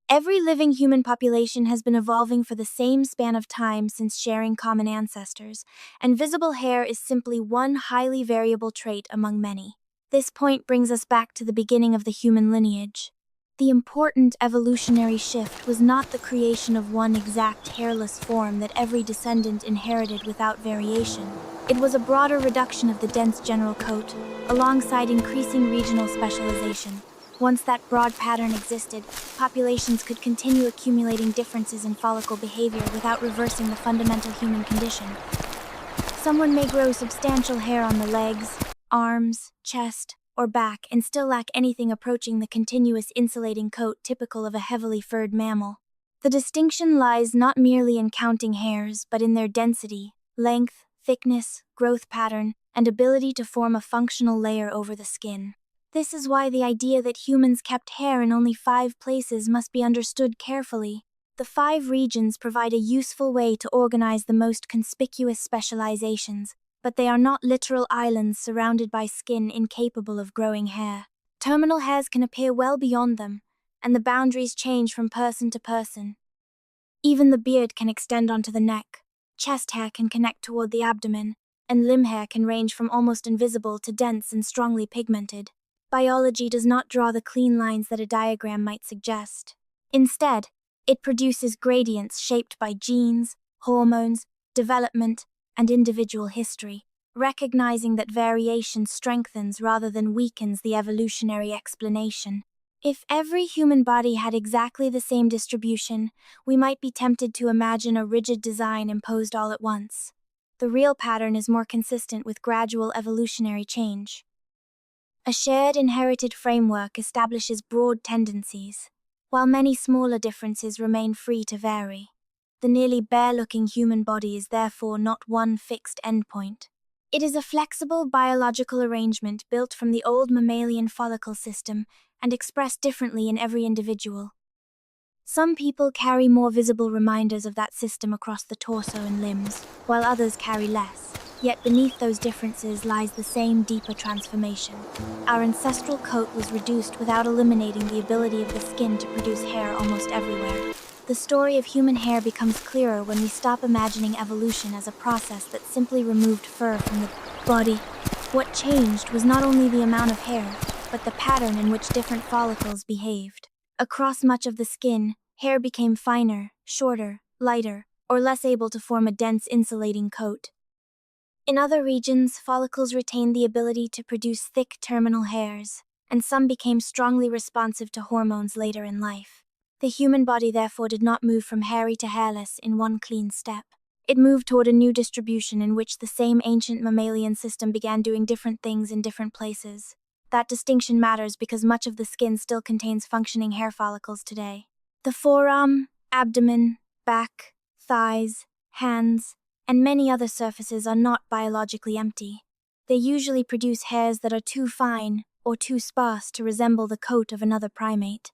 Every living human population has been evolving for the same span of time since sharing common ancestors, and visible hair is simply one highly variable trait among many. This point brings us back to the beginning of the human lineage. The important evolutionary shift was not the creation of one exact hairless form that every descendant inherited without variation. It was a broader reduction of the dense general coat, alongside increasing regional specialization. Once that broad pattern existed, populations could continue accumulating differences in follicle behavior without reversing the fundamental human condition. Someone may grow substantial hair on the legs, arms, chest, or back and still lack anything approaching the continuous insulating coat typical of a heavily furred mammal. The distinction lies not merely in counting hairs, but in their density, length, thickness, growth pattern, and ability to form a functional layer over the skin. This is why the idea that humans kept hair in only 5 places must be understood carefully. The 5 regions provide a useful way to organize the most conspicuous specializations, but they are not literal islands surrounded by skin incapable of growing hair. Terminal hairs can appear well beyond them, and the boundaries change from person to person. Even the beard can extend onto the neck. Chest hair can connect toward the abdomen, and limb hair can range from almost invisible to dense and strongly pigmented. Biology does not draw the clean lines that a diagram might suggest. Instead, it produces gradients shaped by genes, hormones, development, and individual history, recognizing that variation strengthens rather than weakens the evolutionary explanation. If every human body had exactly the same distribution, we might be tempted to imagine a rigid design imposed all at once. The real pattern is more consistent with gradual evolutionary change. A shared inherited framework establishes broad tendencies, while many smaller differences remain free to vary. The nearly bare-looking human body is therefore not one fixed endpoint. It is a flexible biological arrangement built from the old mammalian follicle system and expressed differently in every individual. Some people carry more visible reminders of that system across the torso and limbs, while others carry less. Yet beneath those differences lies the same deeper transformation. Our ancestral coat was reduced without eliminating the ability of the skin to produce hair almost everywhere. The story of human hair becomes clearer when we stop imagining evolution as a process that simply removed fur from the body. What changed was not only the amount of hair, but the pattern in which different follicles behaved. Across much of the skin, hair became finer, shorter, lighter, or less able to form a dense insulating coat. In other regions, follicles retained the ability to produce thick terminal hairs, and some became strongly responsive to hormones later in life. The human body therefore did not move from hairy to hairless in one clean step. It moved toward a new distribution in which the same ancient mammalian system began doing different things in different places. That distinction matters because much of the skin still contains functioning hair follicles today. The forearm, abdomen, back, thighs, hands, and many other surfaces are not biologically empty. They usually produce hairs that are too fine or too sparse to resemble the coat of another primate.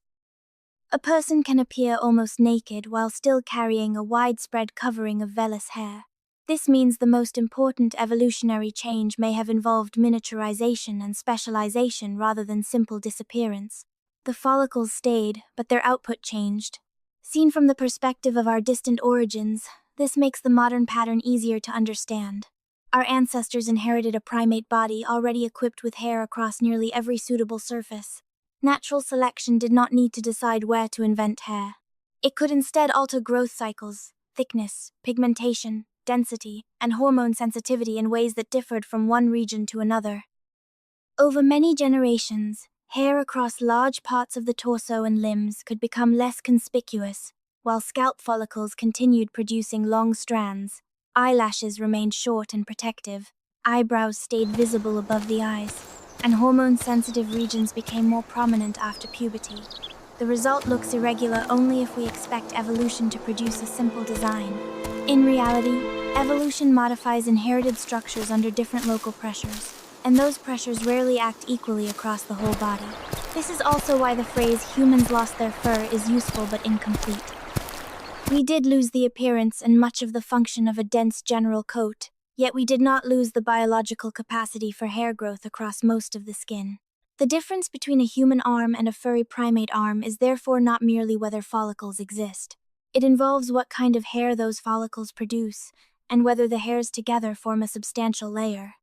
A person can appear almost naked while still carrying a widespread covering of vellus hair. This means the most important evolutionary change may have involved miniaturization and specialization rather than simple disappearance. The follicles stayed, but their output changed. Seen from the perspective of our distant origins, this makes the modern pattern easier to understand. Our ancestors inherited a primate body already equipped with hair across nearly every suitable surface. Natural selection did not need to decide where to invent hair. It could instead alter growth cycles, thickness, pigmentation, density, and hormone sensitivity in ways that differed from one region to another. Over many generations, hair across large parts of the torso and limbs could become less conspicuous, while scalp follicles continued producing long strands. Eyelashes remained short and protective, eyebrows stayed visible above the eyes, and hormone-sensitive regions became more prominent after puberty. The result looks irregular only if we expect evolution to produce a simple design. In reality, evolution modifies inherited structures under different local pressures, and those pressures rarely act equally across the whole body. This is also why the phrase "humans lost their fur" is useful but incomplete. We did lose the appearance and much of the function of a dense general coat, yet we did not lose the biological capacity for hair growth across most of the skin. The difference between a human arm and a furry primate arm is therefore not merely whether follicles exist. It involves what kind of hair those follicles produce, and whether the hairs together form a substantial layer.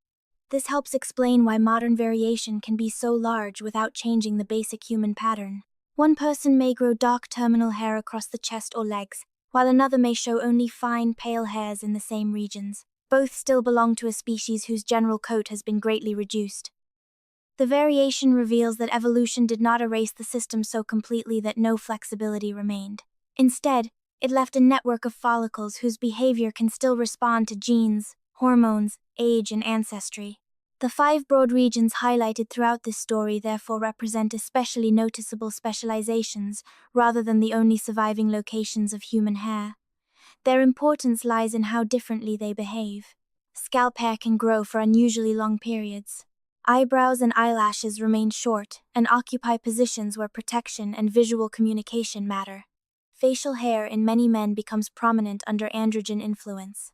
This helps explain why modern variation can be so large without changing the basic human pattern. One person may grow dark terminal hair across the chest or legs, while another may show only fine, pale hairs in the same regions. Both still belong to a species whose general coat has been greatly reduced. The variation reveals that evolution did not erase the system so completely that no flexibility remained. Instead, it left a network of follicles whose behavior can still respond to genes, hormones, age, and ancestry. The 5 broad regions highlighted throughout this story therefore represent especially noticeable specializations rather than the only surviving locations of human hair. Their importance lies in how differently they behave. Scalp hair can grow for unusually long periods. Eyebrows and eyelashes remain short and occupy positions where protection and visual communication matter. Facial hair in many men becomes prominent under androgen influence.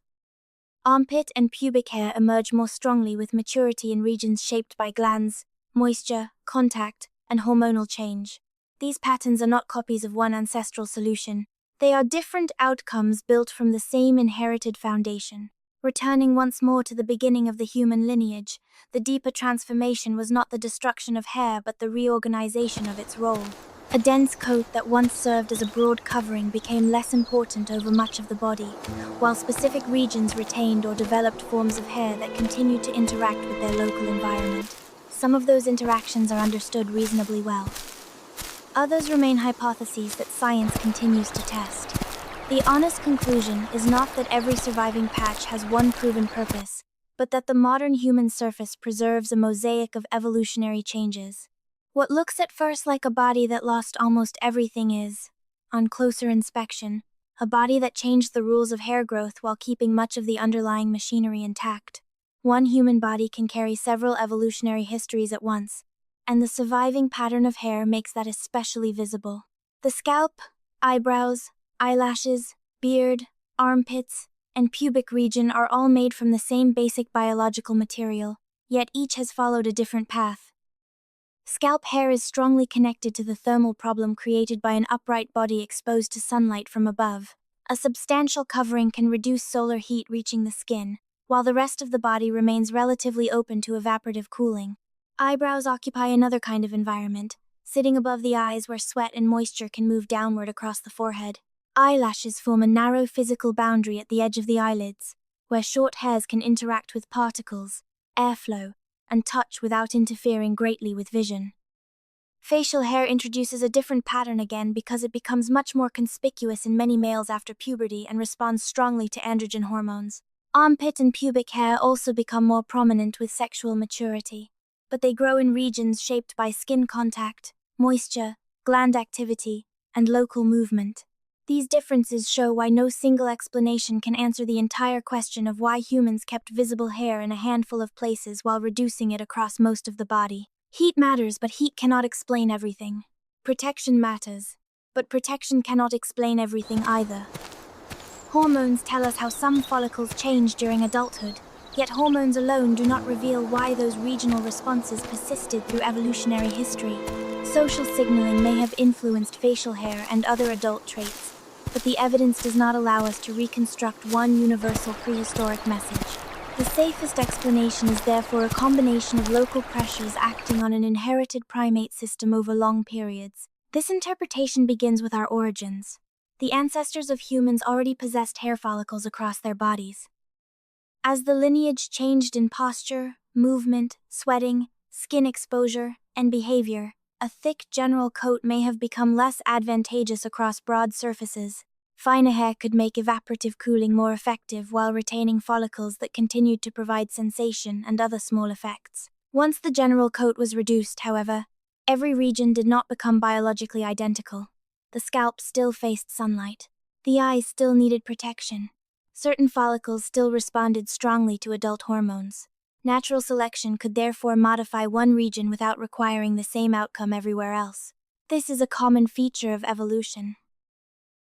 Armpit and pubic hair emerge more strongly with maturity in regions shaped by glands, moisture, contact, and hormonal change. These patterns are not copies of one ancestral solution. They are different outcomes built from the same inherited foundation. Returning once more to the beginning of the human lineage, the deeper transformation was not the destruction of hair but the reorganization of its role. A dense coat that once served as a broad covering became less important over much of the body, while specific regions retained or developed forms of hair that continued to interact with their local environment. Some of those interactions are understood reasonably well. Others remain hypotheses that science continues to test. The honest conclusion is not that every surviving patch has one proven purpose, but that the modern human surface preserves a mosaic of evolutionary changes. What looks at first like a body that lost almost everything is, on closer inspection, a body that changed the rules of hair growth while keeping much of the underlying machinery intact. One human body can carry several evolutionary histories at once, and the surviving pattern of hair makes that especially visible. The scalp, eyebrows, eyelashes, beard, armpits, and pubic region are all made from the same basic biological material, yet each has followed a different path. Scalp hair is strongly connected to the thermal problem created by an upright body exposed to sunlight from above. A substantial covering can reduce solar heat reaching the skin, while the rest of the body remains relatively open to evaporative cooling. Eyebrows occupy another kind of environment, sitting above the eyes where sweat and moisture can move downward across the forehead. Eyelashes form a narrow physical boundary at the edge of the eyelids, where short hairs can interact with particles, airflow, and touch without interfering greatly with vision. Facial hair introduces a different pattern again because it becomes much more conspicuous in many males after puberty and responds strongly to androgen hormones. Armpit and pubic hair also become more prominent with sexual maturity, but they grow in regions shaped by skin contact, moisture, gland activity, and local movement. These differences show why no single explanation can answer the entire question of why humans kept visible hair in a handful of places while reducing it across most of the body. Heat matters, but heat cannot explain everything. Protection matters, but protection cannot explain everything either. Hormones tell us how some follicles change during adulthood, yet hormones alone do not reveal why those regional responses persisted through evolutionary history. Social signaling may have influenced facial hair and other adult traits, but the evidence does not allow us to reconstruct one universal prehistoric message. The safest explanation is therefore a combination of local pressures acting on an inherited primate system over long periods. This interpretation begins with our origins. The ancestors of humans already possessed hair follicles across their bodies. As the lineage changed in posture, movement, sweating, skin exposure, and behavior, a thick general coat may have become less advantageous across broad surfaces. Finer hair could make evaporative cooling more effective while retaining follicles that continued to provide sensation and other small effects. Once the general coat was reduced, however, every region did not become biologically identical. The scalp still faced sunlight. The eyes still needed protection. Certain follicles still responded strongly to adult hormones. Natural selection could therefore modify one region without requiring the same outcome everywhere else. This is a common feature of evolution.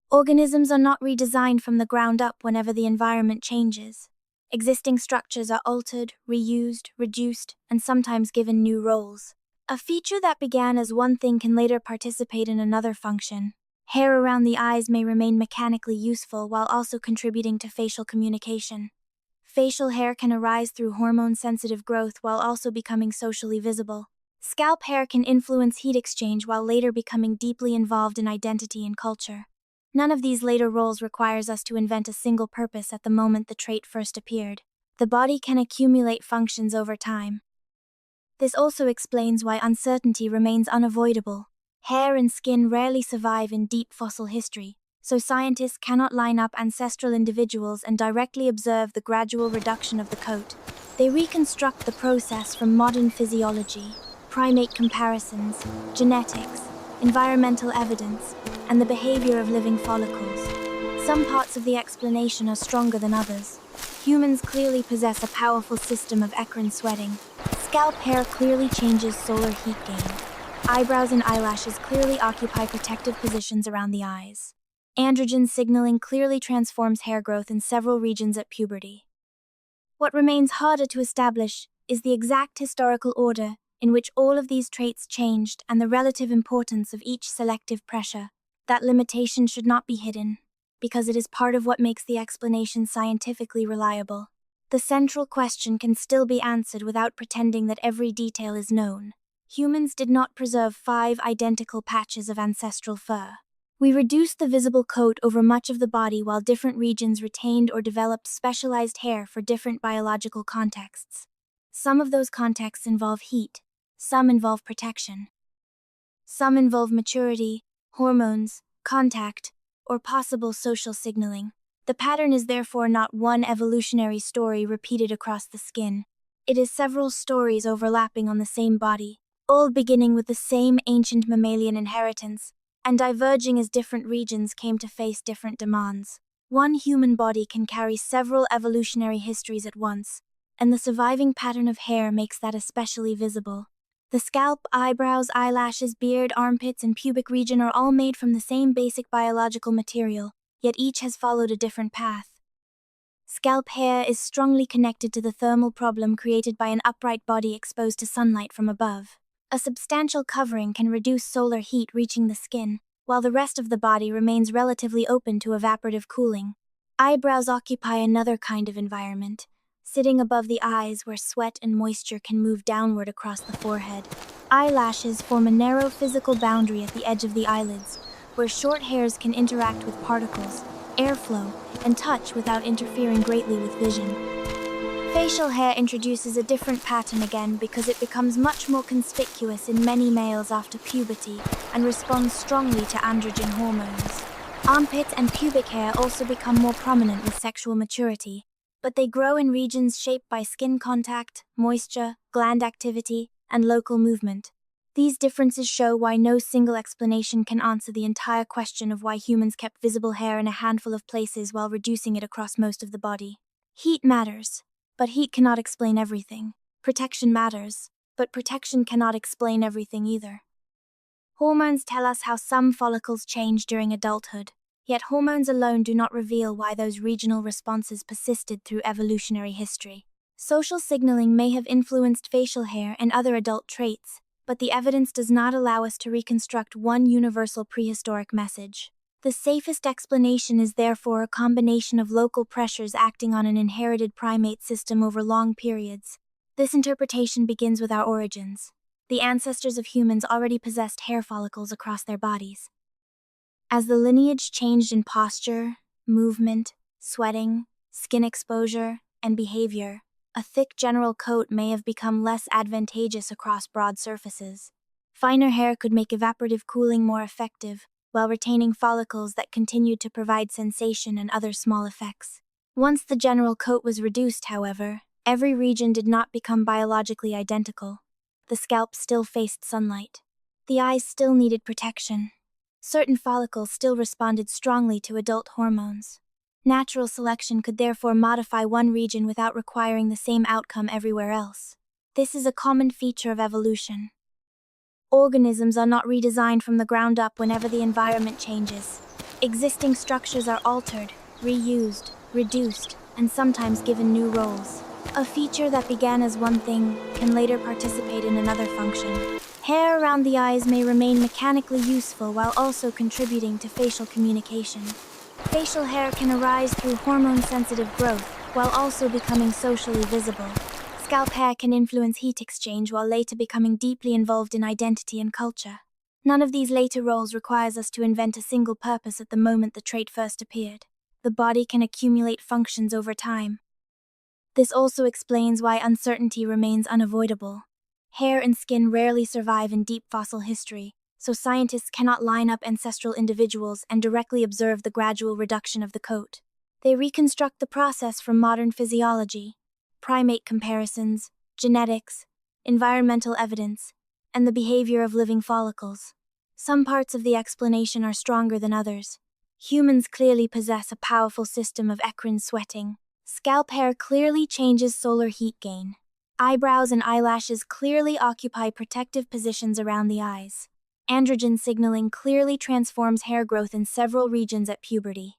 Organisms are not redesigned from the ground up whenever the environment changes. Existing structures are altered, reused, reduced, and sometimes given new roles. A feature that began as one thing can later participate in another function. Hair around the eyes may remain mechanically useful while also contributing to facial communication. Facial hair can arise through hormone-sensitive growth while also becoming socially visible. Scalp hair can influence heat exchange while later becoming deeply involved in identity and culture. None of these later roles requires us to invent a single purpose at the moment the trait first appeared. The body can accumulate functions over time. This also explains why uncertainty remains unavoidable. Hair and skin rarely survive in deep fossil history, so scientists cannot line up ancestral individuals and directly observe the gradual reduction of the coat. They reconstruct the process from modern physiology, primate comparisons, genetics, environmental evidence, and the behavior of living follicles. Some parts of the explanation are stronger than others. Humans clearly possess a powerful system of eccrine sweating. Scalp hair clearly changes solar heat gain. Eyebrows and eyelashes clearly occupy protective positions around the eyes. Androgen signaling clearly transforms hair growth in several regions at puberty. What remains harder to establish is the exact historical order in which all of these traits changed and the relative importance of each selective pressure. That limitation should not be hidden, because it is part of what makes the explanation scientifically reliable. The central question can still be answered without pretending that every detail is known. Humans did not preserve 5 identical patches of ancestral fur. We reduced the visible coat over much of the body while different regions retained or developed specialized hair for different biological contexts. Some of those contexts involve heat, some involve protection. Some involve maturity, hormones, contact, or possible social signaling. The pattern is therefore not one evolutionary story repeated across the skin. It is several stories overlapping on the same body, all beginning with the same ancient mammalian inheritance, and diverging as different regions came to face different demands. One human body can carry several evolutionary histories at once, and the surviving pattern of hair makes that especially visible. The scalp, eyebrows, eyelashes, beard, armpits, and pubic region are all made from the same basic biological material, yet each has followed a different path. Scalp hair is strongly connected to the thermal problem created by an upright body exposed to sunlight from above. A substantial covering can reduce solar heat reaching the skin, while the rest of the body remains relatively open to evaporative cooling. Eyebrows occupy another kind of environment, sitting above the eyes where sweat and moisture can move downward across the forehead. Eyelashes form a narrow physical boundary at the edge of the eyelids, where short hairs can interact with particles, airflow, and touch without interfering greatly with vision. Facial hair introduces a different pattern again because it becomes much more conspicuous in many males after puberty and responds strongly to androgen hormones. Armpit and pubic hair also become more prominent with sexual maturity, but they grow in regions shaped by skin contact, moisture, gland activity, and local movement. These differences show why no single explanation can answer the entire question of why humans kept visible hair in a handful of places while reducing it across most of the body. Heat matters, but heat cannot explain everything. Protection matters, but protection cannot explain everything either. Hormones tell us how some follicles change during adulthood, yet hormones alone do not reveal why those regional responses persisted through evolutionary history. Social signaling may have influenced facial hair and other adult traits, but the evidence does not allow us to reconstruct one universal prehistoric message. The safest explanation is therefore a combination of local pressures acting on an inherited primate system over long periods. This interpretation begins with our origins. The ancestors of humans already possessed hair follicles across their bodies. As the lineage changed in posture, movement, sweating, skin exposure, and behavior, a thick general coat may have become less advantageous across broad surfaces. Finer hair could make evaporative cooling more effective, while retaining follicles that continued to provide sensation and other small effects. Once the general coat was reduced, however, every region did not become biologically identical. The scalp still faced sunlight. The eyes still needed protection. Certain follicles still responded strongly to adult hormones. Natural selection could therefore modify one region without requiring the same outcome everywhere else. This is a common feature of evolution. Organisms are not redesigned from the ground up whenever the environment changes. Existing structures are altered, reused, reduced, and sometimes given new roles. A feature that began as one thing can later participate in another function. Hair around the eyes may remain mechanically useful while also contributing to facial communication. Facial hair can arise through hormone-sensitive growth while also becoming socially visible. Scalp hair can influence heat exchange while later becoming deeply involved in identity and culture. None of these later roles requires us to invent a single purpose at the moment the trait first appeared. The body can accumulate functions over time. This also explains why uncertainty remains unavoidable. Hair and skin rarely survive in deep fossil history, so scientists cannot line up ancestral individuals and directly observe the gradual reduction of the coat. They reconstruct the process from modern physiology, primate comparisons, genetics, environmental evidence, and the behavior of living follicles. Some parts of the explanation are stronger than others. Humans clearly possess a powerful system of eccrine sweating. Scalp hair clearly changes solar heat gain. Eyebrows and eyelashes clearly occupy protective positions around the eyes. Androgen signaling clearly transforms hair growth in several regions at puberty.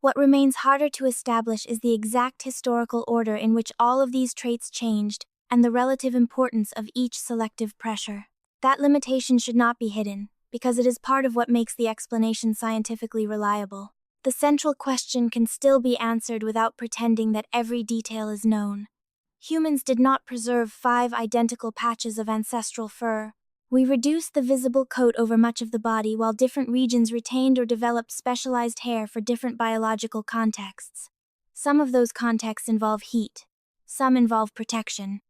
What remains harder to establish is the exact historical order in which all of these traits changed and the relative importance of each selective pressure. That limitation should not be hidden, because it is part of what makes the explanation scientifically reliable. the central question can still be answered without pretending that every detail is known. Humans did not preserve 5 identical patches of ancestral fur. We reduced the visible coat over much of the body while different regions retained or developed specialized hair for different biological contexts. Some of those contexts involve heat. Some involve protection.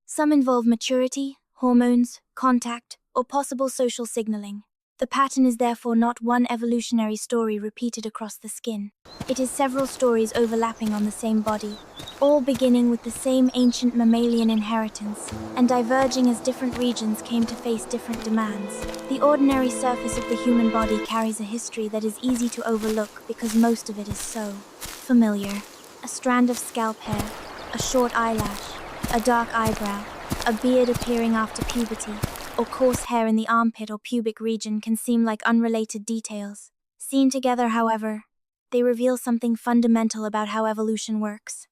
Some involve maturity, hormones, contact, or possible social signaling. The pattern is therefore not one evolutionary story repeated across the skin. It is several stories overlapping on the same body, all beginning with the same ancient mammalian inheritance, and diverging as different regions came to face different demands. The ordinary surface of the human body carries a history that is easy to overlook because most of it is so familiar. A strand of scalp hair, a short eyelash, a dark eyebrow, a beard appearing after puberty, or coarse hair in the armpit or pubic region can seem like unrelated details. Seen together, however, they reveal something fundamental about how evolution works.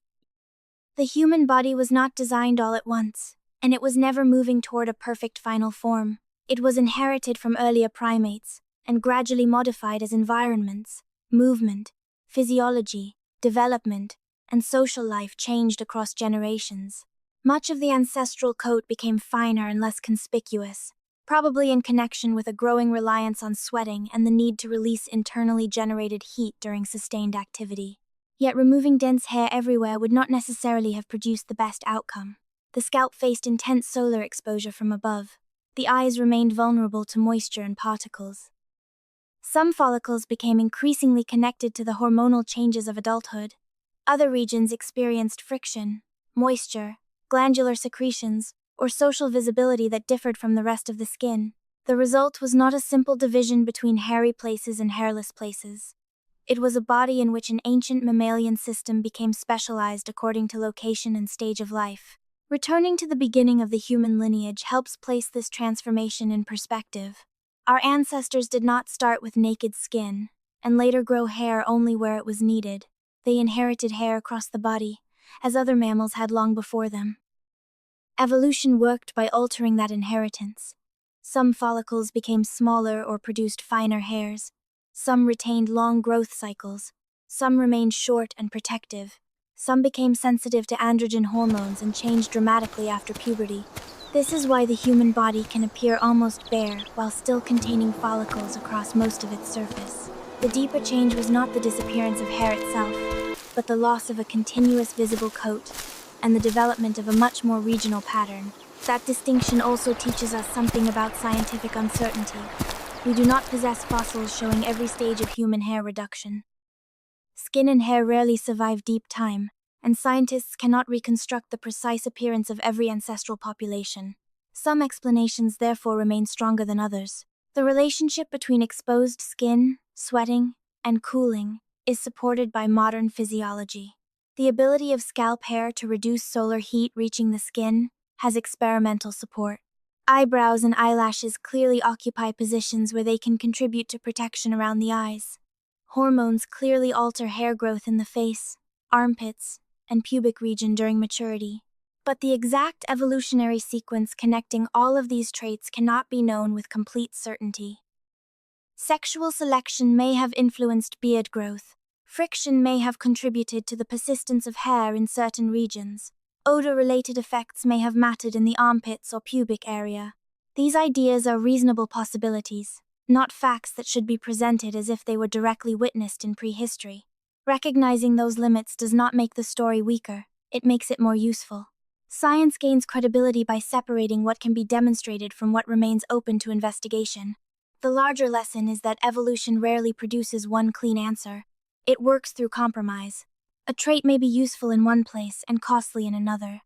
The human body was not designed all at once, and it was never moving toward a perfect final form. It was inherited from earlier primates, and gradually modified as environments, movement, physiology, development, and social life changed across generations. Much of the ancestral coat became finer and less conspicuous, probably in connection with a growing reliance on sweating and the need to release internally generated heat during sustained activity. Yet removing dense hair everywhere would not necessarily have produced the best outcome. The scalp faced intense solar exposure from above. The eyes remained vulnerable to moisture and particles. Some follicles became increasingly connected to the hormonal changes of adulthood. Other regions experienced friction, moisture, glandular secretions, or social visibility that differed from the rest of the skin. The result was not a simple division between hairy places and hairless places. It was a body in which an ancient mammalian system became specialized according to location and stage of life. Returning to the beginning of the human lineage helps place this transformation in perspective. Our ancestors did not start with naked skin, and later grow hair only where it was needed. They inherited hair across the body, as other mammals had long before them. Evolution worked by altering that inheritance. Some follicles became smaller or produced finer hairs. Some retained long growth cycles. Some remained short and protective. Some became sensitive to androgen hormones and changed dramatically after puberty. This is why the human body can appear almost bare while still containing follicles across most of its surface. The deeper change was not the disappearance of hair itself, but the loss of a continuous visible coat and the development of a much more regional pattern. That distinction also teaches us something about scientific uncertainty. We do not possess fossils showing every stage of human hair reduction. Skin and hair rarely survive deep time, and scientists cannot reconstruct the precise appearance of every ancestral population. Some explanations therefore remain stronger than others. The relationship between exposed skin, sweating, and cooling is supported by modern physiology. The ability of scalp hair to reduce solar heat reaching the skin has experimental support. Eyebrows and eyelashes clearly occupy positions where they can contribute to protection around the eyes. Hormones clearly alter hair growth in the face, armpits, and pubic region during maturity. But the exact evolutionary sequence connecting all of these traits cannot be known with complete certainty. Sexual selection may have influenced beard growth. Friction may have contributed to the persistence of hair in certain regions. Odor-related effects may have mattered in the armpits or pubic area. These ideas are reasonable possibilities, not facts that should be presented as if they were directly witnessed in prehistory. Recognizing those limits does not make the story weaker, it makes it more useful. Science gains credibility by separating what can be demonstrated from what remains open to investigation. The larger lesson is that evolution rarely produces one clean answer. It works through compromise. A trait may be useful in one place and costly in another.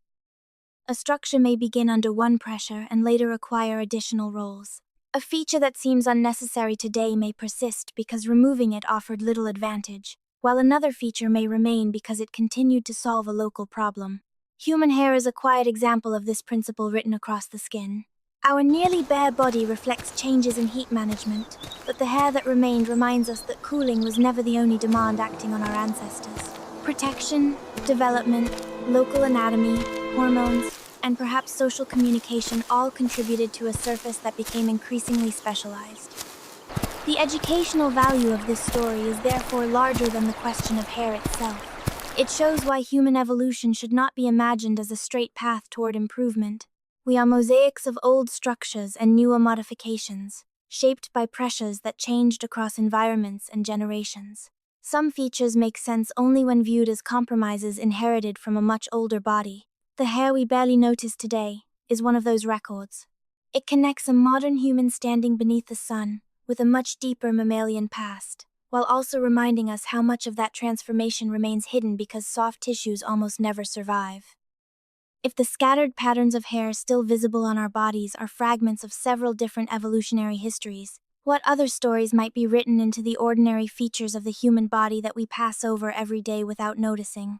A structure may begin under one pressure and later acquire additional roles. A feature that seems unnecessary today may persist because removing it offered little advantage, while another feature may remain because it continued to solve a local problem. Human hair is a quiet example of this principle written across the skin. Our nearly bare body reflects changes in heat management, but the hair that remained reminds us that cooling was never the only demand acting on our ancestors. Protection, development, local anatomy, hormones, and perhaps social communication all contributed to a surface that became increasingly specialized. The educational value of this story is therefore larger than the question of hair itself. It shows why human evolution should not be imagined as a straight path toward improvement. We are mosaics of old structures and newer modifications, shaped by pressures that changed across environments and generations. Some features make sense only when viewed as compromises inherited from a much older body. The hair we barely notice today is one of those records. It connects a modern human standing beneath the sun with a much deeper mammalian past, while also reminding us how much of that transformation remains hidden because soft tissues almost never survive. If the scattered patterns of hair still visible on our bodies are fragments of several different evolutionary histories, what other stories might be written into the ordinary features of the human body that we pass over every day without noticing?